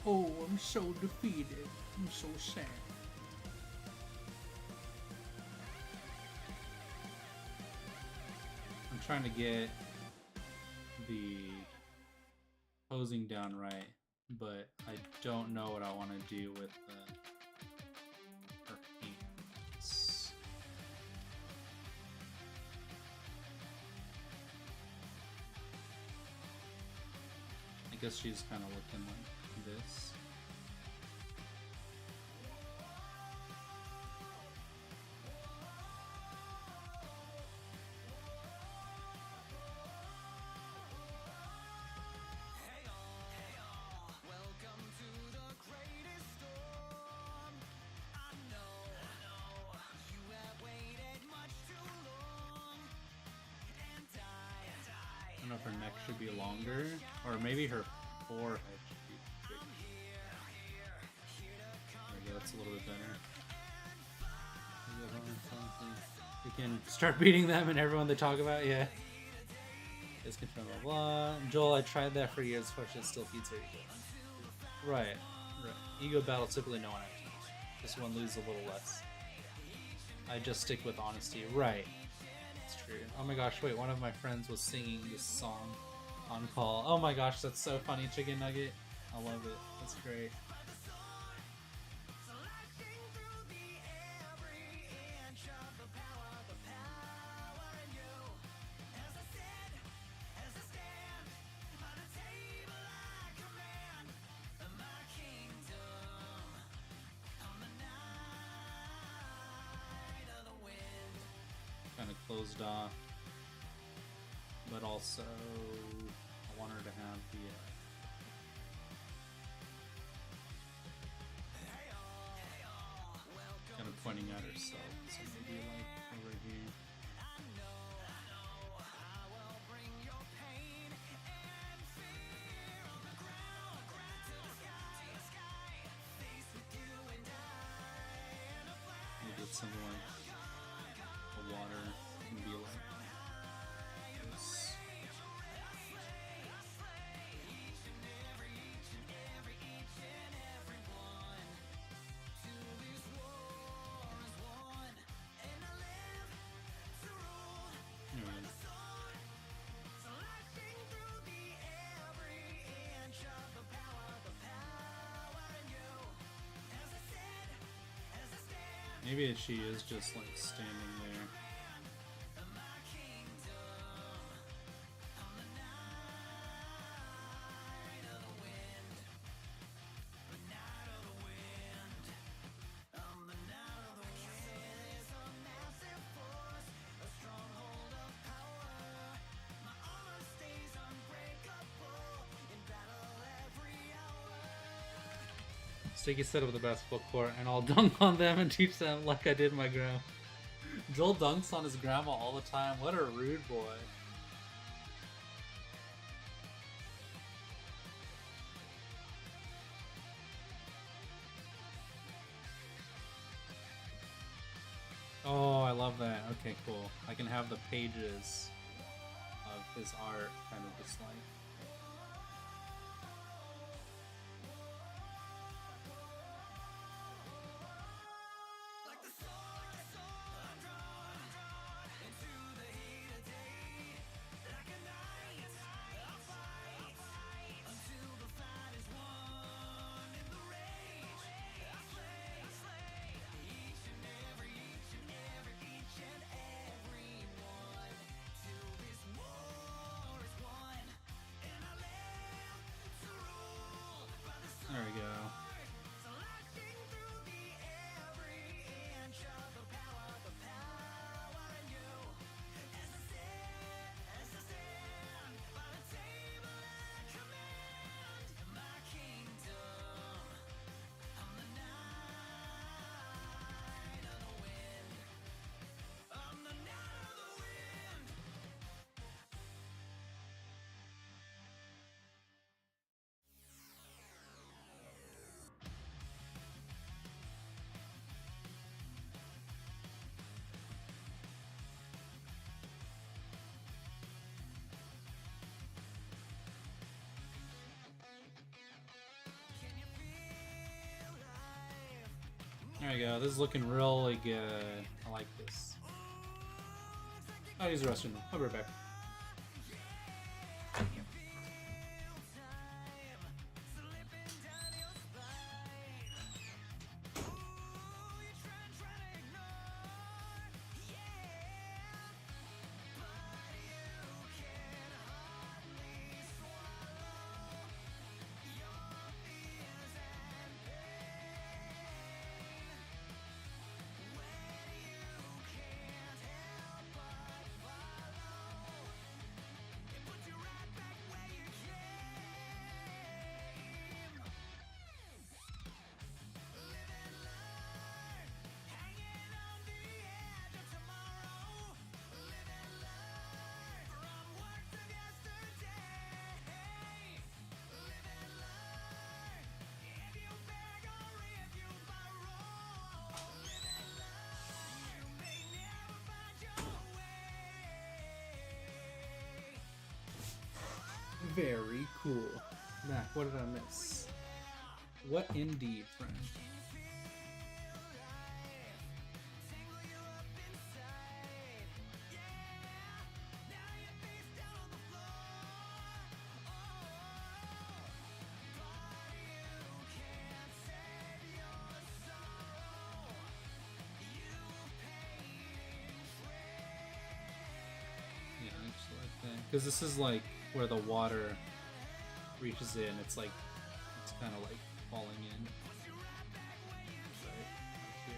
Oh, I'm so defeated. I'm so sad. I'm trying to get the posing down right, but I don't know what I want to do with her hands. I guess she's kind of looking like this. I don't know if her neck should be longer, or maybe her forehead should be bigger. There we go, that's a little bit better. We can start beating them and everyone they talk about, yeah. It's control, blah, blah. Joel, I tried that for years, but it still feeds her ego. Right. Ego battle, typically no one actually. This one loses a little less. I just stick with honesty. Right. It's true. Oh my gosh, wait, one of my friends was singing this song on call. Oh my gosh, that's so funny, Chicken Nugget. I love it. That's great. Kind of closed off, but also I want her to have the kind of pointing at herself, so maybe like over here. Maybe it's something like the water can be like this. Maybe she is just like standing there. Siggy set up the basketball court, and I'll dunk on them and teach them like I did my grandma. Joel dunks on his grandma all the time. What a rude boy. Oh, I love that. Okay, cool. I can have the pages of his art kind of just like... There we go. There we go. This is looking really good. I like this. I'll use the restroom. I'll be right back. Very cool. Mac, what did I miss? What indeed, friend? Yeah, I just like that. Because this is like where the water reaches in. It's like, it's kind of like falling in. Right here.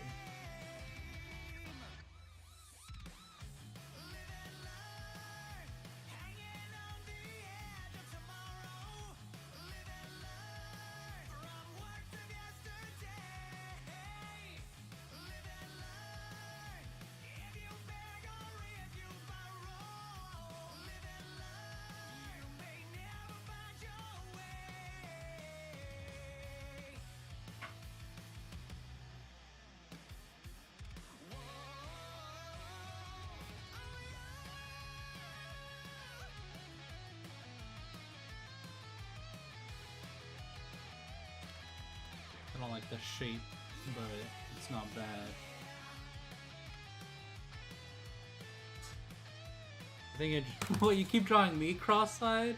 I don't like the shape, but it's not bad. I think it... What, you keep drawing me cross-eyed?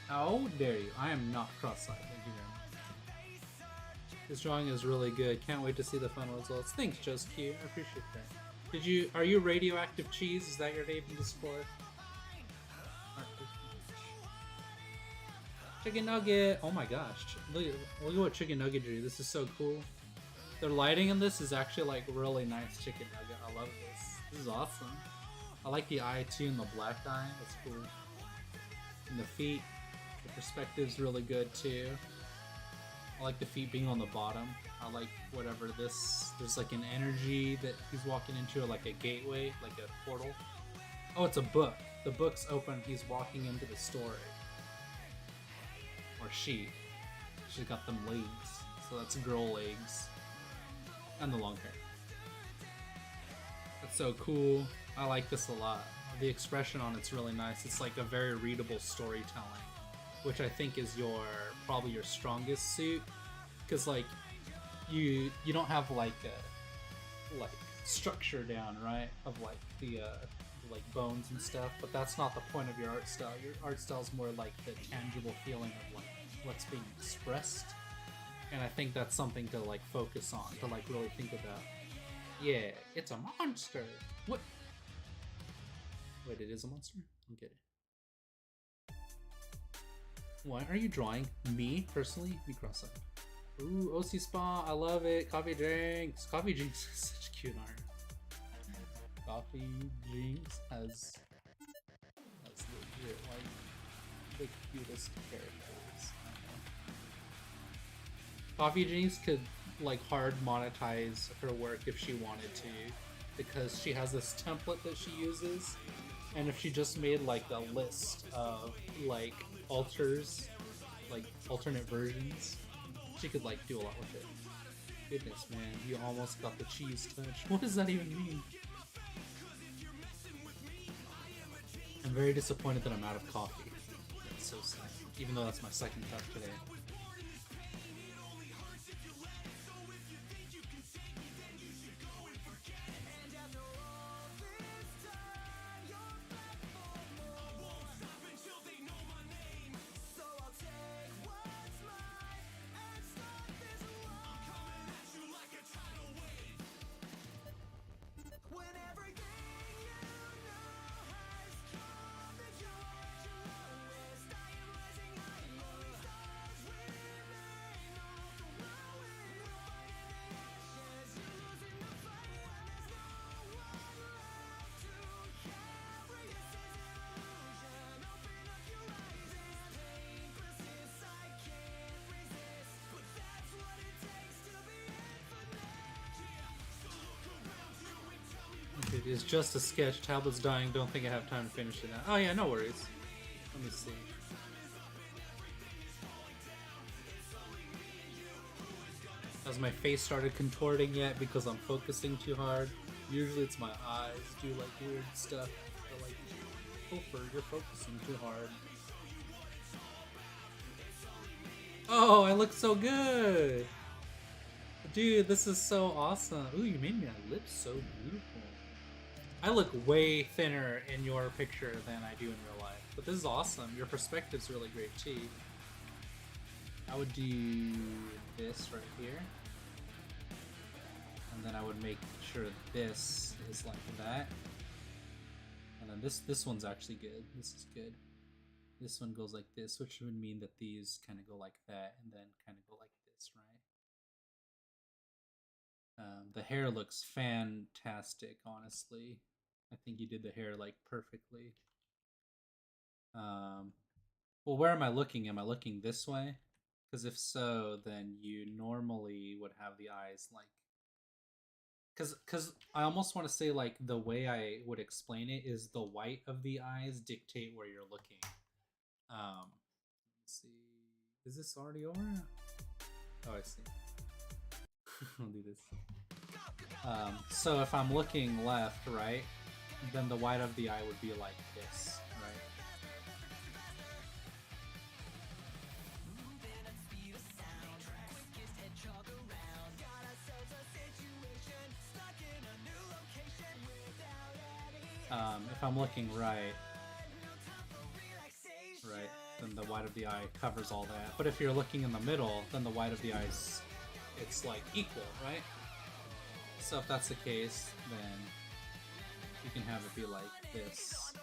How dare you? I am not cross-eyed, thank you very much. This drawing is really good. Can't wait to see the final results. Thanks, Just Q. I appreciate that. Are you Radioactive Cheese? Is that your name in Discord? Chicken nugget! Oh my gosh. Look at what chicken nugget drew. This is so cool. The lighting in this is actually like really nice chicken nugget. I love this. This is awesome. I like the eye too and the black eye. That's cool. And the feet. The perspective's really good too. I like the feet being on the bottom. I like whatever this... There's like an energy that he's walking into, like a gateway, like a portal. Oh, it's a book. The book's open. He's walking into the story. Or she. She's got them legs. So that's girl legs. And the long hair. That's so cool. I like this a lot. The expression on it's really nice. It's like a very readable storytelling, which I think is probably your strongest suit, because like you don't have like structure down, right, of like the like bones and stuff, but that's not the point of your art style. Your art style is more like the tangible feeling of like what's being expressed, and I think that's something to like focus on, to like really think about. Yeah, it's a monster. What? Wait, it is a monster? I'll get it. Why are you drawing me personally? Me cross-eyed. Ooh, OC Spa, I love it. Coffee Jinx. Coffee Jinx is such cute art. Coffee Jinx has legit like the cutest characters. Coffee Jinx could like hard monetize her work if she wanted to, because she has this template that she uses, and if she just made like a list of like alters, like alternate versions, she could like do a lot with it. Goodness, man, you almost got the cheese touch. What does that even mean? I'm very disappointed that I'm out of coffee. That's so sad. Even though that's my second cup today. It is just a sketch. Tablet's dying. Don't think I have time to finish it now. Oh yeah, no worries. Let me see. Has my face started contorting yet because I'm focusing too hard? Usually it's my eyes do like weird stuff. But like, Hofer, you're focusing too hard. Oh, I look so good! Dude, this is so awesome. Ooh, you made my lips so beautiful. I look way thinner in your picture than I do in real life. But this is awesome. Your perspective's really great too. I would do this right here. And then I would make sure this is like that. And then this one's actually good. This is good. This one goes like this, which would mean that these kind of go like that and then kind of go like this, right? The hair looks fantastic, honestly. I think you did the hair like perfectly. Well, where am I looking? Am I looking this way? Because if so, then you normally would have the eyes like... Because I almost want to say like the way I would explain it is the white of the eyes dictate where you're looking. Let's see. Is this already over? Oh, I see. I'll do this. So if I'm looking left, right, then the white of the eye would be like this, right? If I'm looking right, then the white of the eye covers all that. But if you're looking in the middle, then the white of the eyes, it's like equal, right? So if that's the case, then you can have it be like this.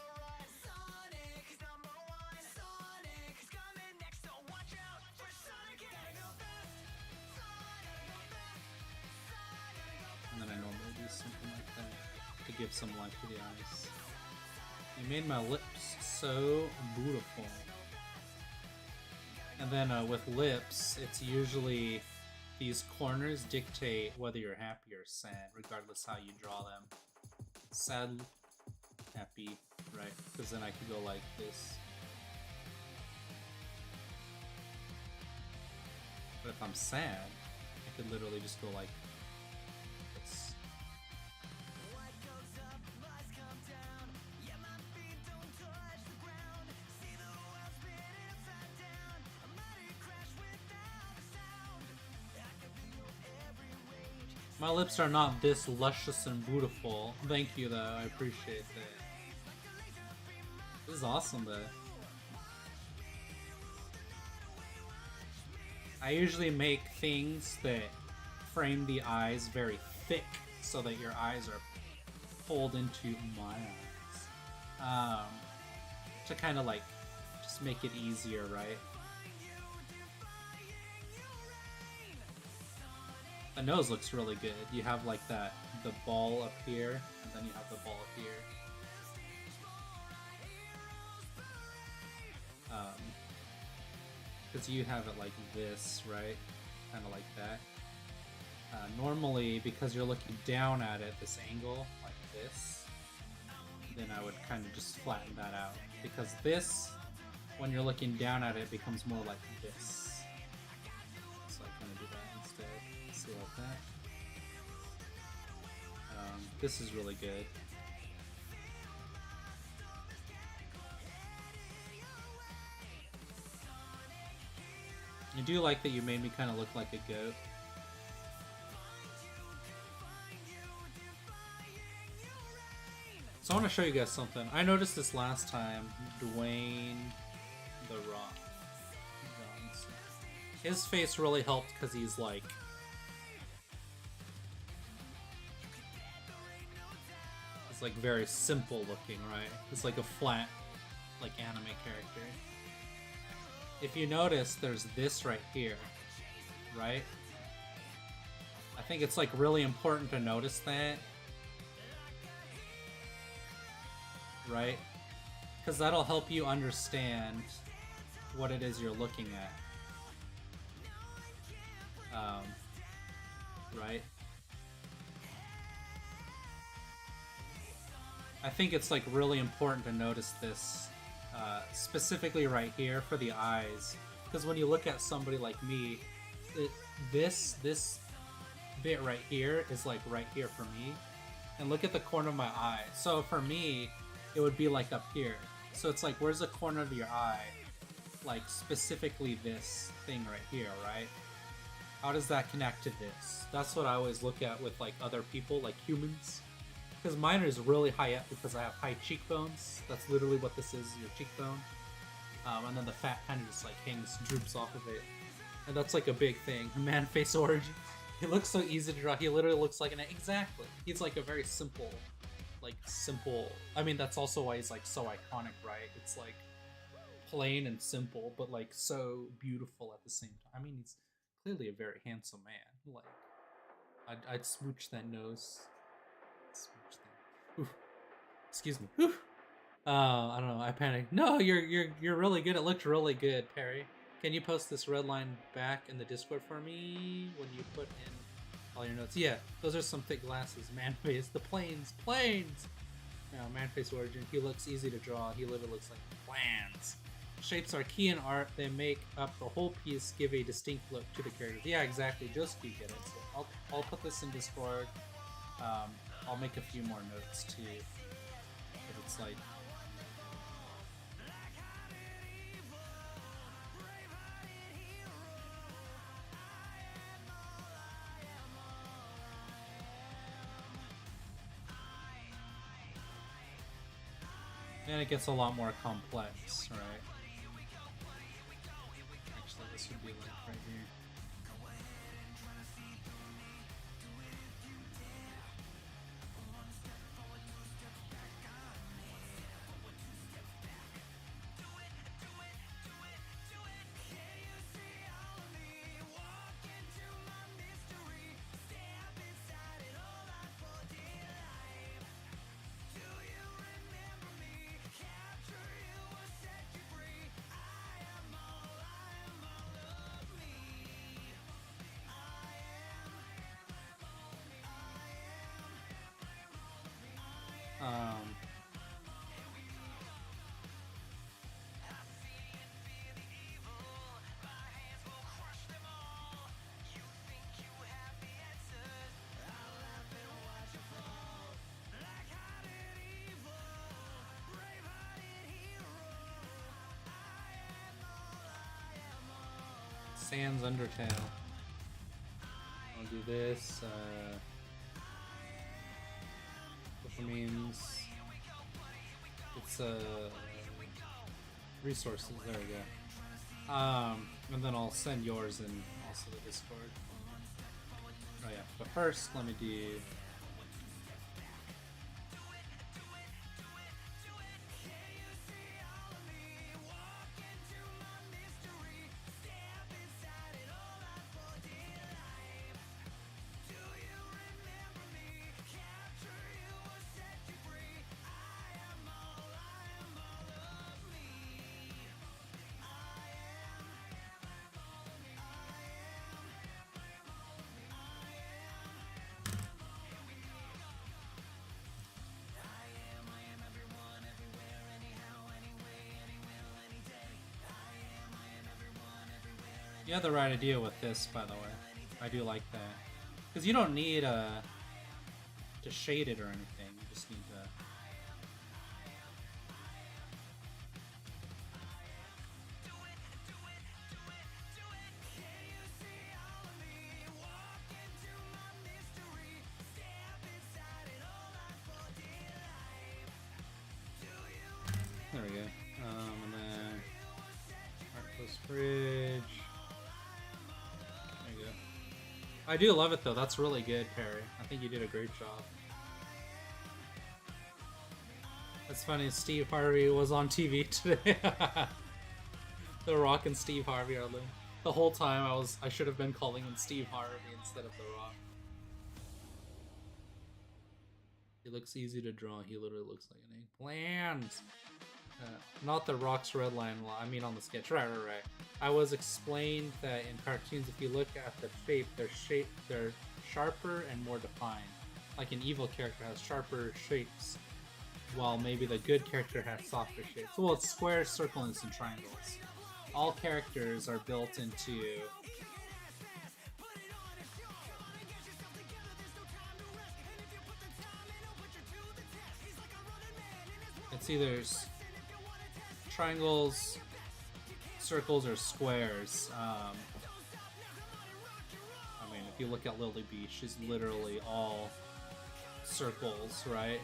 And then I normally do something like that to give some life to the eyes. You made my lips so beautiful. And then with lips, it's usually these corners dictate whether you're happy or sad, regardless how you draw them. Sad, happy, right? Because then I could go like this. But if I'm sad, I could literally just go like this. My lips are not this luscious and beautiful. Thank you, though. I appreciate that. This is awesome, though. I usually make things that frame the eyes very thick so that your eyes are pulled into my eyes. To kind of like just make it easier, right? The nose looks really good. You have like the ball up here, and then you have the ball up here. Because you have it like this, right? Kind of like that. Normally, because you're looking down at it, this angle, like this, then I would kind of just flatten that out. Because this, when you're looking down at it, becomes more like this. So I kind of do that instead. See, like that. This is really good. I do like that you made me kind of look like a goat. So I want to show you guys something. I noticed this last time. Dwayne The Rock Johnson. His face really helped because he's like... It's like very simple looking, right? It's like a flat, like anime character. If you notice, there's this right here, right? I think it's like really important to notice that, right? Because that'll help you understand what it is you're looking at. Right? I think it's like really important to notice this. Specifically right here for the eyes, because when you look at somebody like me, this bit right here is like right here for me, and look at the corner of my eye. So for me, it would be like up here. So it's like, where's the corner of your eye? Like specifically this thing right here, right? How does that connect to this? That's what I always look at with like other people, like humans. Because mine is really high up because I have high cheekbones. That's literally what this is, your cheekbone. And then the fat kind of just like hangs, droops off of it. And that's like a big thing. Man face origin. He looks so easy to draw. He literally looks like an... Exactly. He's like a very simple... I mean, that's also why he's like so iconic, right? It's like plain and simple, but like so beautiful at the same time. I mean, he's clearly a very handsome man. Like, I'd smooch that nose. Oof. Excuse me. Oof. I don't know. I panicked. No, you're really good. It looked really good, Perry. Can you post this red line back in the Discord for me when you put in all your notes? Yeah, those are some thick glasses. Man face. The planes. No, man face origin. He looks easy to draw. He literally looks like plans. Shapes are key in art. They make up the whole piece. Give a distinct look to the characters. Yeah, exactly. Just you get it. So I'll put this in Discord. I'll make a few more notes too. But it's like... And it gets a lot more complex, right? Actually, this would be like right here. Um, Sans Undertale. I'll do this, which means it's resources. There we go. And then I'll send yours in also the Discord. Oh yeah, but first let me do. You have the right idea with this, by the way. I do like that. Because you don't need to shade it or anything. You just need to... There we go. And then... Artless Bridge... I do love it though, that's really good, Perry. I think you did a great job. It's funny, Steve Harvey was on TV today. The Rock and Steve Harvey are linked. The whole time I should have been calling him Steve Harvey instead of The Rock. He looks easy to draw, he literally looks like an eggplant. Not the Rock's red line, well, I mean on the sketch. Right. I was explained that in cartoons, if you look at the shape, they're sharper and more defined. Like an evil character has sharper shapes, while maybe the good character has softer shapes. Well, it's squares, circles, and triangles. All characters are built into... It's either triangles, circles, or squares. I mean, if you look at Lily B, she's literally all circles, right?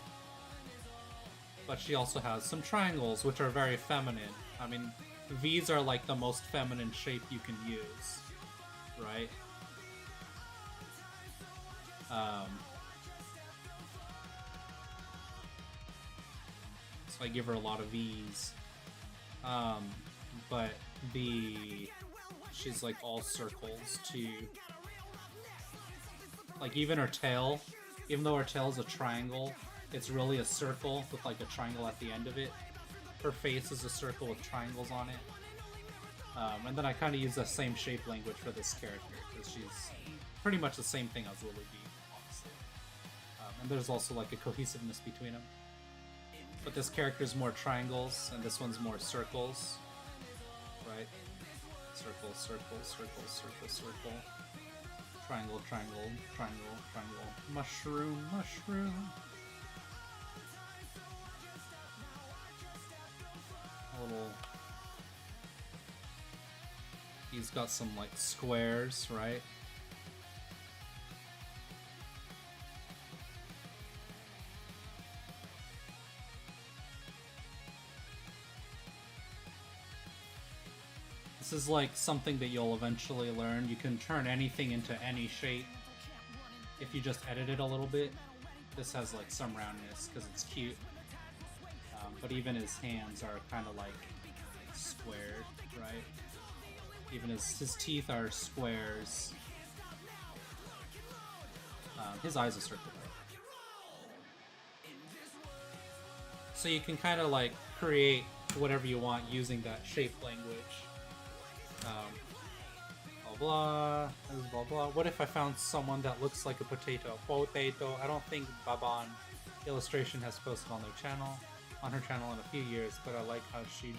But she also has some triangles, which are very feminine. I mean, V's are like the most feminine shape you can use, right? So I give her a lot of V's. But she's like all circles too. Like even her tail, even though her tail is a triangle, it's really a circle with like a triangle at the end of it. Her face is a circle with triangles on it. And then I kind of use the same shape language for this character because she's pretty much the same thing as Lily B, honestly. And there's also like a cohesiveness between them. But this character's more triangles, and this one's more circles. Right? Circle, circle, circle, circle, circle. Triangle, triangle, triangle, triangle. Mushroom, mushroom. A little... He's got some, like, squares, right? This is like something that you'll eventually learn. You can turn anything into any shape if you just edit it a little bit. This has like some roundness because it's cute. But even his hands are kind of like squared, right? Even his teeth are squares. His eyes are circular. So you can kind of like create whatever you want using that shape language. Blah blah blah. What if I found someone that looks like a potato? Potato. I don't think Baban illustration has posted on her channel in a few years, but I like how she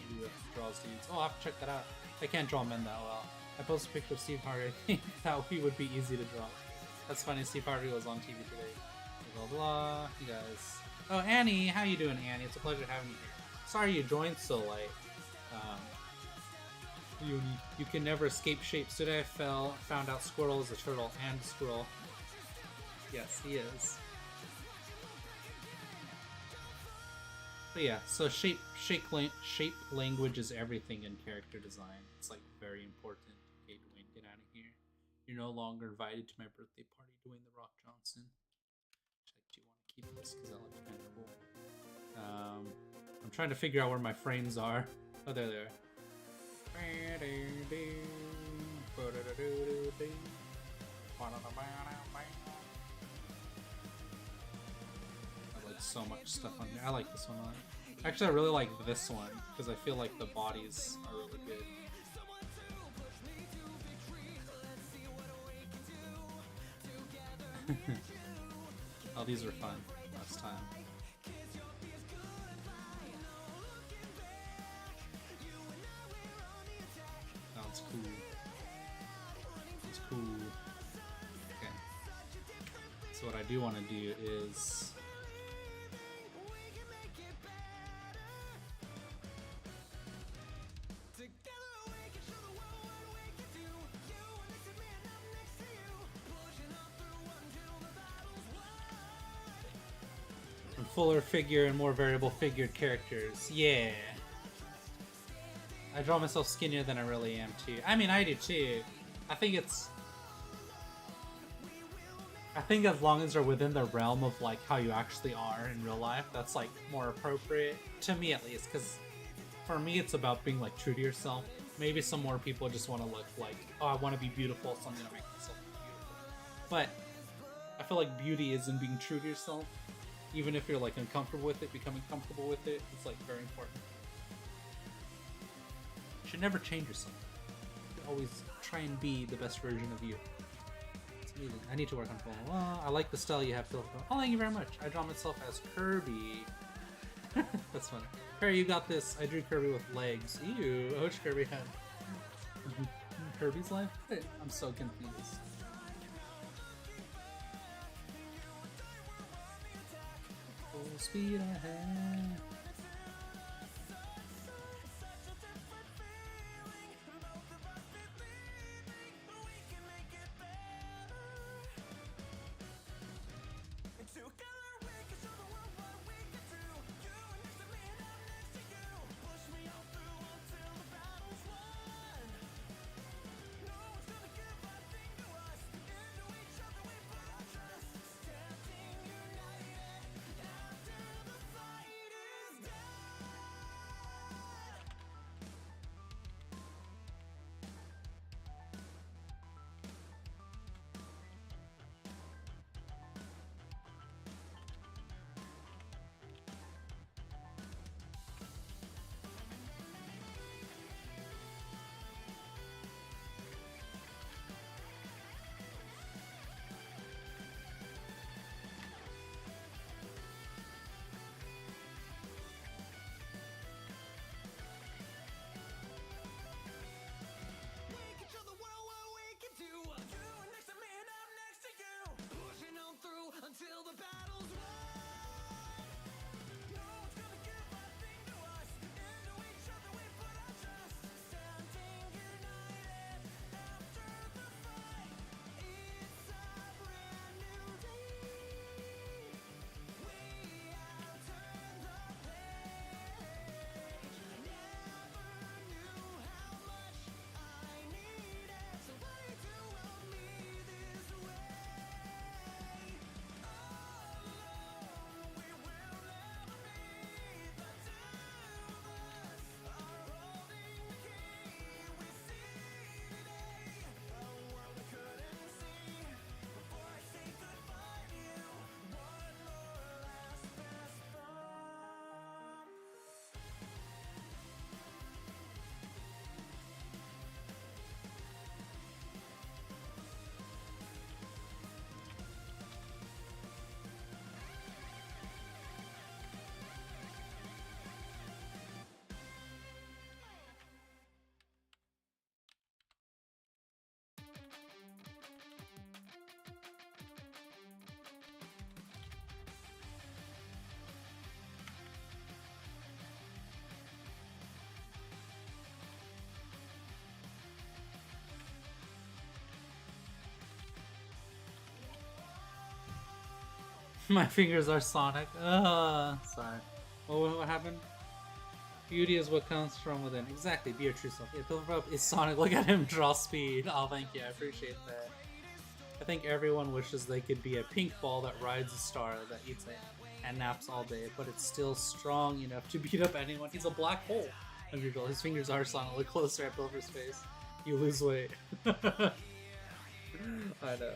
draws dudes. Oh, I'll have to check that out. I can't draw men that well. I posted a picture of Steve Harvey. I think that he would be easy to draw. That's funny. Steve Harvey was on TV today. Blah blah blah. You guys. Oh, Annie, how you doing, Annie? It's a pleasure having you here. Sorry you joined so late. You can never escape shapes. Today I found out Squirrel is a turtle and squirrel. Yes, he is. But yeah, so shape language is everything in character design. It's like very important. Okay, Dwayne, get out of here. You're no longer invited to my birthday party, Dwayne the Rock Johnson. Which I do want to keep this because that looks kind of cool. I'm trying to figure out where my frames are. Oh, there they are. I like so much stuff on here. I like this one a lot. Actually, I really like this one because I feel like the bodies are really good. Oh, these were fun last time. That's cool. That's cool. Okay. So what I do want to do is fuller figure and more variable figured characters. Yeah. I draw myself skinnier than I really am too. I mean, I do too. I think as long as they're within the realm of like how you actually are in real life, that's like more appropriate to me at least. Because for me, it's about being like true to yourself. Maybe some more people just want to look like, oh, I want to be beautiful, so I'm gonna make myself beautiful. But I feel like beauty is in being true to yourself. Even if you're like uncomfortable with it, becoming comfortable with it, it's like very important. You should never change yourself. You should always try and be the best version of you. It's amazing. I need to work on film. Well, I like the style you have, Phil. Oh, thank you very much. I draw myself as Kirby. That's funny. Perry, you got this. I drew Kirby with legs. Ew. I wish Kirby had Kirby's life. I'm so confused. Full speed ahead. My fingers are Sonic. Sorry. What happened? Beauty is what comes from within. Exactly, be your true self. Yeah, Pilferpup is Sonic. Look at him draw speed. Oh, thank you. I appreciate that. I think everyone wishes they could be a pink ball that rides a star, that eats it and naps all day, but it's still strong enough to beat up anyone. He's a black hole. His fingers are Sonic. Look closer at Pilfer's face. You lose weight. I know.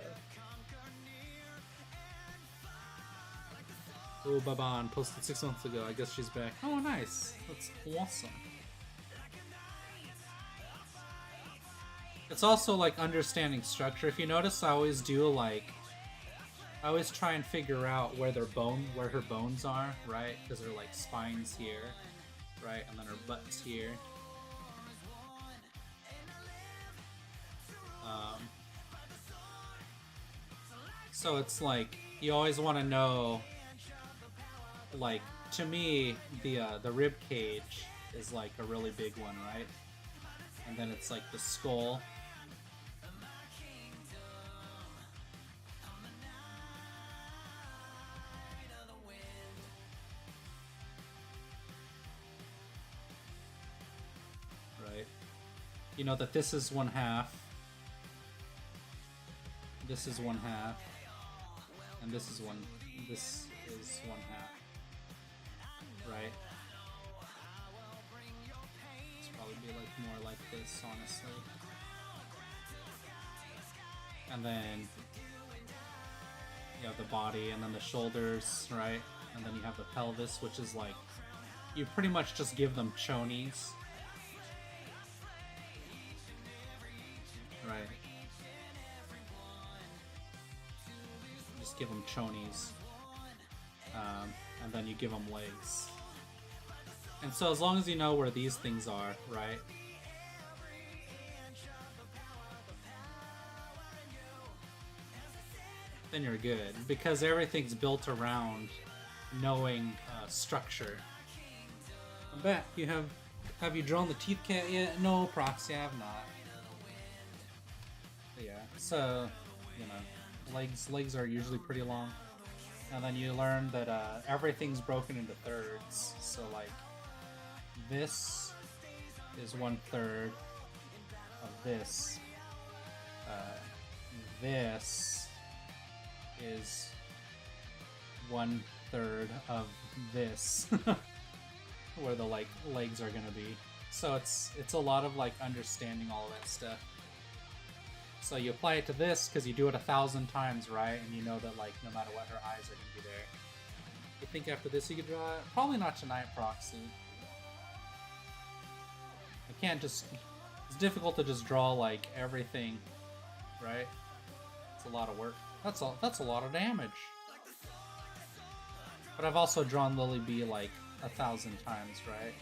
Oh, Baban posted 6 months ago. I guess she's back. Oh, nice. That's awesome. It's also like understanding structure. If you notice, I always do like, I always try and figure out where her bones are, right? Because her like spine's here, right, and then her butt's here. So it's like you always want to know. Like, to me, the rib cage is like a really big one, right? And then it's like the skull. Right? You know that this is 1/2. This is 1/2. And this is 1/2. Right? It's probably be like more like this, honestly. And then you have the body, and then the shoulders, right? And then you have the pelvis, which is like, you pretty much just give them chonies. Right? Just give them chonies. And then you give them legs. And so as long as you know where these things are, right? Then you're good. Because everything's built around knowing structure. I bet you have you drawn the teeth cat yet? No, Proxy, I have not. But yeah, so, you know, legs are usually pretty long. And then you learn that everything's broken into thirds. So like, this is 1/3 of this. This is 1/3 of this, where the like legs are gonna be. So it's a lot of like understanding all of that stuff. So you apply it to this because you do it 1,000 times, right? And you know that like no matter what, her eyes are gonna be there. You think after this you could draw it? Probably not tonight, Proxy. I can't just... It's difficult to just draw like everything, right? It's a lot of work. That's a lot of damage. But I've also drawn Lily B like 1,000 times, right?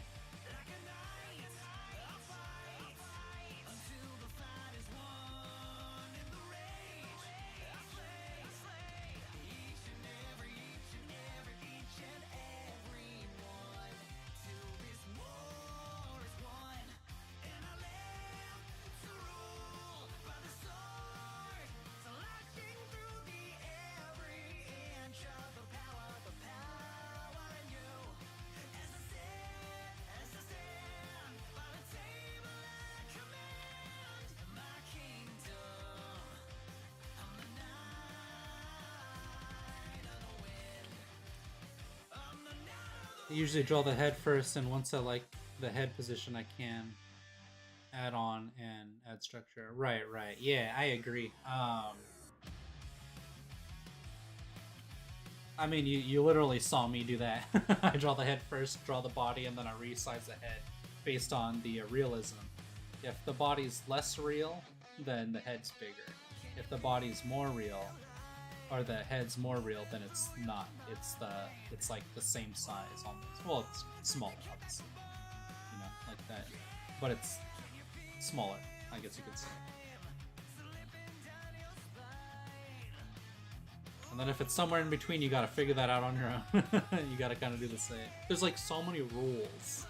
I usually draw the head first, and once I like the head position, I can add on and add structure. Right. Yeah, I agree. I mean, you literally saw me do that. I draw the head first, draw the body, and then I resize the head based on the realism. If the body's less real, then the head's bigger. If the body's more real, or the head's more real, then it's not. It's like the same size almost. Well, it's smaller, obviously. You know, like that. But it's smaller, I guess you could say. And then if it's somewhere in between, you gotta figure that out on your own. You gotta kind of do the same. There's like so many rules.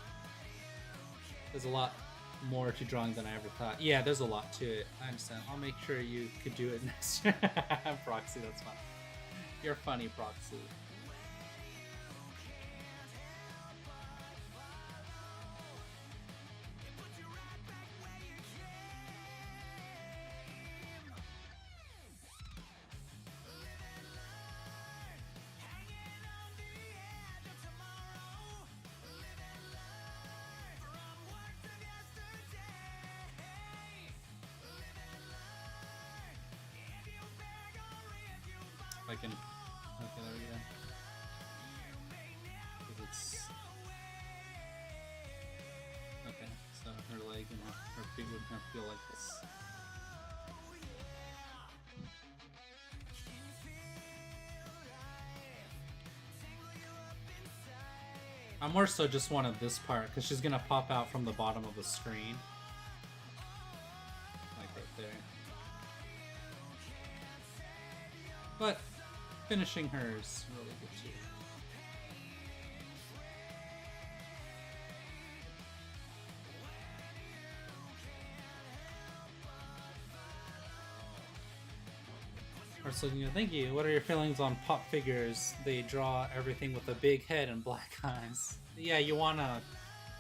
There's a lot more to drawing than I ever thought. Yeah, there's a lot to it. I understand. I'll make sure you could do it next year. Proxy, that's fine. You're funny, Proxy. I can. Okay, there we go. 'Cause it's okay. So her leg and her feet would have to feel like this. I more so just wanted this part because she's gonna pop out from the bottom of the screen, like right there. But finishing hers really good too. Arcelino, thank you. What are your feelings on pop figures? They draw everything with a big head and black eyes. Yeah, you wanna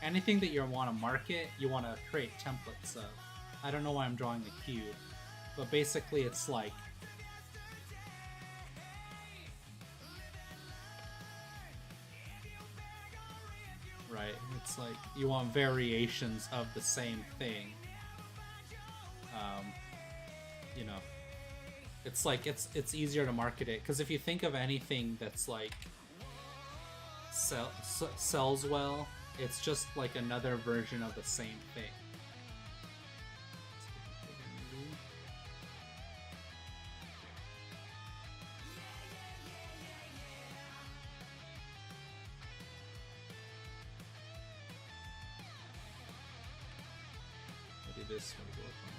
anything that you wanna market, you wanna create templates of. I don't know why I'm drawing a cube, but basically it's like right? It's like you want variations of the same thing. You know, it's like it's easier to market it because if you think of anything that's like sells well, it's just like another version of the same thing. This one go up on.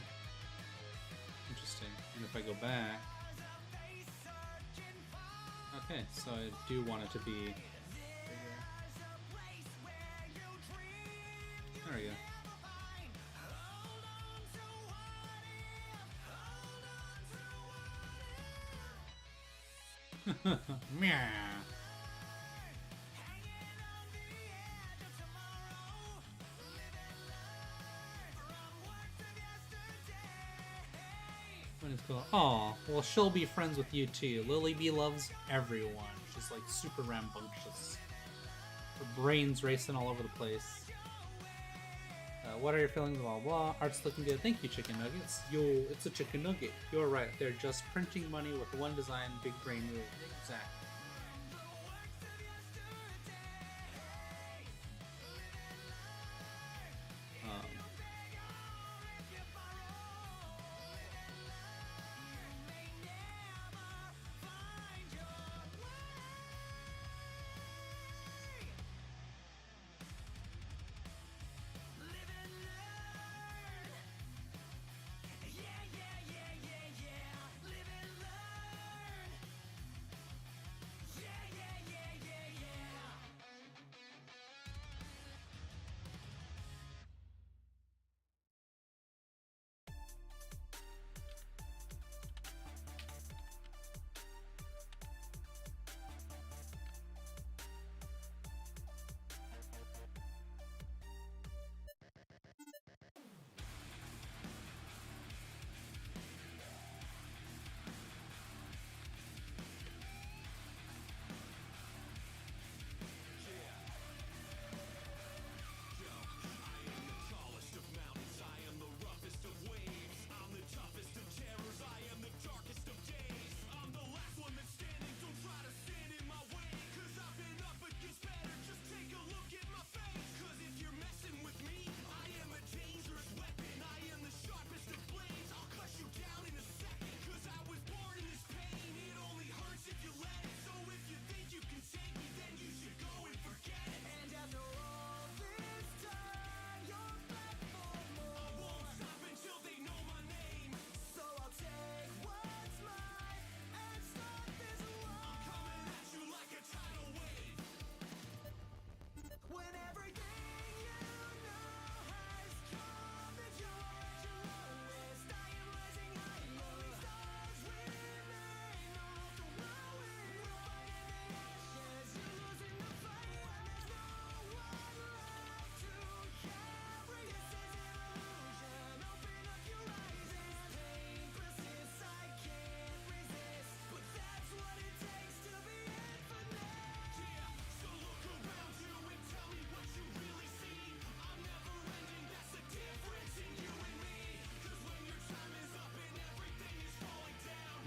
Interesting. And if I go back, okay, so I do want it to be bigger. There we go. Meow. When it's cool. Aw, well, she'll be friends with you too. Lily B loves everyone. She's like super rambunctious. Her brain's racing all over the place. What are your feelings? Blah blah. Art's looking good. Thank you, chicken nuggets. Yo, it's a chicken nugget. You're right. They're just printing money with one design, big brain move. Exactly.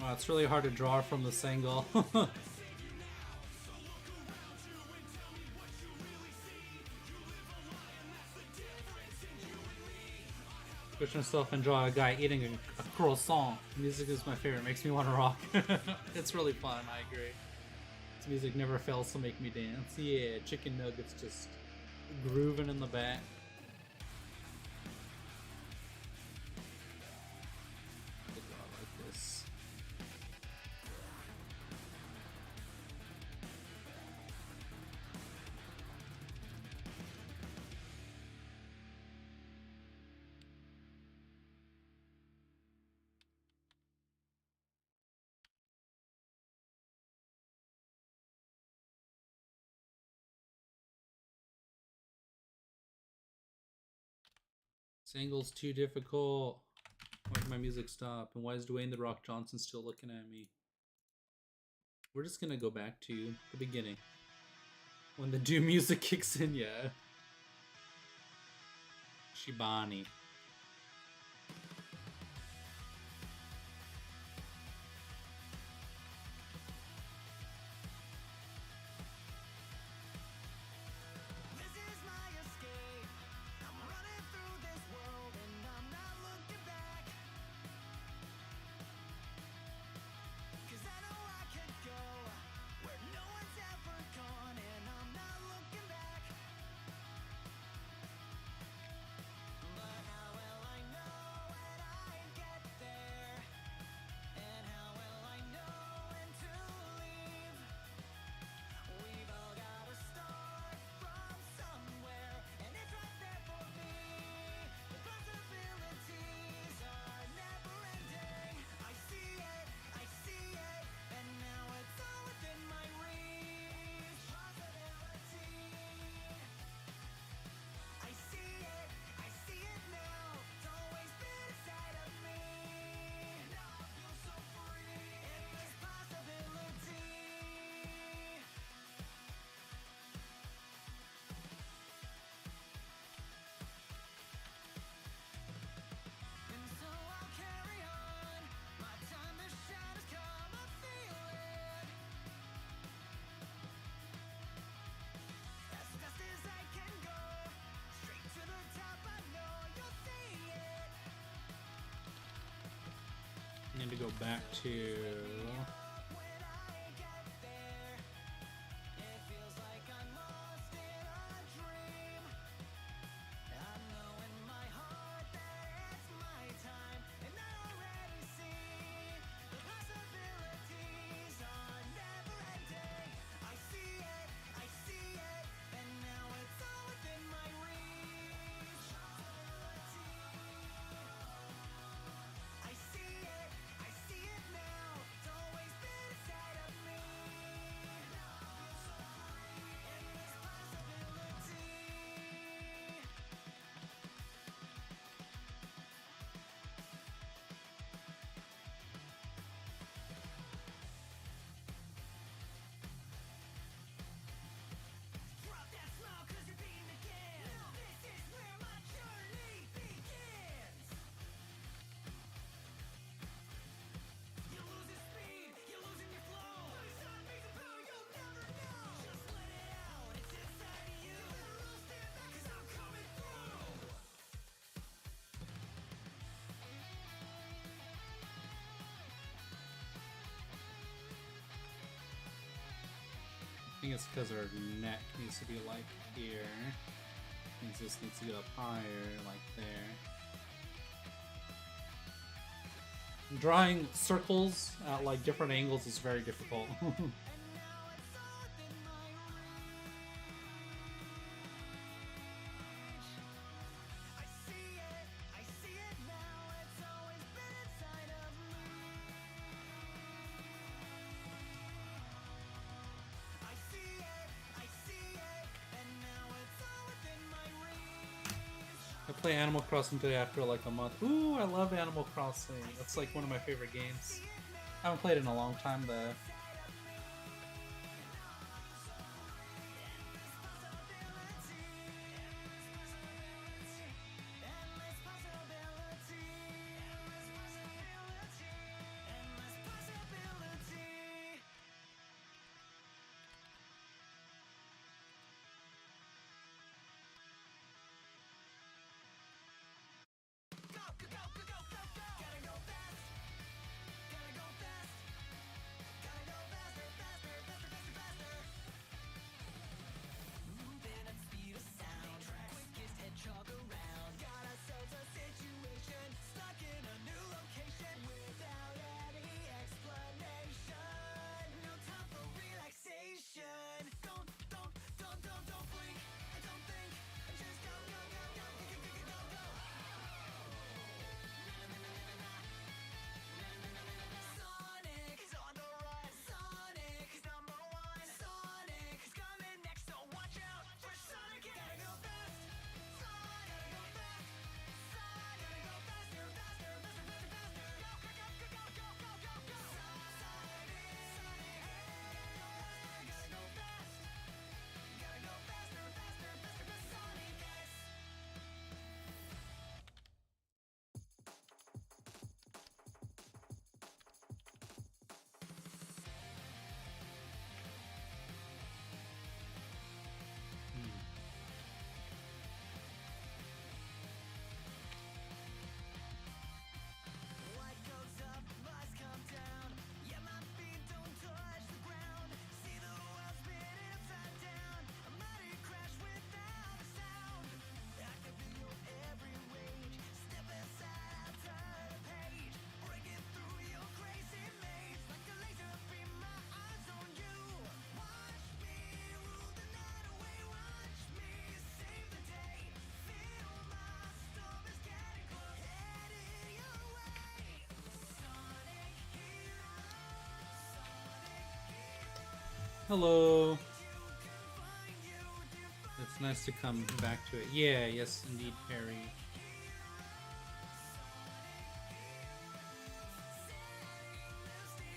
Oh, it's really hard to draw from this angle. Push myself and draw a guy eating a croissant. Music is my favorite. Makes me want to rock. It's really fun. I agree. This music never fails to make me dance. Yeah, chicken nuggets just grooving in the back. Like this. This angle's too difficult. Why did my music stop? And why is Dwayne The Rock Johnson still looking at me? We're just gonna go back to the beginning. When the Doom music kicks in, yeah. Shibani. Need to go back to I think it's because our neck needs to be like here. Means this needs to get up higher, like there. Drawing circles at like different angles is very difficult. I play Animal Crossing today after like a month. Ooh, I love Animal Crossing. That's like one of my favorite games. I haven't played it in a long time though. Hello. It's nice to come back to it. Yeah, yes, indeed, Perry.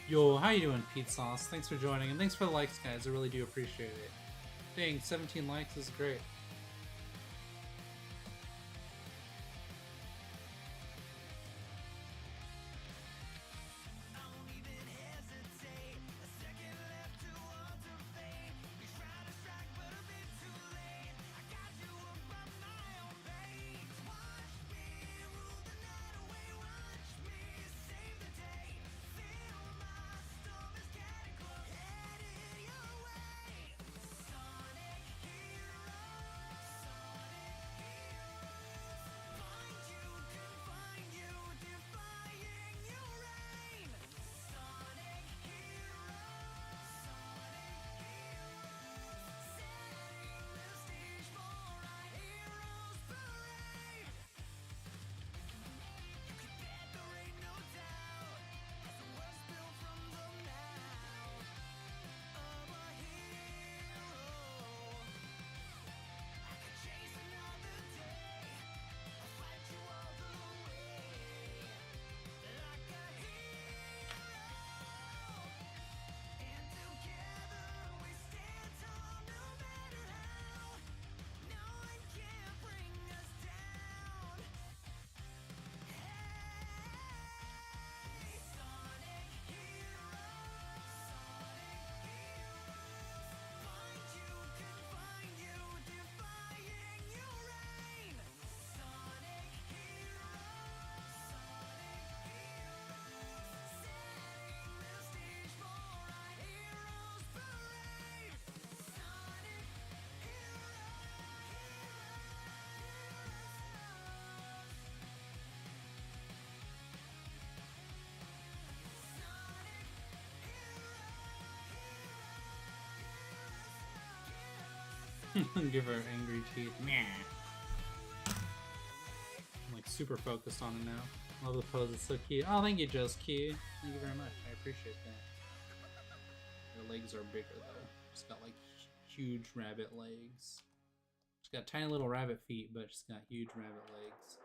Yo, how you doing, Pete Sauce? Thanks for joining, and thanks for the likes, guys. I really do appreciate it. Dang, 17 likes is great. Give her angry teeth. Meh. I'm like super focused on it now. Love the pose, it's so cute. Oh, thank you, Just Q. Thank you very much. I appreciate that. Her legs are bigger though. She's got like huge rabbit legs. She's got tiny little rabbit feet, but she's got huge rabbit legs.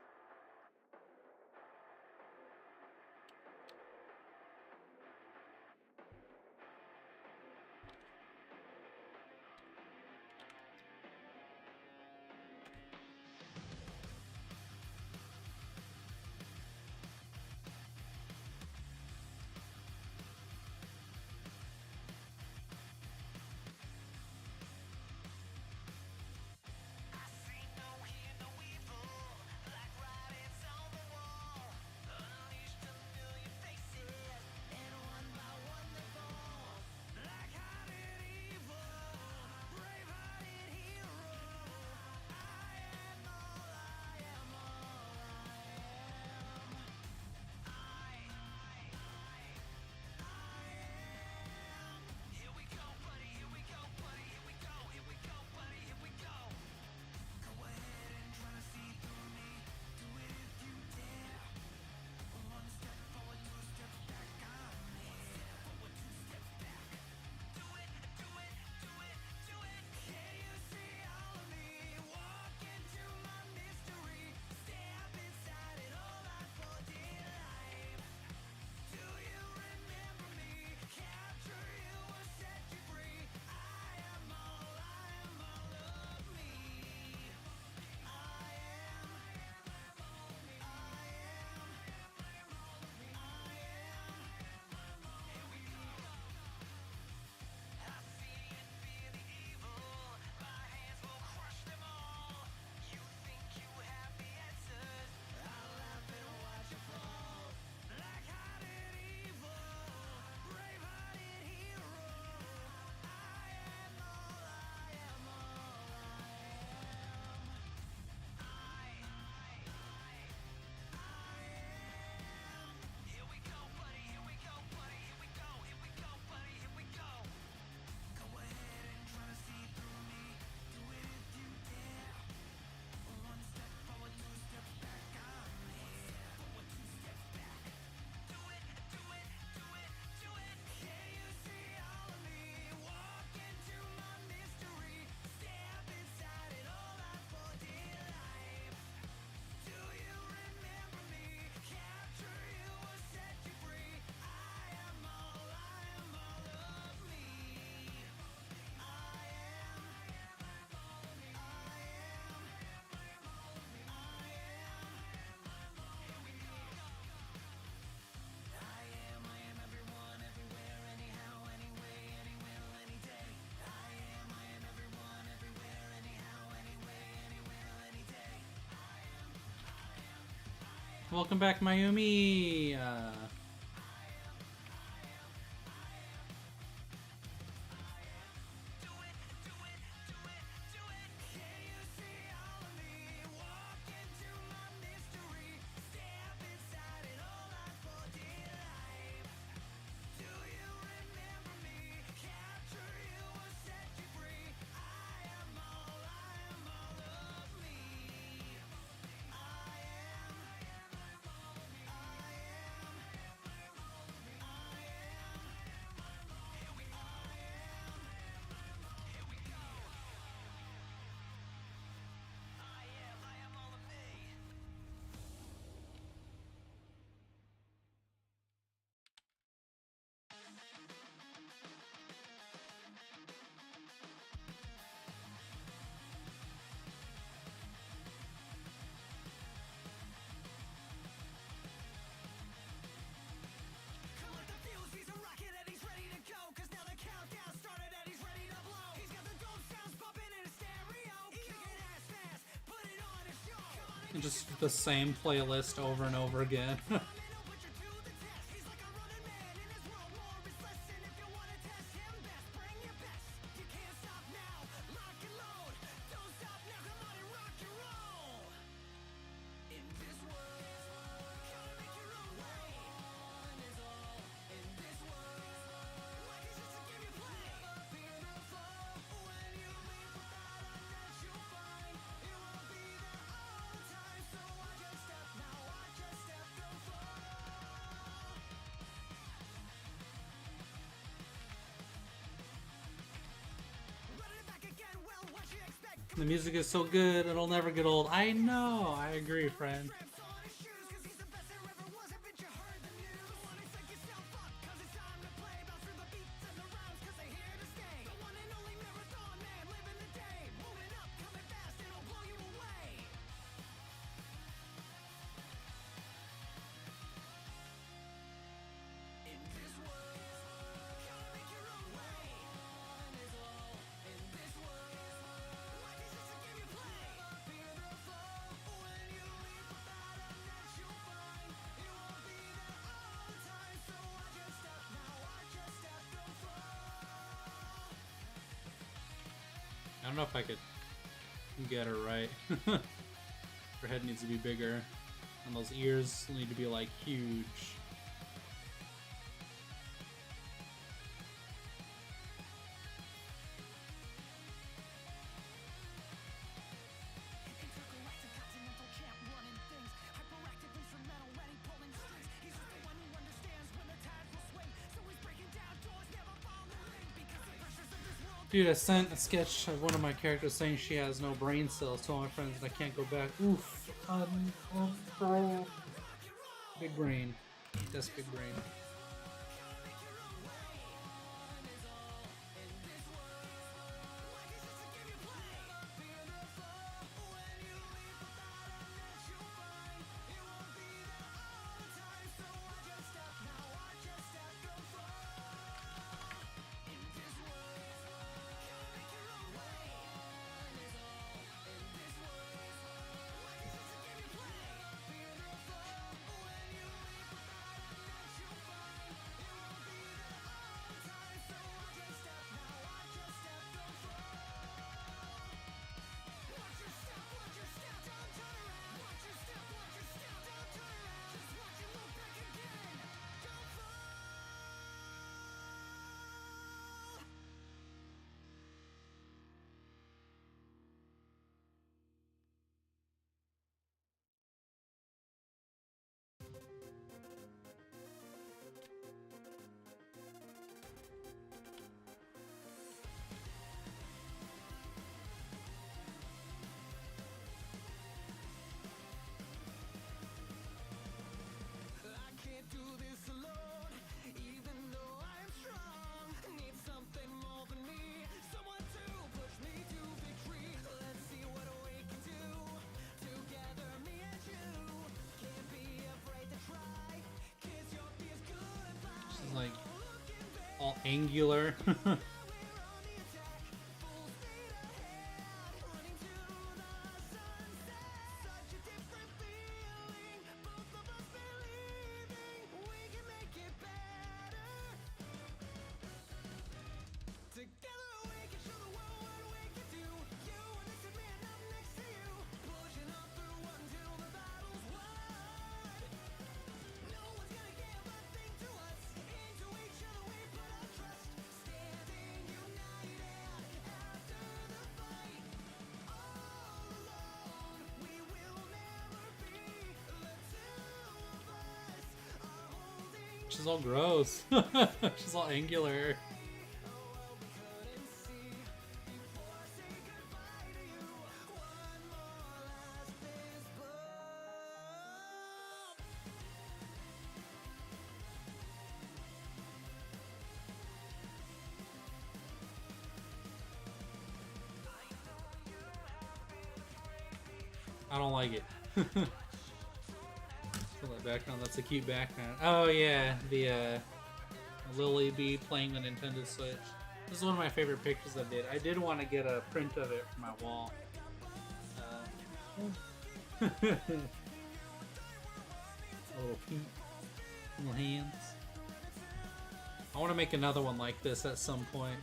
Welcome back, Mayumi. Just the same playlist over and over again. The music is so good, it'll never get old. I know, I agree, friend. I don't know if I could get her right. Her head needs to be bigger, and those ears need to be like huge. Dude, I sent a sketch of one of my characters saying she has no brain cells to all my friends and I can't go back. Oof. Big brain. That's big brain. Like all angular. She's all gross. She's all angular. I don't like it. That background, that's a cute background. Oh yeah, the Lily Bee playing the Nintendo Switch. This is one of my favorite pictures I did. I did want to get a print of it for my wall. A little feet, little hands. I want to make another one like this at some point.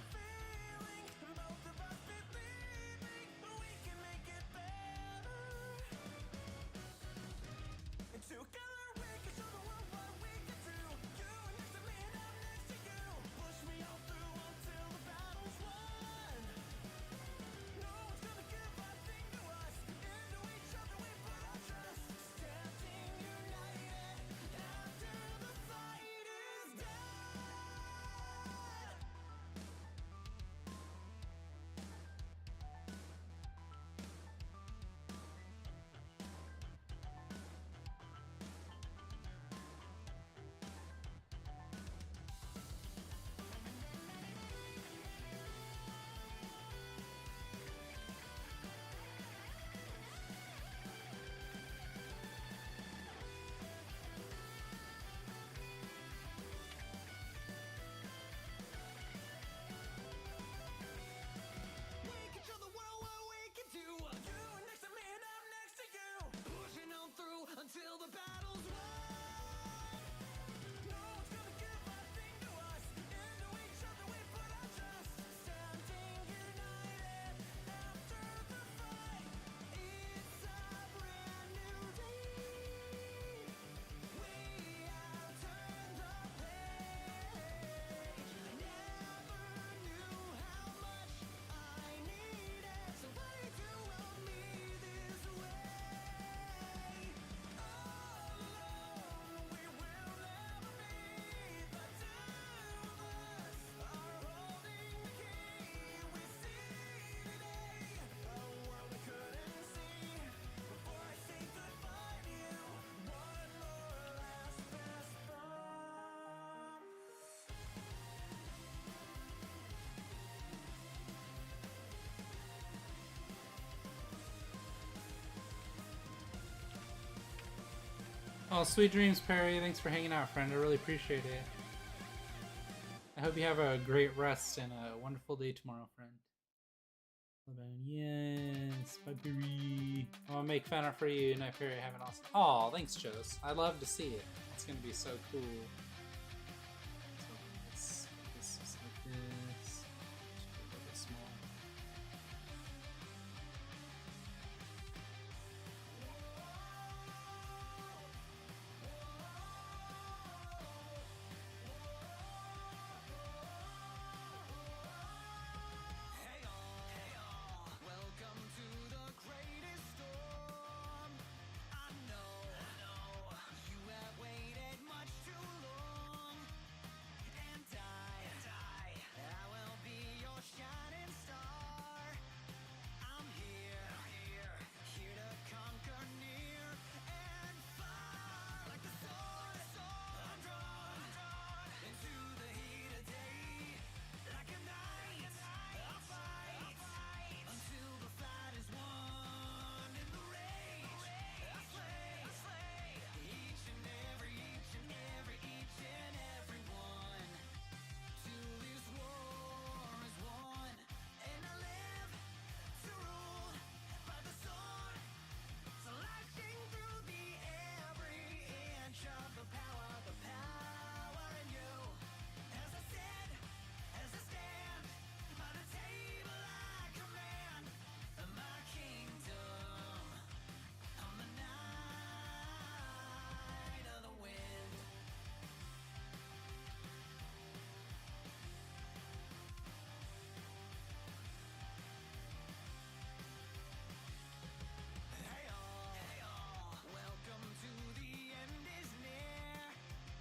Oh, sweet dreams, Perry. Thanks for hanging out, friend. I really appreciate it. I hope you have a great rest and a wonderful day tomorrow, friend. Yes, bye, Perry. I'm gonna make fan art for you, and I Perry have an awesome. Oh, thanks, Joes. I'd love to see it. It's gonna be so cool. So this is like this. A little bit small.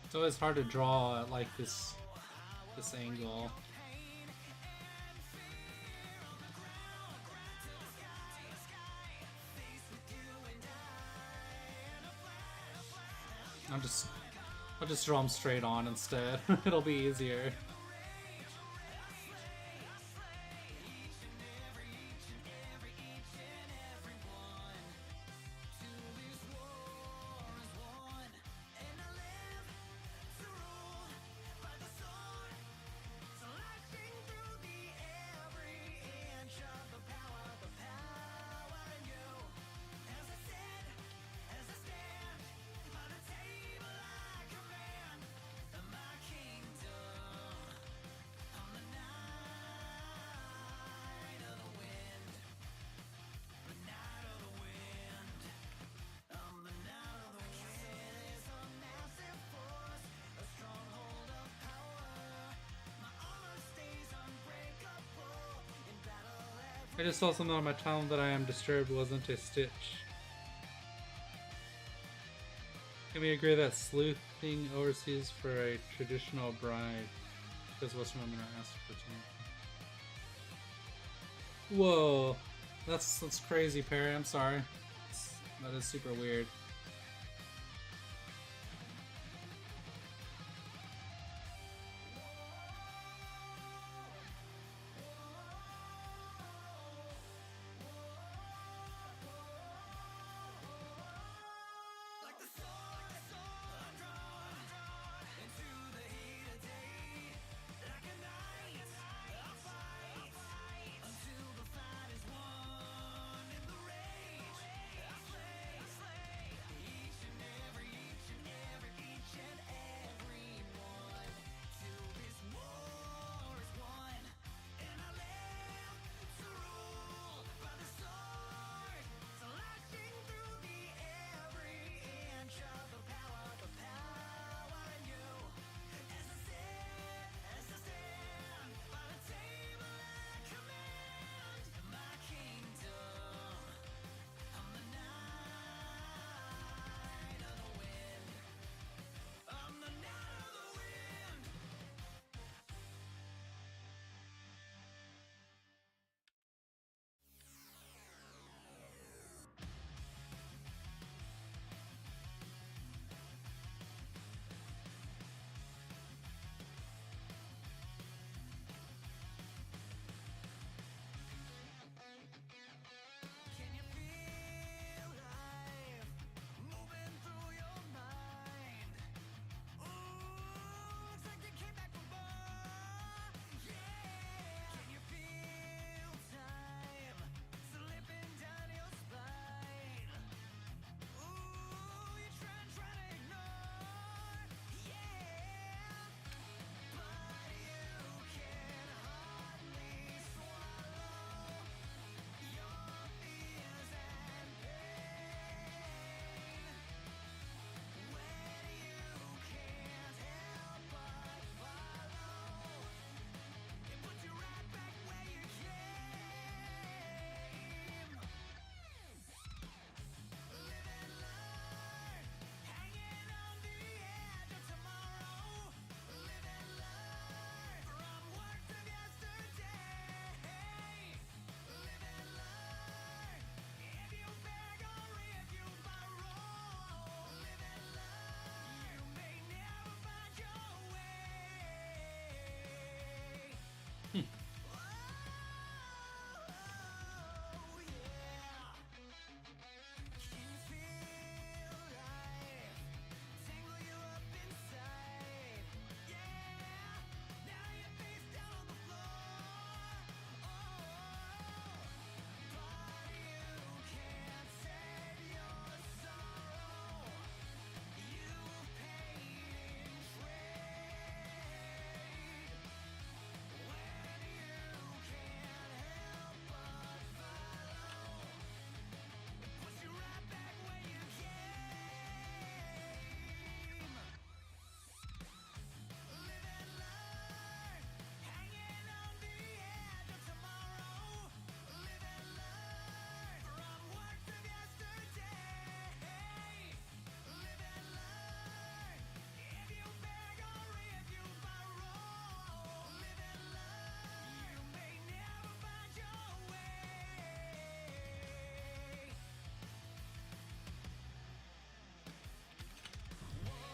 It's always hard to draw at like this angle. I'll just draw them straight on instead. It'll be easier. I just saw something on my channel that I am disturbed wasn't a stitch. Can we agree that sleuthing overseas for a traditional bride because Western women are asked for change? Whoa, that's crazy, Perry. I'm sorry. That is super weird.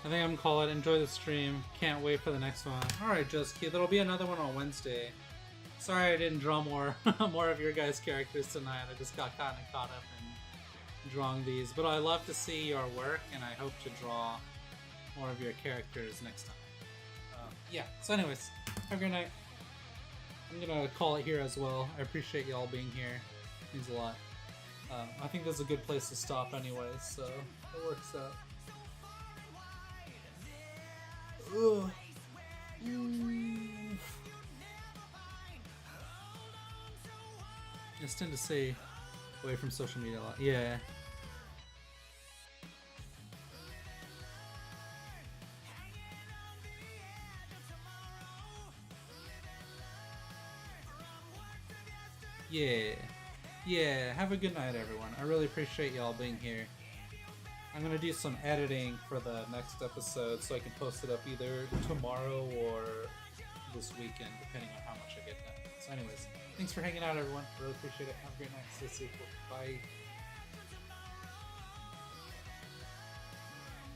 I think I'm gonna call it. Enjoy the stream. Can't wait for the next one. Alright, Just Key. There'll be another one on Wednesday. Sorry I didn't draw more more of your guys' characters tonight. I just got kind of caught up in drawing these. But I love to see your work, and I hope to draw more of your characters next time. Yeah, so anyways, have a good night. I'm gonna call it here as well. I appreciate y'all being here. It means a lot. I think this is a good place to stop anyway, so it works out. Ugh. I just tend to stay away from social media a lot. Yeah. Yeah, have a good night, everyone. I really appreciate y'all being here. I'm gonna do some editing for the next episode so I can post it up either tomorrow or this weekend, depending on how much I get done. So anyways, thanks for hanging out, everyone. Really appreciate it. Have a great night. Stay safe. Bye.